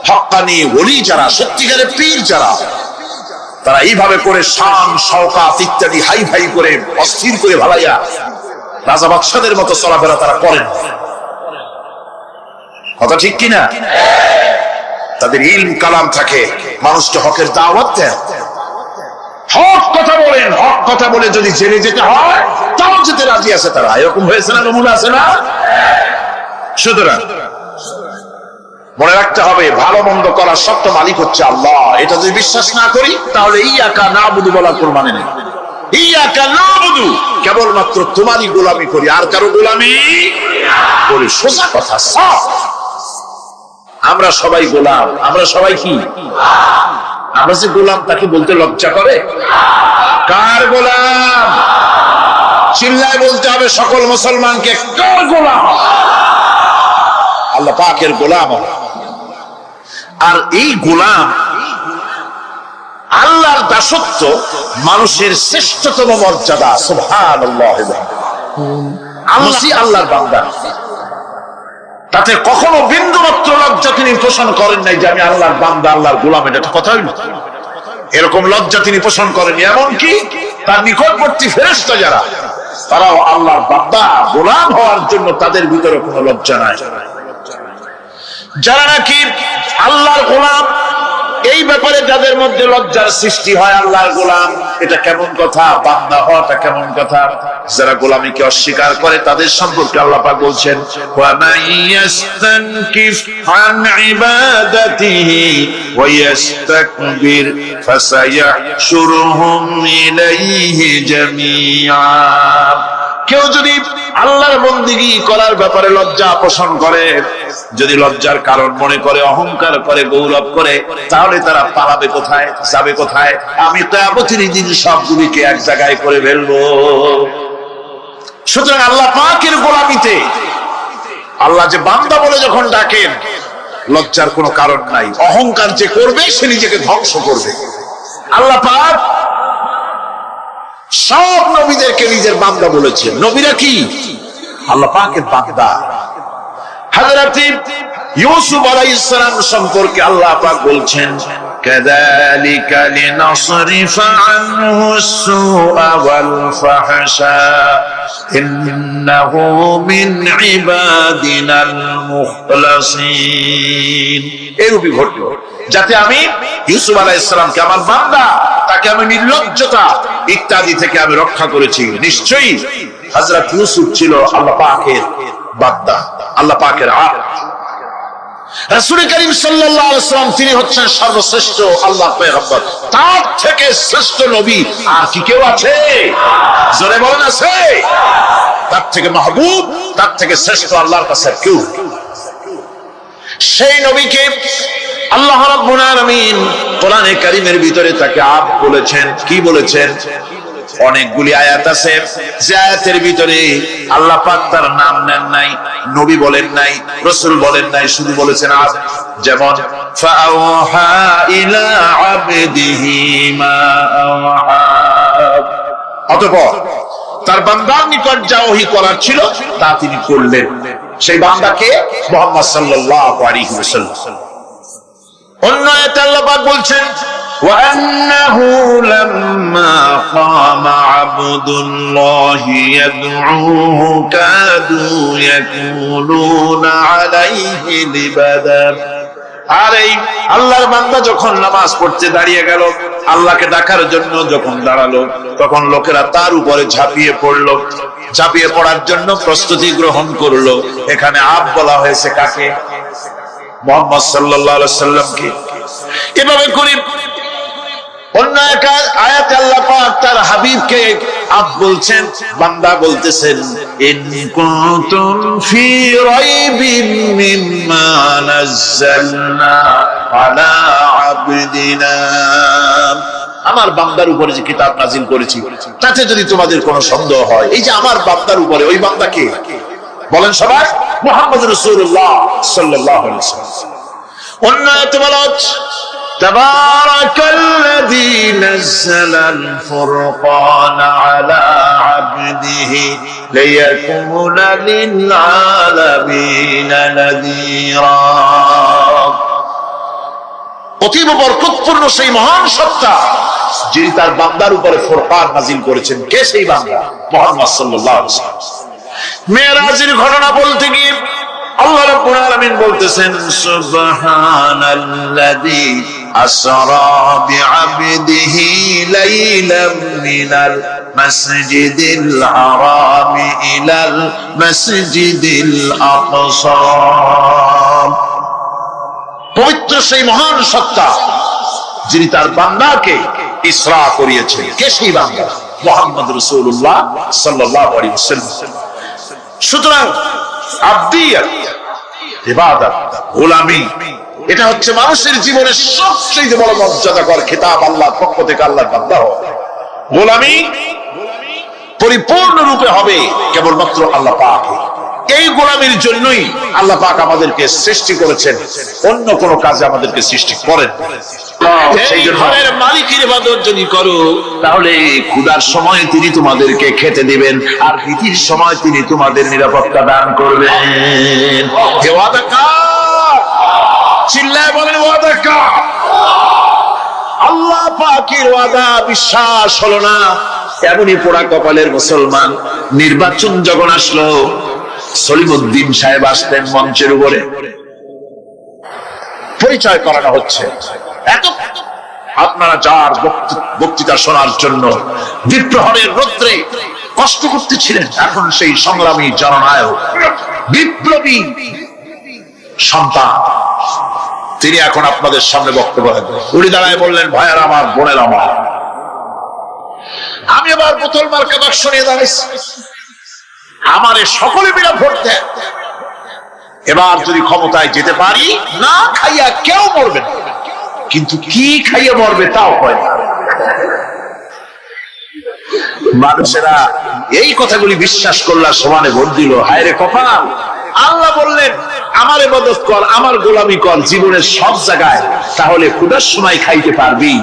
হক্কানি ওলি যারা, সত্যিকারের পীর যারা, তারা এইভাবে করে শান শওকাত ইত্যাদি হাই ফাই করে অস্থির করে ভালাইয়া রাজা বাদশাদের মতো চলাফেরা তারা করেন। কথা ঠিক কিনা? তাদের ইলম কালাম থাকে, মানুষকে হকের দাওয়াত দেন, হক কথা বলেন, হক কথা বলে যদি জেনে যেতে হয় তাও যেতে রাজি আছে তারা। এরকম হয়েছে না, নমুনা আছে না? সুতরাং মনে রাখতে হবে, ভালো মন্দ করার সত্য মালিক হচ্ছে আল্লাহ। এটা যদি বিশ্বাস না করি তাহলে ইয়াকা নাবুদু বলার কোন মানে নেই। ইয়াকা নাবুদু, কেবলমাত্র তোমারই গোলামি করি, আর কারো গোলামি করি। সোজা কথা, সব। আমরা সবাই গোলাম। আমরা সবাই কি? আমরা যে গোলাম তাকে বলতে লজ্জা করে? কার গোলাম? চিল্লায় বলতে হবে সকল মুসলমানকে, কার গোলাম? আল্লাহ পাকের গোলাম। আর এই গোলাম আল্লাহর দাসত্ব মানুষের শ্রেষ্ঠতম মর্যাদা। সুবহানাল্লাহ। আল্লাহর বান্দা, তাতে কখনো বিন্দুমাত্র লজ্জা তিনি পোষণ করেন নাই যে আমি আল্লাহর বান্দা, আল্লাহর গোলাম। এটা কথা হইল? এরকম লজ্জা তিনি পোষণ করেন। এমনকি তার নিকটবর্তী ফেরেশতা যারা, তারাও আল্লাহর বান্দা গোলাম হওয়ার জন্য তাদের ভিতরে কোনো লজ্জা নাই। যারা নাকি আল্লাহর গোলাম, এই ব্যাপারে যাদের মধ্যে লজ্জার সৃষ্টি হয়, আল্লাহর গোলাম এটা কেমন কথা, বান্দা হওয়াটা কেমন কথা। যারা গোলামীকে অস্বীকার করে তাদের সম্পর্কে আল্লাহ পাক বলছেন, ওয়া মাইয়াস্তানকিফ আন ইবাদাতিহি ওয়া ইস্তাকবির ফাসায়াহশুরুহুম ইলাইহি জামিআ। কেউ যদি আল্লাহর বন্দেগী করার ব্যাপারে লজ্জা পোষণ করে, যদি লজ্জার কারণ মনে করে, অহংকার করে, গৌরব করে, তাহলে তারা পালাবে কোথায়, যাবে কোথায়? আমি কিয়ামতের দিন সবগুলিকে এক জায়গায় করে ফেলবো। সুতরাং আল্লাহ পাকের গোলামিতে আল্লাহ যে বান্দা বলে যখন ডাকেন, লজ্জার কোনো কারণ নাই। অহংকার যে করবে সে নিজেকে ধ্বংস করবে। আল্লাহ পাক সব নবীদেরকে নিজের বান্দা বলেছেন। নবীরা কি? আল্লাহ পাকের বান্দা। হযরত ইউসুফ আলাইহিস সালাম সম্পর্কে আল্লাহ পাক বলছেন, কাযালিকা লিনাসরিফা আনহু আস-সুআ ওয়াল ফাহশা ইন্নাহু মিন ইবাদিনাল মুখলাসিন। এরূপই ঘটল যাতে আমি ইউসুফ আলাইহিস সালামকে, আমার বান্দা, তাকে আমি নির্লজ্জতা ইত্যাদি থেকে আমি রক্ষা করেছি। নিশ্চয়ই হযরত ইউসুফ ছিল আল্লাহ পাকের বান্দা, আল্লাহ পাকের আবদ। রাসূল করিম সাল্লাল্লাহু আলাইহি ওয়াসাল্লাম তিনি হচ্ছেন সর্বশ্রেষ্ঠ আল্লাহর পয়গম্বর। তার থেকে শ্রেষ্ঠ নবী আর কি কেউ আছে? জোরে বলেন, আছে? তার থেকে মাহবুব, তার থেকে শ্রেষ্ঠ আল্লাহর কাছে কেউ। সেই নবীকে আল্লাহ রাব্বুল আলামিন কোরআনে কারীমের ভিতরে তাকে আব বলেছেন। কি বলেছেন? অনেকগুলি আয়াত আছে যে আয়াতের ভিতরে আল্লাহ পাক তার নাম নেন নাই, নবী বলেন নাই, রাসূল বলেন নাই, শুধু বলেছেন আব। যেমন ফাআওহা ইলা আবদিহি মা আওহা। অতঃপর তার বান্দার নিকট যা ওহী করার ছিল তা তিনি করলেন। সেই বান্দাকে মুহাম্মদ সাল্লাল্লাহু আলাইহি ওয়াসাল্লাম। অন্য আয়াতে আল্লাহ পাক বলছেন, وأنه لما قام عبد الله يدعوه كادوا يكونون عليه لبدا আর এই আল্লাহর বান্দা যখন নামাজ পড়তে দাঁড়িয়ে গেল, আল্লাহকে ডাকার জন্য যখন দাঁড়ালো, তখন লোকেরা তার উপরে ঝাঁপিয়ে পড়লো। ঝাঁপিয়ে পড়ার জন্য প্রস্তুতি গ্রহণ করলো। এখানে আব বলা হয়েছে কাকে? মুহাম্মদ সাল্লাল্লাহু আলাইহি সাল্লামকে। এভাবে করে অন্য এক আয়াতে আল্লাহ পাক তার হাবিবকে আব বলছেন, বান্দা বলতেছেন, ইন কুনতুম ফি রাইবিন মিম্মা নাযালনা আলা আবদিনা, আমার বান্দার উপরে যে কিতাব নাজিল করেছি তাতে যদি তোমাদের কোনো সন্দেহ হয়, এই যে আমার বান্দার উপরে, ওই বান্দা কে বলেন সবাই? মুহাম্মদ রাসূলুল্লাহ সাল্লাল্লাহু আলাইহি ওয়াসাল্লাম। অন্য আয়াতে বলা হচ্ছে, তাবারাকাল্লাযী নাযালাল ফুরকানা আলা আবদিহি লিয়াকুনা লিল আলামিনা নাযীরা। অতীব বরকতপূর্ণ সেই মহান সত্তা যিনি তার বান্দার উপরে ফুরকান নাজিল করেছেন। কে সেই বান্দা? মুহাম্মদ সাল্লাল্লাহু আলাইহি ওয়াসাল্লাম। মেরাজের ঘটনা বলতে গিয়ে আল্লাহ রাব্বুল আলামিন বলতেছেন, সুবহানাল্লাযী আসরা বিআবদিহি লাইলাম মিনাল মাসজিদিল হারামি ইলাল মাসজিদিল আকসা। পবিত্র সেই মহান সত্তা যিনি তার বান্দাকে ইসরা করিয়েছেন। কে সেই বান্দা? মুহাম্মদ রাসূলুল্লাহ সাল্লাল্লাহু আলাইহি ওয়াসাল্লাম। সুতরাং আবদিয়াত, ইবাদত, গোলামি, এটা হচ্ছে মানুষের জীবনের সবচেয়ে বড় মর্যাদাকর খেতাব আল্লাহর পক্ষ থেকে। আল্লাহর বান্দা হওয়া। গোলামি পরিপূর্ণ রূপে হবে কেবলমাত্র আল্লাহ পাক। এই গোলামির জন্যই আল্লাহ পাক আমাদেরকে সৃষ্টি করেছেন, অন্য কোনো কাজে আমাদেরকে সৃষ্টি করেন। সেই ঘরের মালিকের ইবাদত যদি করো, তাহলে ক্ষুধার সময় তিনি তোমাদেরকে খেতে দিবেন, আর ভীতির সময় তিনি তোমাদের নিরাপত্তা দান করবেন। হে ওয়াদা কার? চিল্লায় বলেন ওয়াদা কার? আল্লাহ পাকের ওয়াদা বিশ্বাস হলো না, এমনই পোড়া কপালের মুসলমান। নির্বাচন যখন আসলো, সলিমউদ্দিন সাহেব আসতেন মঞ্চের উপরে, পরিচয় করানো হচ্ছে। এত আপনারা যার বক্তৃতা শোনার জন্য বিপ্রহরের রৌদ্রে কষ্ট করতেছিলেন, এখন সেই সংগ্রামী জননায়ক, বিপ্লবী সন্তান, তিনি এখন আপনাদের সামনে বক্তব্য রাখবেন। উনি দাঁড়ায় বললেন, ভাইয়ার আমার, বোনের আমার, আমি আবার বোতল মার্কা বাক্স নিয়ে দাঁড়াইছি, আমারে সকলে মিলে ভোট দেন। এবার যদি ক্ষমতায় যেতে পারি, না খাইয়া কেউ মরবে না, কিন্তু কি খাইয়া মরবে তাও হয় না। মানুষেরা এই কথাগুলি বিশ্বাস করলে সমানে ভোট দিল। হায় রে কপাল! আল্লাহ বললেন, আমার ইবাদত কর, আমার গোলামি কর জীবনের সব জায়গায়, তাহলে ক্ষুধার সময় খাইতে পারবি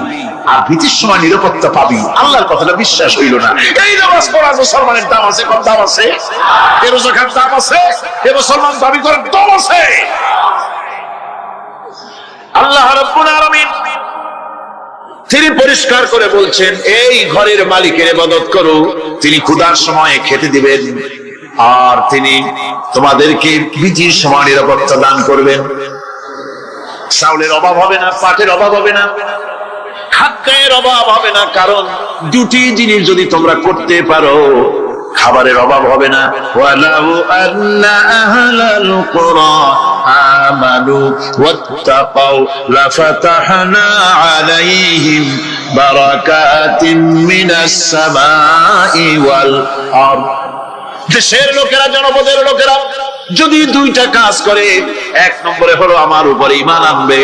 আর ভীতির সময় নিরাপত্তা পাবি। আল্লাহর কথাটা বিশ্বাস হইল না। এই নামাজ পড়া মুসলমানের দাম আছে, কম দাম আছে? এ রোজা খাওয়ার দাম আছে? এ মুসলমান দাবি করার দাম আছে? আল্লাহ রাব্বুল আলামিন তিনি পরিষ্কার করে বলছেন, এই ঘরের মালিকের ইবাদত করো, তিনি ক্ষুধার সময়ে খেতে দিবেন, আর তিনি তোমাদেরকে ভীতির সময় নিরাপত্তা দান করবেন। চাউলের অভাব হবে না, পাটের অভাব হবে না, খাদ্যের অভাব হবে না, কারণ দুটি জিনিস যদি তোমরা করতে পারো, খাবারের অভাব হবে না। ওয়ালাউ আন্না আহলাল কুরা আমানু ওয়াত্তাকাউ লাফাতাহনা আলাইহিম বারাকাতিন মিনাস সামাই ওয়াল আরদ। দেশের লোকেরা, জনপদের লোকেরা যদি দুইটা কাজ করে, এক নম্বরে হলো আমার উপরে ঈমান আনবে,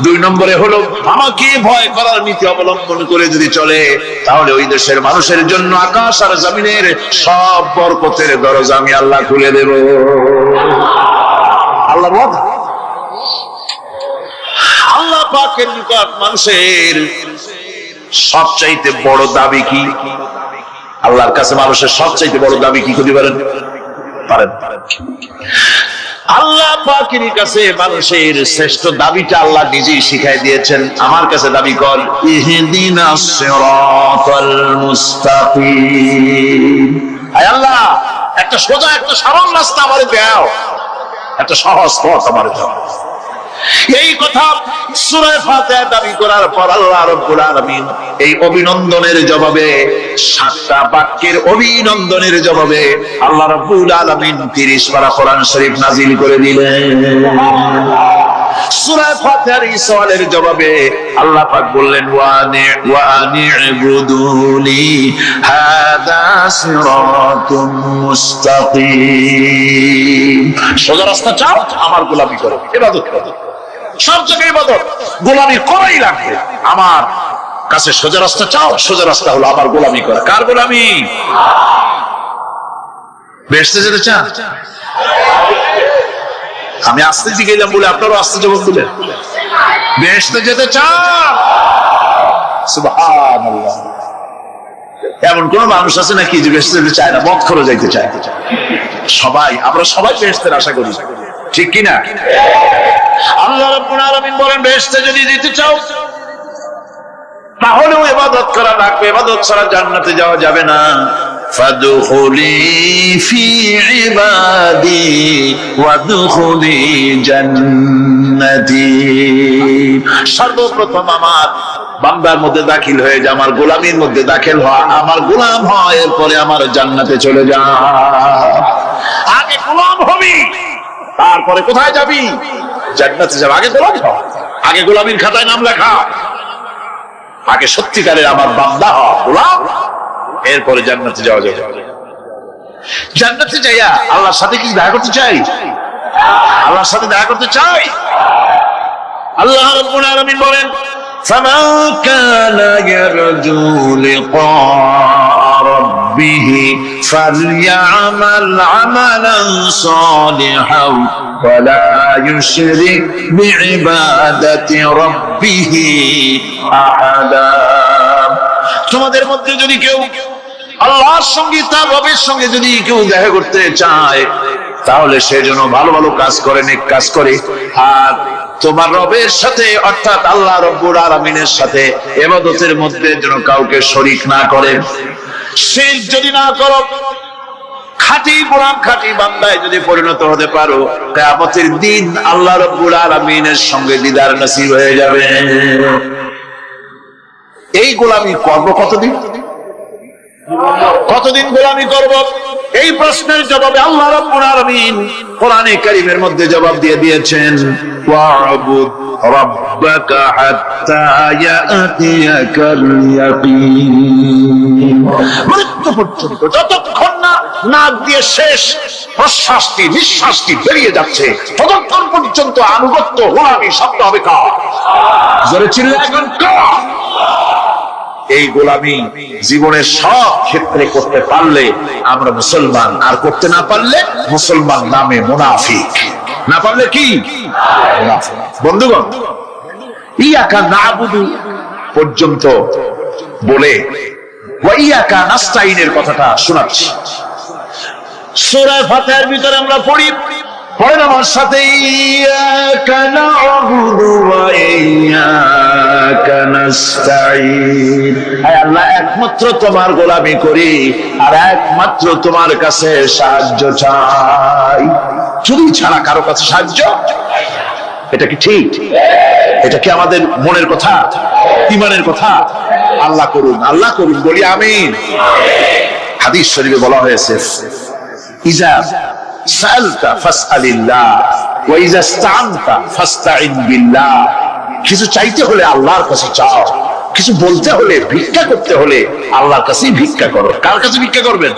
দুই নম্বরে হলো আমাকে ভয় করার নীতি অবলম্বন করে যদি চলে, তাহলে ওই দেশের মানুষের জন্য আকাশ আর জমিনের সব বরকতের দরজা আমি আল্লাহ খুলে দেব। আল্লাহ ওয়াদা। আল্লাহ পাকের নিকট মানুষের সবচাইতে বড় দাবি কি? আল্লাহর কাছে মানুষের সবচাইতে বড় দাবি কি করতে পারেন? আল্লাহ পাকের কাছে মানুষের শ্রেষ্ঠ দাবিটা আল্লাহ নিজেই শিখাই দিয়েছেন। আমার কাছে দাবি কর, ইহদিনাস সিরাতাল মুস্তাকিম। আয় আল্লাহ, একটা সোজা, একটা সরল রাস্তা আমারে দাও, একটা সহজ পথ আমারে দাও। এই কথা সূরা ফাতিহা দাবি করার পর আল্লাহ রাব্বুল আলামিন এই অভিনন্দনের জবাবে 7টা বাক্যের অভিনন্দনের জবাবে আল্লাহ রাব্বুল আলামিন 30 পারা কোরআন শরীফ নাযিল করে দিলেন। সূরা ফাতিহার এই সওয়ালের জবাবে আল্লাহ পাক বললেন ওয়া আনি'বুদুনি হাদা সিরাতুম মুস্তাকিম। সোজা রাস্তা চাও, আমার গোলামি করো, ইবাদত করো। সব জায়গায় ইবাদত, গোলামি করাই লাগবে। আমার কাছে সোজা রাস্তা চাও, সোজা রাস্তা হলো আমার গোলামি করা। কার গোলামি? বেহেশতে যেতে চান? আমি আসতে জিজ্ঞাসা বলে আপনারও আসতে জবাব দিলেন। বেহেশতে যেতে চান? সুবহানাল্লাহ। এমন কোন মানুষ আছে নাকি যে বেহেশতে যেতে চায় না, মদ করে যাইতে চায়? সবাই, আমরা সবাই বেহেশতের আশা করি, ঠিক কিনা? আল্লাহ রাব্বুল আলামিন বলেন বেহেশতে যদি যেতে চাও তাহলেও ইবাদত করা লাগবে, ইবাদত ছাড়া জান্নাতে যাওয়া যাবে না। ফাদখুলি ফি ইবাদি ওয়াদখুলি জান্নাতি। সর্বপ্রথম আমার বান্দার মধ্যে দাখিল হয়ে যা, আমার গোলামির মধ্যে দাখিল হওয়া, আমার গোলাম হয়, এরপরে আমার জান্নাতে চলে যা। আগে গোলাম হবি, তারপরে কোথায় যাবি? জান্নাতে যাবে। আগে গোলাম হ, আগে গোলামির খাতায় নাম লেখা, আগে সত্যিকারের আমার বান্দা হ, গোলাম, এরপরে জান্নাতে যাওয়া যাবে। জান্নাতে যাইয়া আল্লাহর সাথে কি দেখা করতে চাই? আল্লাহর সাথে দেখা করতে চাই? আল্লাহ রাব্বুল আলামিন বলেন فَمَنْ كَانَ يَرْجُو لِقَاءَ رَبِّهِ فَلْيَعْمَلْ عَمَلًا صَالِحًا وَلَا يُشْرِكْ بِعِبَادَةِ رَبِّهِ أَحَدًا। তোমাদের মধ্যে যদি কেউ আল্লাহর সঙ্গে, তার রবের সঙ্গে যদি কেউ দেখা করতে চায় তাহলে সে যেন ভালো ভালো কাজ করে, নেক কাজ করে, আর তোমার রবের সাথে অর্থাৎ আল্লাহ রাব্বুল আলামিনের সাথে ইবাদতের মধ্যে যেন কাউকে শরীক না করে। শিরক যদি না করো, খাঁটি গোলাম, খাঁটি বান্দায় যদি পরিণত হতে পারো, কিয়ামতের দিন আল্লাহ রাব্বুল আলামিনের সঙ্গে দিদার নসিব হয়ে যাবে। এই গোলামি করব কতদিন? কতদিন গোলামি করব? এই প্রশ্নের জবাবে আল্লাহ রাব্বুল আলামিন কোরআনে কারীমের মধ্যে জবাব দিয়ে দিয়েছেন, ওয়া'বুদ রাব্বাকা হাত্তা ইয়াতিয়াকাল ইয়াকিন। মৃত্যু পর্যন্ত, যতক্ষণ না নাক দিয়ে শেষ প্রশ্বাসটি, নিঃশ্বাসটি বেরিয়ে যাচ্ছে, ততক্ষণ পর্যন্ত আনুগত্য, গোলামি শব্দ হবে কার? জোরে চিল্লায় এখন কার? এই গোলামি জীবনের সব ক্ষেত্রে করতে পারলে আমরা মুসলমান, আর করতে না পারলে মুসলমান নামে মুনাফিক। না পারলে কি? মুনাফিক। বন্ধুগণ, ইয়াকা না'বুদু পর্যন্ত বলে ওয়া ইয়াকা নাস্তাইনের কথাটা শোনাচ্ছি। সূরা ফাতিহার ভিতরে আমরা পড়ি, পড়েন আমার সাথে, ইয়াকা না'বুদু ওয়া ইয়াকা নাস্তাইন। হে আল্লাহ, একমাত্র তোমার গোলামি করি আর একমাত্র তোমার কাছে সাহায্য চাই। তুমি ছাড়া কারো কাছে সাহায্য? এটা কি ঠিক? এটা কি আমাদের মনের কথা, ঈমানের কথা? আল্লাহ করুন, আল্লাহ করুন, বলি আমিন। হাদিস শরীফে বলা হয়েছে, ইজা সালতা ফাসআলিল্লাহ ওয়া ইজা ইসতাআনতা ফাসতাইন বিল্লাহ। কিছু চাইতে হলে আল্লাহর কাছে চাও, কিছু বলতে হলে, ভিক্ষা করতে হলে আল্লাহর কাছেই ভিক্ষা করো। কার কাছে ভিক্ষা করবেন?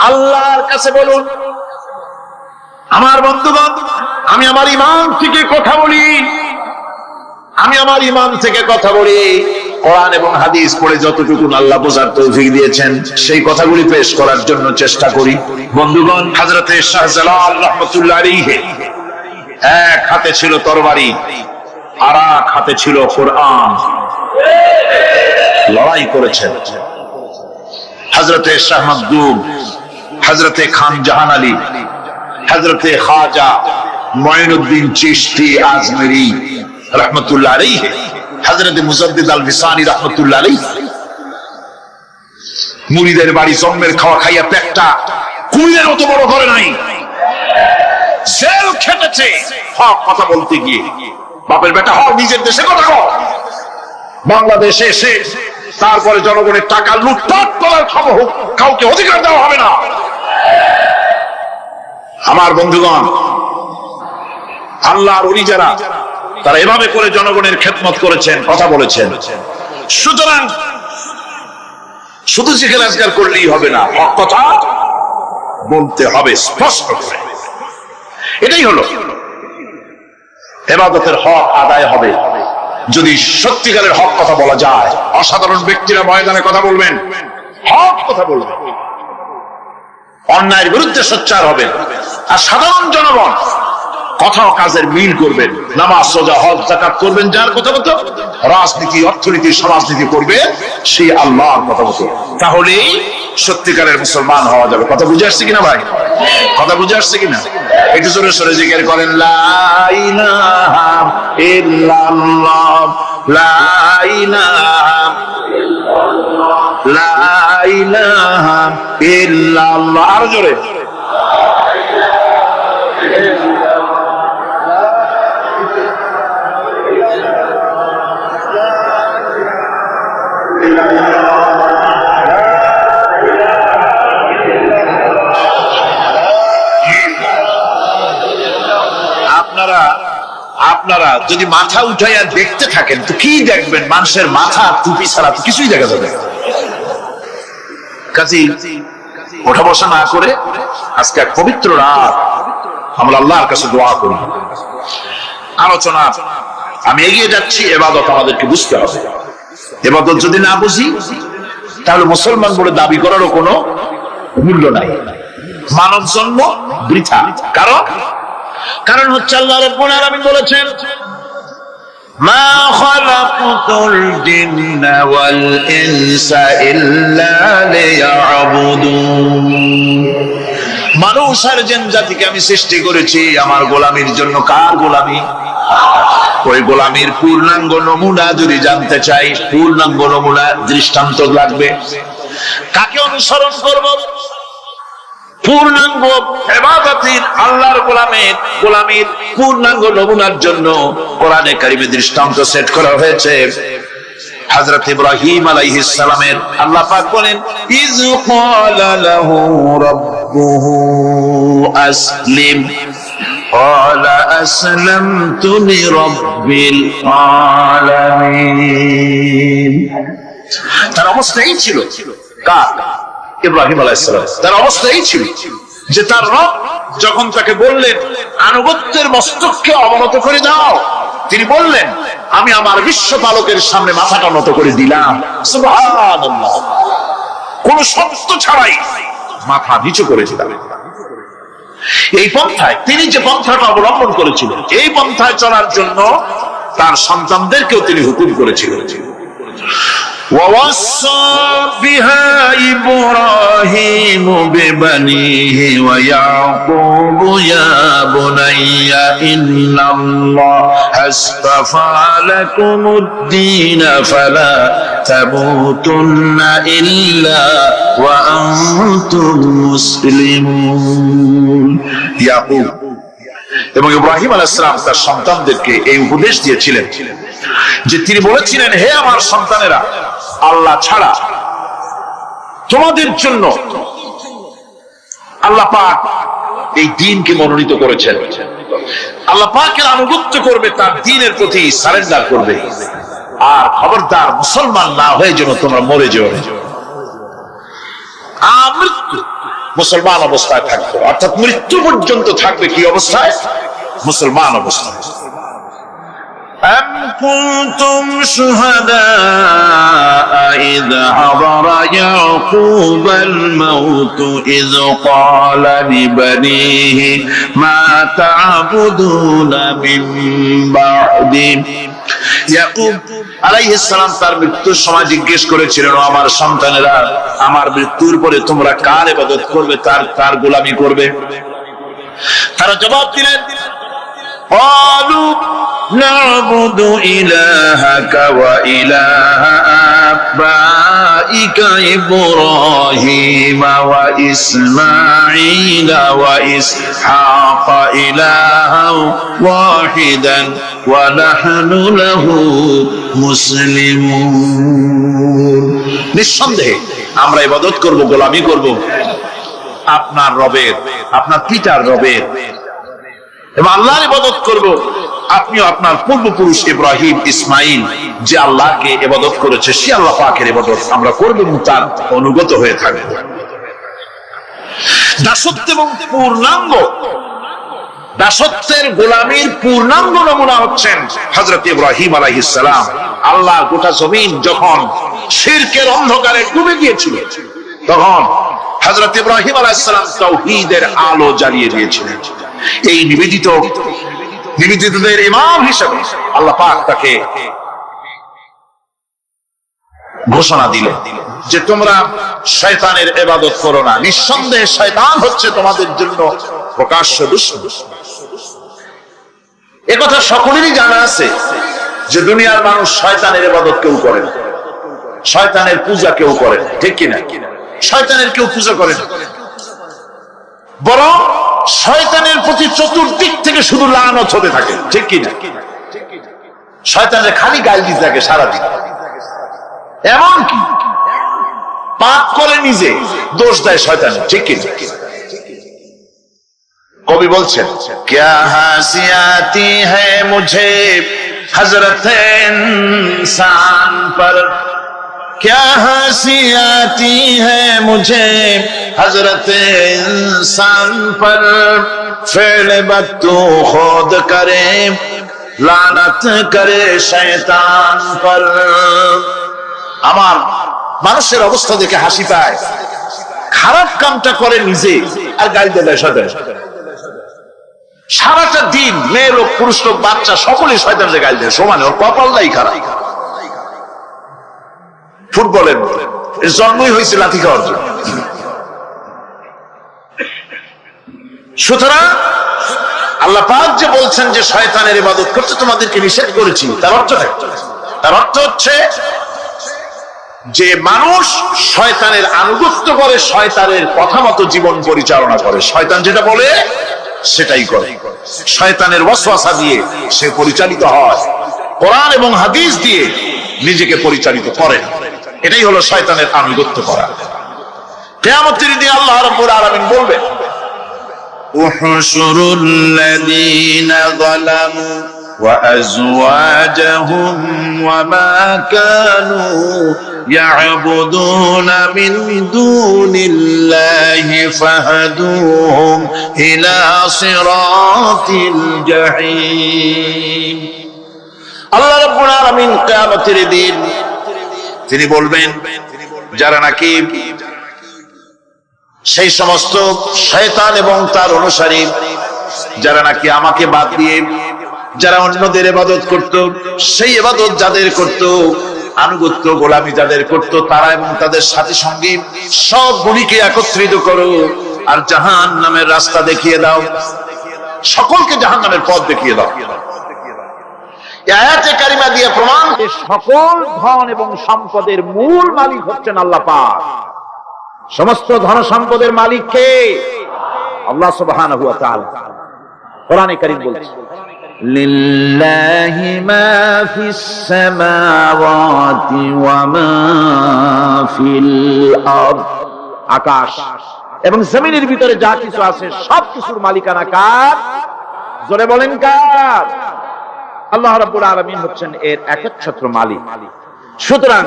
আল্লাহর কাছে বলুন। আমার বন্ধুগণ, আমি আমার ঈমান থেকে কথা বলি, আমি আমার ঈমান থেকে কথা বলি। কোরআন এবং হাদিস পড়ে যতটুকু আল্লাহ বোঝার তৌফিক দিয়েছেন সেই কথাগুলি পেশ করার জন্য চেষ্টা করি। বন্ধুগণ, হযরতে শাহজালাল রাহমাতুল্লাহ আলাইহি এক হাতে ছিল তরবারি, আর এক হাতে ছিল কোরআন। লড়াই করেছেন হযরতে শাহ মখদুম, হযরতে খান জাহান আলী, হযরতে খাজা মুঈনুদ্দিন চিশতি আজমেরি রাহমাতুল্লাহ আলাইহি, হযরতে মুজাদ্দিদ আল বিসানি রাহমাতুল্লাহ আলাইহি। মুরিদের বাড়ি জন্মের খাওয়া খাইয়া পেটটা কুমিরের মতো বড় করে নাই। জেল খেটেছে হক কথা বলতে গিয়ে। বাপের বেটা হও, নিজের দেশে কথা কও। বাংলাদেশে এসে তারপরে জনগণের টাকা লুটপাট করার খবর কাউকে অধিকার দেওয়া হবে না। আমার বন্ধুগণ, আল্লাহর ওলি যারা, তারা এভাবে করে জনগণের খেদমত করেছেন, কথা বলেছেন। সুতরাং শুধু জিকির আজকার করলেই হবে না, হক কথা বলতে হবে স্পষ্ট করে। এটাই হলো ইবাদতের হক আদায় হবে যদি সত্যিকারের হক কথা বলা যায়। অসাধারণ ব্যক্তিরা ময়দানে কথা বলবেন, হক কথা বলবেন, অন্যায়ের বিরুদ্ধে সোচ্চার হবেন। আর সাধারণ জনগণ কথা ও কাজের মিল করবেন, নামাজ রোজা হজ যাকাত করবেন, যার কথা মতো রাজনীতি অর্থনীতি সমাজনীতি করবে সেই আল্লাহর কথা মতো। তাহলেই সত্যিকারের মুসলমান হওয়া যাবে। কথা বুঝে আসছে কিনা ভাই? কথা বুঝে আসছে কিনা? একটু জোরে সরে জিকির করেন, লা ইলাহা ইল্লাল্লাহ, লা ইলাহা লা ইলাহা ইল্লাল্লাহ। আরো জোরে, আপনারা যদি মাথা উঠাইয়া দেখতে থাকেন তো কি দেখবেন? মানুষের মাথা টুপি ছাড়া তো কিছুই দেখা যাবে। কাজেই ওঠা বসা না করে আজকে এক পবিত্র রাত, আমরা আল্লাহর কাছে দোয়া করি। আলোচনা আমি এগিয়ে যাচ্ছি, ইবাদত আমাদেরকে বুঝতে হবে। ইবাদত যদি না বুঝি তাহলে মুসলমান বলে দাবি করারও কোনো মূল্য নাই। মানব জন্ম বৃথা। কারণ হচ্ছে আল্লাহ রাব্বুল আলামিন বলেছেন, মা খালাকতুল জিন্না ওয়াল ইনসা ইল্লা লিয়াবুদুন। মানুষ আর জিন জাতিকে আমি সৃষ্টি করেছি আমার গোলামির জন্য। কার গোলামি? ওই গোলামির পূর্ণাঙ্গ নমুনা যদি জানতে চাই, পূর্ণাঙ্গ নমুনা দৃষ্টান্ত লাগবে। কাকে অনুসরণ করব? পূর্ণাঙ্গ ইবাদতের আল্লাহর গোলামির পূর্ণাঙ্গ নমুনার জন্য কোরআনে কারিমে দৃষ্টান্ত সেট করা হয়েছে। হযরত ইব্রাহিম আলাইহিস সালামের আল্লাহ পাক বলেন, ইয ক্বালা লাহু রাব্বুহু আসলিম ক্বালা আসলামতু লিরাব্বিল আলামিন। তার অবস্থা এই ছিল, কার? ইব্রাহিম আলাইহিস সালাম। তার অবস্থা এই ছিল যে তার রব যখন তাকে বললেন আনুগত্যের মস্তককে অবনত করে দাও, তিনি বললেন আমি আমার বিশ্বপালকের সামনে মাথাটা নত করে দিলাম। সুবহানাল্লাহ। কোন শব্দ ছাড়াই মাথা নিচু করে দিলাম। এই পন্থায় তিনি যে পন্থাটা অবলম্বন করেছিলেন, এই পন্থায় চলার জন্য তার সন্তানদেরকেও তিনি হুকুম করেছিলেন। ووصى بها إبراهيم ببنيه ويعقوب يا بني إن الله اصطفى لكم الدين فلا تموتن إلا وأنتم مسلمون। ইয়াকুব এবং ইব্রাহিম আলাইহিস সালাম তার সন্তানদেরকে এই উপদেশ দিয়েছিলেন যে তিনি বলেছিলেন, হে আমার সন্তানেরা, আল্লাহ ছাড়া তোমাদের জন্য আল্লাহ পাক এই দ্বীনকে মনোনীত করেছেন। আল্লাহ পাকের আনুগত্য করবে, তার দ্বীনের প্রতি সারেন্ডার করবে। আর খবরদার মুসলমান না হয়ে যেন তোমরা মরে যাও। মৃত্যু মুসলমান অবস্থায় থাকবে, অর্থাৎ মৃত্যু পর্যন্ত থাকবে কি অবস্থায়? মুসলমান অবস্থায়। أم كنتم شهداء إذ حضر يعقوب الموت إذ قال لبنيه ما تعبدون من بعدي। ইয়াকুব আলাইহিস সালাম তার মৃত্যুর সময় জিজ্ঞেস করেছিলেন, আমার সন্তানেরা, আমার মৃত্যুর পরে তোমরা কার ইবাদত করবে, কার গোলামি করবে? তারা জবাব দিলেন, قالوا نعبد إلهك وإله آبائك إبراهيم وإسماعيل وإسحاق إلها واحدا ونحن له مسلمون নিঃসন্দেহে আমরা ইবাদত করব, গোলামি করব আপনার রবের, আপনার পিতার রবের, এবং আল্লাহর ইবাদত করব। আপনিও আপনার পূর্বপুরুষ ইব্রাহিম ইসমাইল যে আল্লাহকে ইবাদত করেছে সে আল্লাহ পাকের ইবাদত আমরা করব এবং তার অনুগত হয়ে থাকব। দাসত্ব এবং পূর্ণাঙ্গ দাসত্বের গোলামীর পূর্ণাঙ্গ নমুনা হচ্ছেন হযরত ইব্রাহিম আলাইহিস সালাম। আল্লাহ গোটা জমিন যখন শিরকের অন্ধকারে ডুবে গিয়েছিল তখন হযরত ইব্রাহিম আলাইহিস সালাম তাওহীদের আলো জ্বালিয়ে দিয়েছিলেন। এই নিবেদিতদের ইমাম হিসেবে আল্লাহ পাক তাকে ঘোষণা দিলেন যে তোমরা শয়তানের ইবাদত করো না, নিঃসন্দেহে শয়তান হচ্ছে তোমাদের জন্য প্রকাশ্য দুশমন। একথা সকলেরই জানা আছে যে দুনিয়ার মানুষ শয়তানের ইবাদত কেউ করে না, শয়তানের পূজা কেউ করে না, ঠিক কিনা? শয়তানের কেউ পূজা করে না, বরং শয়তানের প্রতি চতুর্দিক থেকে শুধু লানত হতে থাকে, ঠিক কিনা? শয়তানের খালি গাল দিতে থাকে সারাদিন, এমনকি পাপ করে নিজে দোষ দেয় শয়তান, ঠিক কিনা? কবি বলছেন ক্যা হাসিয়াতি হ্যায় মুঝে হযরত ইনসান পর, क्या हंसी आती है मुझे हजरत इंसान पर, फेल बद तू खुद करे लानत करे शैतान पर। আমার মানুষের অবস্থা দেখে হাসি পায়, খারাপ কামটা করে নিজে আর গাল দেয় শয়তান। সারাটা দিন মেয়ে লোক পুরুষ লোক বাচ্চা সকলেই শয়তানকে গাল দেয় সমানে, ওর কপালটাই খারাপ। ফুটবলের জন্মই হয়েছে লাথি খাওয়ার জন্য। সুতরাং আল্লাহ পাক যে বলছেন যে শয়তানের ইবাদত করতে তোমাদেরকে নিষেধ করেছি, তার অর্থ হচ্ছে যে মানুষ শয়তানের আনুগত্য করে, শয়তানের কথা মতো জীবন পরিচালনা করে, শয়তান যেটা বলে সেটাই করে, শয়তানের ওয়াসওয়াসা দিয়ে সে পরিচালিত হয়, কোরআন এবং হাদিস দিয়ে নিজেকে পরিচালিত করে। এটাই হলো শয়তানের আনুগত্য করা। কিয়ামতের দিনে আল্লাহ রাব্বুল আলামিন বলবেন উহশুরুল লাযীনা যালামু ওয়া আযওয়াজাহুম ওয়া মা কানু ইয়াবুদুনা মিন দুনিল্লাহি ফাহাদুহুম ইলা সিরাতিল জাহিম। আল্লাহ রাব্বুল আলামিন কিয়ামতের দিন তিনি বলবেন যারা নাকি সেই সমস্ত শয়তান এবং তার অনুসারী যারা নাকি আমাকে বাদ দিয়ে যারা অন্যদের ইবাদত করত, সেই ইবাদত যাদের করত, আনুগত্য গোলামি যাদের করত, তারা এবং তাদের সাথী সঙ্গী সবগুলিকে একত্রিত করো আর জাহান্নামের রাস্তা দেখিয়ে দাও, সকলকে জাহান্নামের পথ দেখিয়ে দাও। আয়াতে কারিমা দিয়ে প্রমাণ যে সকল ধন এবং সম্পদের মূল মালিক হচ্ছেন আল্লাহ পাক। সমস্ত ধন সম্পদের মালিক কে? আল্লাহ সুবহানাহু ওয়া তাআলা। কোরআনে কারীম বলছে লিল্লাহি মা ফিস সামাওয়াতি ওয়া মা ফিল আরদ, আকাশ এবং জমিনের ভিতরে যা কিছু আছে সব কিছুর মালিকানা কার? জোরে বলেন কার? আল্লাহ রাব্বুল আলামিন হচ্ছেন এর একচ্ছত্র মালিক। সুতরাং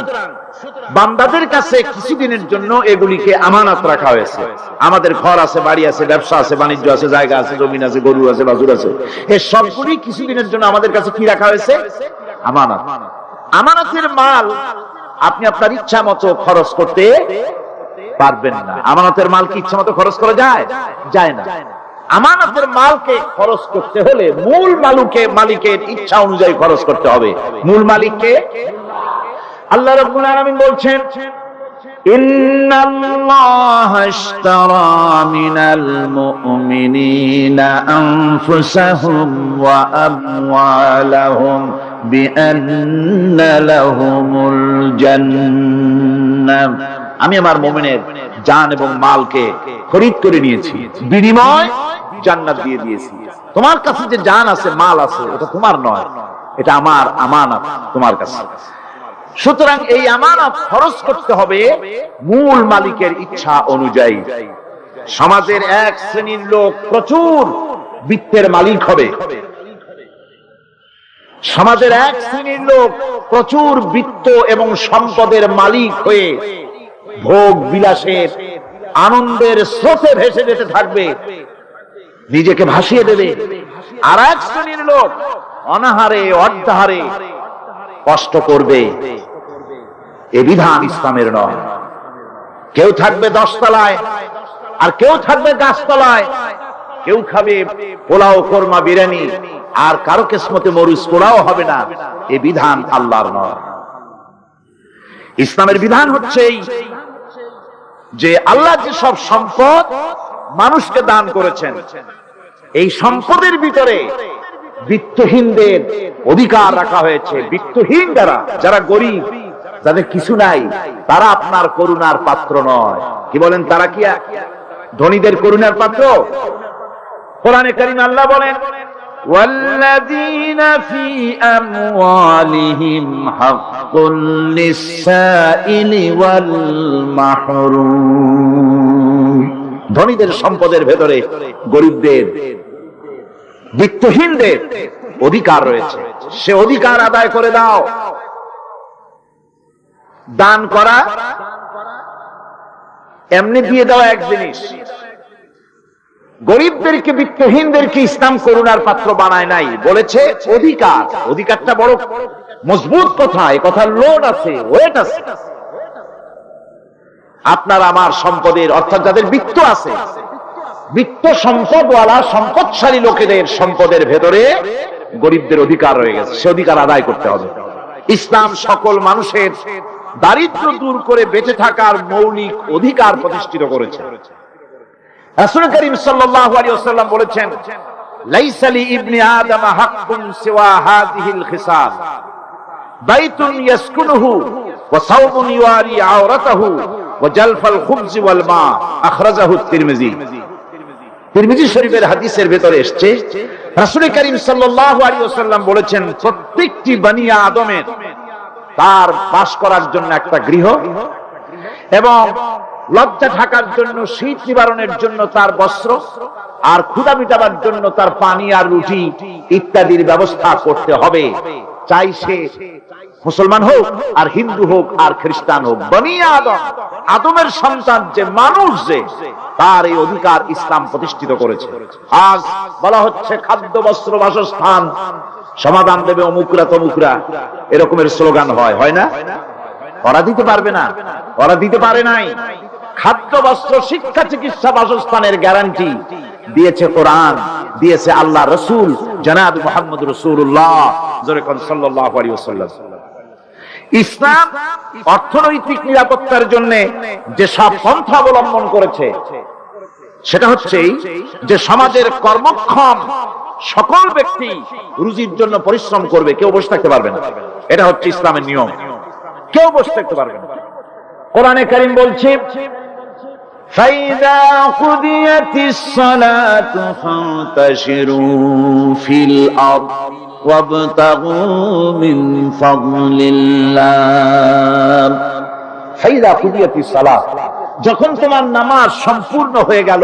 বান্দাদের কাছে কিছুদিনের জন্য এগুলিকে আমানত রাখা হয়েছে। আমাদের ঘর আছে, বাড়ি আছে, ব্যবসা আছে, বাণিজ্য আছে, জায়গা আছে, জমিন আছে, গরু আছে, বাছুর আছে, এই সবগুলি কিছুদিনের জন্য আমাদের কাছে কি রাখা হয়েছে? আমানত। আমানতের মাল আপনি আপনার ইচ্ছা মতো খরচ করতে পারবেন না। আমানতের মাল কি ইচ্ছা মতো খরচ করা যায়? যায় না। আমানতের মালকে খরচ করতে হলে মূল মালিকের ইচ্ছা অনুযায়ী খরচ করতে হবে। মূল মালিককে আল্লাহ রাব্বুল আলামিন বলছেন ইন্নাল্লাহা ইশতারা মিনাল মুমিনিনা আনফুসাহুম ওয়া আমওয়ালাহুম বিআন্না লাহুমুল জান্নাহ আমি আমার মুমিনের জান এবং মালকে খরিদ করে নিয়েছি, বিনিময় জান্নাত দিয়ে দিয়েছি। তোমার কাছে যে জান আছে, মাল আছে, এটা তোমার নয়, এটা আমার আমানত তোমার কাছে। সুতরাং এই আমানত খরচ করতে হবে মূল মালিকের ইচ্ছা অনুযায়ী। সমাজের এক শ্রেণীর লোক প্রচুর বিত্তের মালিক হবে, সমাজের এক শ্রেণীর লোক প্রচুর বিত্ত এবং সম্পদের মালিক হয়ে ভোগ বিলাসের আনন্দের স্রোতে ভেসে যেতে থাকবে, নিজেকে ভাসিয়ে দেবে। আর এক শ্রেণীর লোক অনাহারে অর্ধাহারে কষ্ট করবে। এ বিধান ইসলামের নয়। কেউ থাকবে 10 তলায় আর কেউ থাকবে গাছতলায়, কেউ খাবে পোলাও কোরমা বিরিয়ানি আর কারো কিসমতে মরিচ পোলাও হবে না। এ বিধান আল্লাহর নয়। ইসলামের বিধান হচ্ছে যে আল্লাহ যে সব সম্পদ মানুষকে দান করেছেন, এই সম্পদের ভিতরে বিত্তহীনদের অধিকার রাখা হয়েছে। বিত্তহীন যারা গরিব, যাদের কিছু নাই, তারা আপনার করুণার পাত্র নয়। কি বলেন, তারা কি ধনীদের করুণার পাত্র? কোরআনে কারীমে আল্লাহ বলেন, ওয়াল্লাযীনা ফী আমওয়ালিহিম হাক্কুন লিস-সাইলি ওয়াল মাহরুম। ধনীদের সম্পদের ভেতরে গরিবদের, বিত্তহীনদের অধিকার রয়েছে, সে অধিকার আদায় করে দাও। দান করা এমনি দিয়ে দেওয়া এক জিনিস। গরিবদেরকে, বিত্তহীনদেরকে ইসলাম করুণার পাত্র বানায় নাই, বলেছে অধিকার। অধিকারটা বড় মজবুত কথা, এই কথার লোড আছে, ওয়েট আছে। আপনার আমার সম্পদের, অর্থাৎ যাদের বিত্ত আছে, বিত্ত সম্পদওয়ালা সম্পদশালী লোকেদের সম্পদের ভেতরে গরিবদের অধিকার রয়ে গেছে, সে অধিকার আদায় করতে হবে। ইসলাম সকল মানুষের দারিদ্র্য দূর করে বেঁচে থাকার মৌলিক অধিকার প্রতিষ্ঠিত করেছে। রাসূল করিম সাল্লাল্লাহু আলাইহি ওয়াসাল্লাম বলেছেন, লাইসা লি ইবনি আদম হাক্কুন সিওয়া হাযিহিল খিসাল, বাইতুন ইয়াসকুনুহু ওয়া সাওবুন ইওয়ারি আওরাতাহু ওয়া জালফাল খুবজ ওয়াল মা, আখরাজাহু তিরমিজি। তিরমিজি শরীফের হাদিসের ভিতরে এসেছে, রাসূল করিম সাল্লাল্লাহু আলাইহি ওয়াসাল্লাম বলেছেন, প্রত্যেকটি বনি আদমের তার বাস করার জন্য একটা গৃহ এবং লজ্জা ঢাকার জন্য, শীত নিবারণের জন্য তার বস্ত্র, আর ক্ষুধা মিটাবার জন্য তার পানি আর রুটি ইত্যাদির ব্যবস্থা করতে হবে। চাই সে মুসলমান হোক আর হিন্দু হোক আর খ্রিস্টান হোক, বনি আদম, আদমের সন্তান যে মানুষ, যে তার এই অধিকার ইসলাম প্রতিষ্ঠিত করেছে। আজ বলা হচ্ছে খাদ্য বস্ত্র বাসস্থান সমাধান দেবে অমুকরা তমুকরা, এরকমের স্লোগান হয় না? ওরা দিতে পারবে না, ওরা দিতে পারে নাই। খাদ্য বস্ত্র শিক্ষা চিকিৎসা বাসস্থানের গ্যারান্টি দিয়েছে কোরআন, দিয়েছে আল্লাহ রসুল জনাব মুহাম্মদ রাসূলুল্লাহ সাল্লাল্লাহু আলাইহি ওয়াসাল্লাম। ইসলাম অর্থনৈতিক নিরাপত্তার জন্য যে সব পন্থা অবলম্বন করেছে, সেটা হচ্ছে যে সমাজের কর্মক্ষম সকল ব্যক্তি রুজির জন্য পরিশ্রম করবে, কেউ বসে থাকতে পারবে না। এটা হচ্ছে ইসলামের নিয়ম, কেউ বসে থাকতে পারবে না। কোরআনে কারীম বলছে, ফাইযা কুদিয়াতিস সালাতু ফান্তাশিরু ফিল আরদ ওয়াবতাগু মিন ফাদলিল্লাহ। ফাইযা কুদিয়াতিস সালাত, যখন তোমার নামাজ সম্পূর্ণ হয়ে গেল,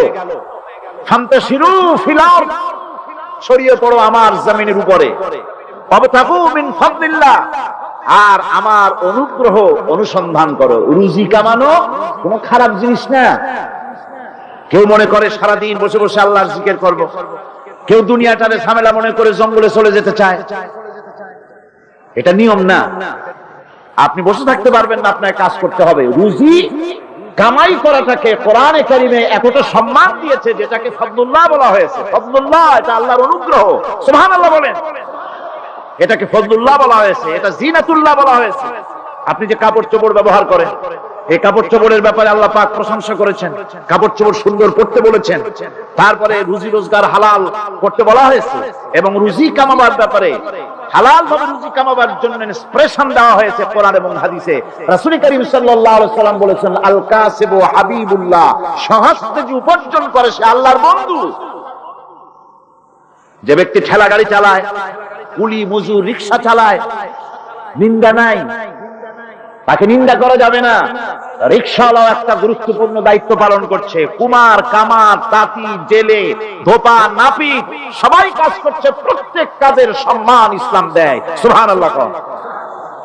ফান্তাশিরু ফিল আরদ, ছড়িয়ে পড়ো আমার জমিনের উপরে, ওয়াবতাগু মিন ফাদলিল্লাহ, আর আমার অনুগ্রহ অনুসন্ধান করো। রুজি কামানো কোনো খারাপ জিনিস না। কেউ মনে করে সারাদিন বসে বসে আল্লাহর জিকির করব, কেউ দুনিয়াটারে ঝামেলা মনে করে জঙ্গলে চলে যেতে চায়, এটা নিয়ম না। আপনি বসে থাকতে পারবেন না, আপনার কাজ করতে হবে। রুজি কামাই করাটাকে কোরআনে কারিমে এতটা সম্মান দিয়েছে, যেটাকে ফদলুল্লাহ বলা হয়েছে। ফদলুল্লাহ, এটা আল্লাহর অনুগ্রহ, সুবহানাল্লাহ বলেন। এটাকে ফজলুল্লাহ বলা হয়েছে, এটা জিনাতুল্লাহ বলা হয়েছে। আপনি যে কাপড় চোপড় ব্যবহার করেন, এই কাপড় চোপড়ের ব্যাপারে আল্লাহ পাক প্রশংসা করেছেন, কাপড় চোপড় সুন্দর পড়তে বলেছেন। তারপরে রুজি রোজগার হালাল করতে বলা হয়েছে এবং রুজি কামাবার ব্যাপারে হালাল ভাবে রুজি কামাবার জন্য ইন্সপিরেশন দেওয়া হয়েছে কোরআন এবং হাদিসে। রাসূল করিম সাল্লাল্লাহু আলাইহি ওয়াসাল্লাম বলেছেন, আল কাসিবু হাবিবুল্লাহ, সহজে যে উপার্জন করে সে আল্লাহর বন্ধু। যে ব্যক্তি ঠেলা গাড়ি চালায়, কুলি মজুর রিকশা চালায়, নিন্দা নাই, তাকে নিন্দা করা যাবে না। রিকশাওয়ালাও একটা গুরুত্বপূর্ণ দায়িত্ব পালন করছে। কুমার, কামার, তাঁতি, জেলে, ধোপা, নাপিত সবাই কাজ করছে। প্রত্যেক কাজের সম্মান ইসলাম দেয়। সুবহানাল্লাহ।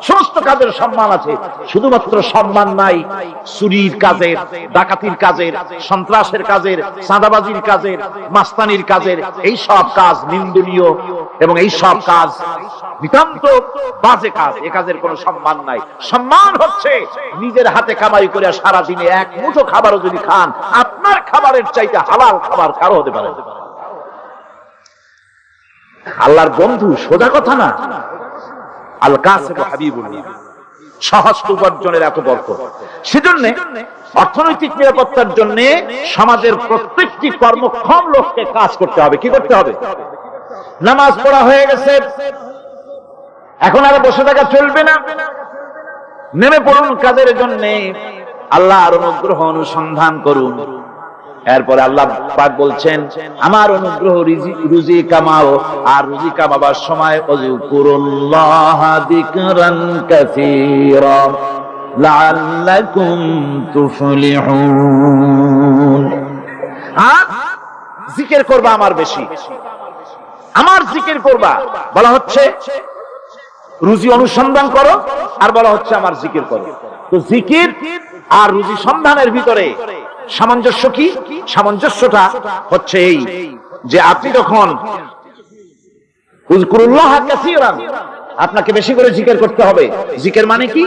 সমস্ত কাজের সম্মান আছে, শুধুমাত্র সম্মান নাই চুরির কাজের, ডাকাতির কাজের, সন্ত্রাসের কাজের, চাঁদাবাজির কাজের, মাস্তানির কাজের। এই সব কাজ নিন্দনীয় এবং এই সব কাজ নিতান্ত বাজে কাজ। এ কাজের কোনো সম্মান নাই। সম্মান হচ্ছে নিজের হাতে কামাই করে সারা দিনে এক মুঠো খাবারও যদি খান, আপনার খাবারের চাইতে হালাল খাবার কারো হতে পারে। আল্লাহর বন্ধু সোজা কথা না। আল কাসিবু হাবিবুল্লাহ, সহজ উপার্জনের এত বরকত। সেজন্য অর্থনৈতিক নিরাপত্তার জন্য সমাজের প্রত্যেকটি কর্মক্ষম লোককে কাজ করতে হবে। কি করতে হবে? নামাজ পড়া হয়ে গেছে, এখন আর বসে থাকা চলবে না, নেমে পড়ুন কাজের জন্য। আল্লাহর অনুগ্রহ অনুসন্ধান করুন। এরপরে আল্লাহ পাক বলছেন, আমার অনুগ্রহ রুজি কামাও, আর রুজি কামাবার সময় ওয়াজকুরুল্লাহ যিকরান কাসীরা লাআল্লাকুম তুফলিহুন। আর জিকির করবা আমার বেশি, আমার জিকির করবা। বলা হচ্ছে রুজি অনুসন্ধান করো, আর বলা হচ্ছে আমার জিকির করো। তো জিকির আর রুজি সন্ধানের ভিতরে সামঞ্জস্য কি? সামঞ্জস্যটা হচ্ছে এই যে আপনি যখন উযকুরুল্লাহ কাসীরান, আপনাকে বেশি করে জিকির করতে হবে। জিকির মানে কি?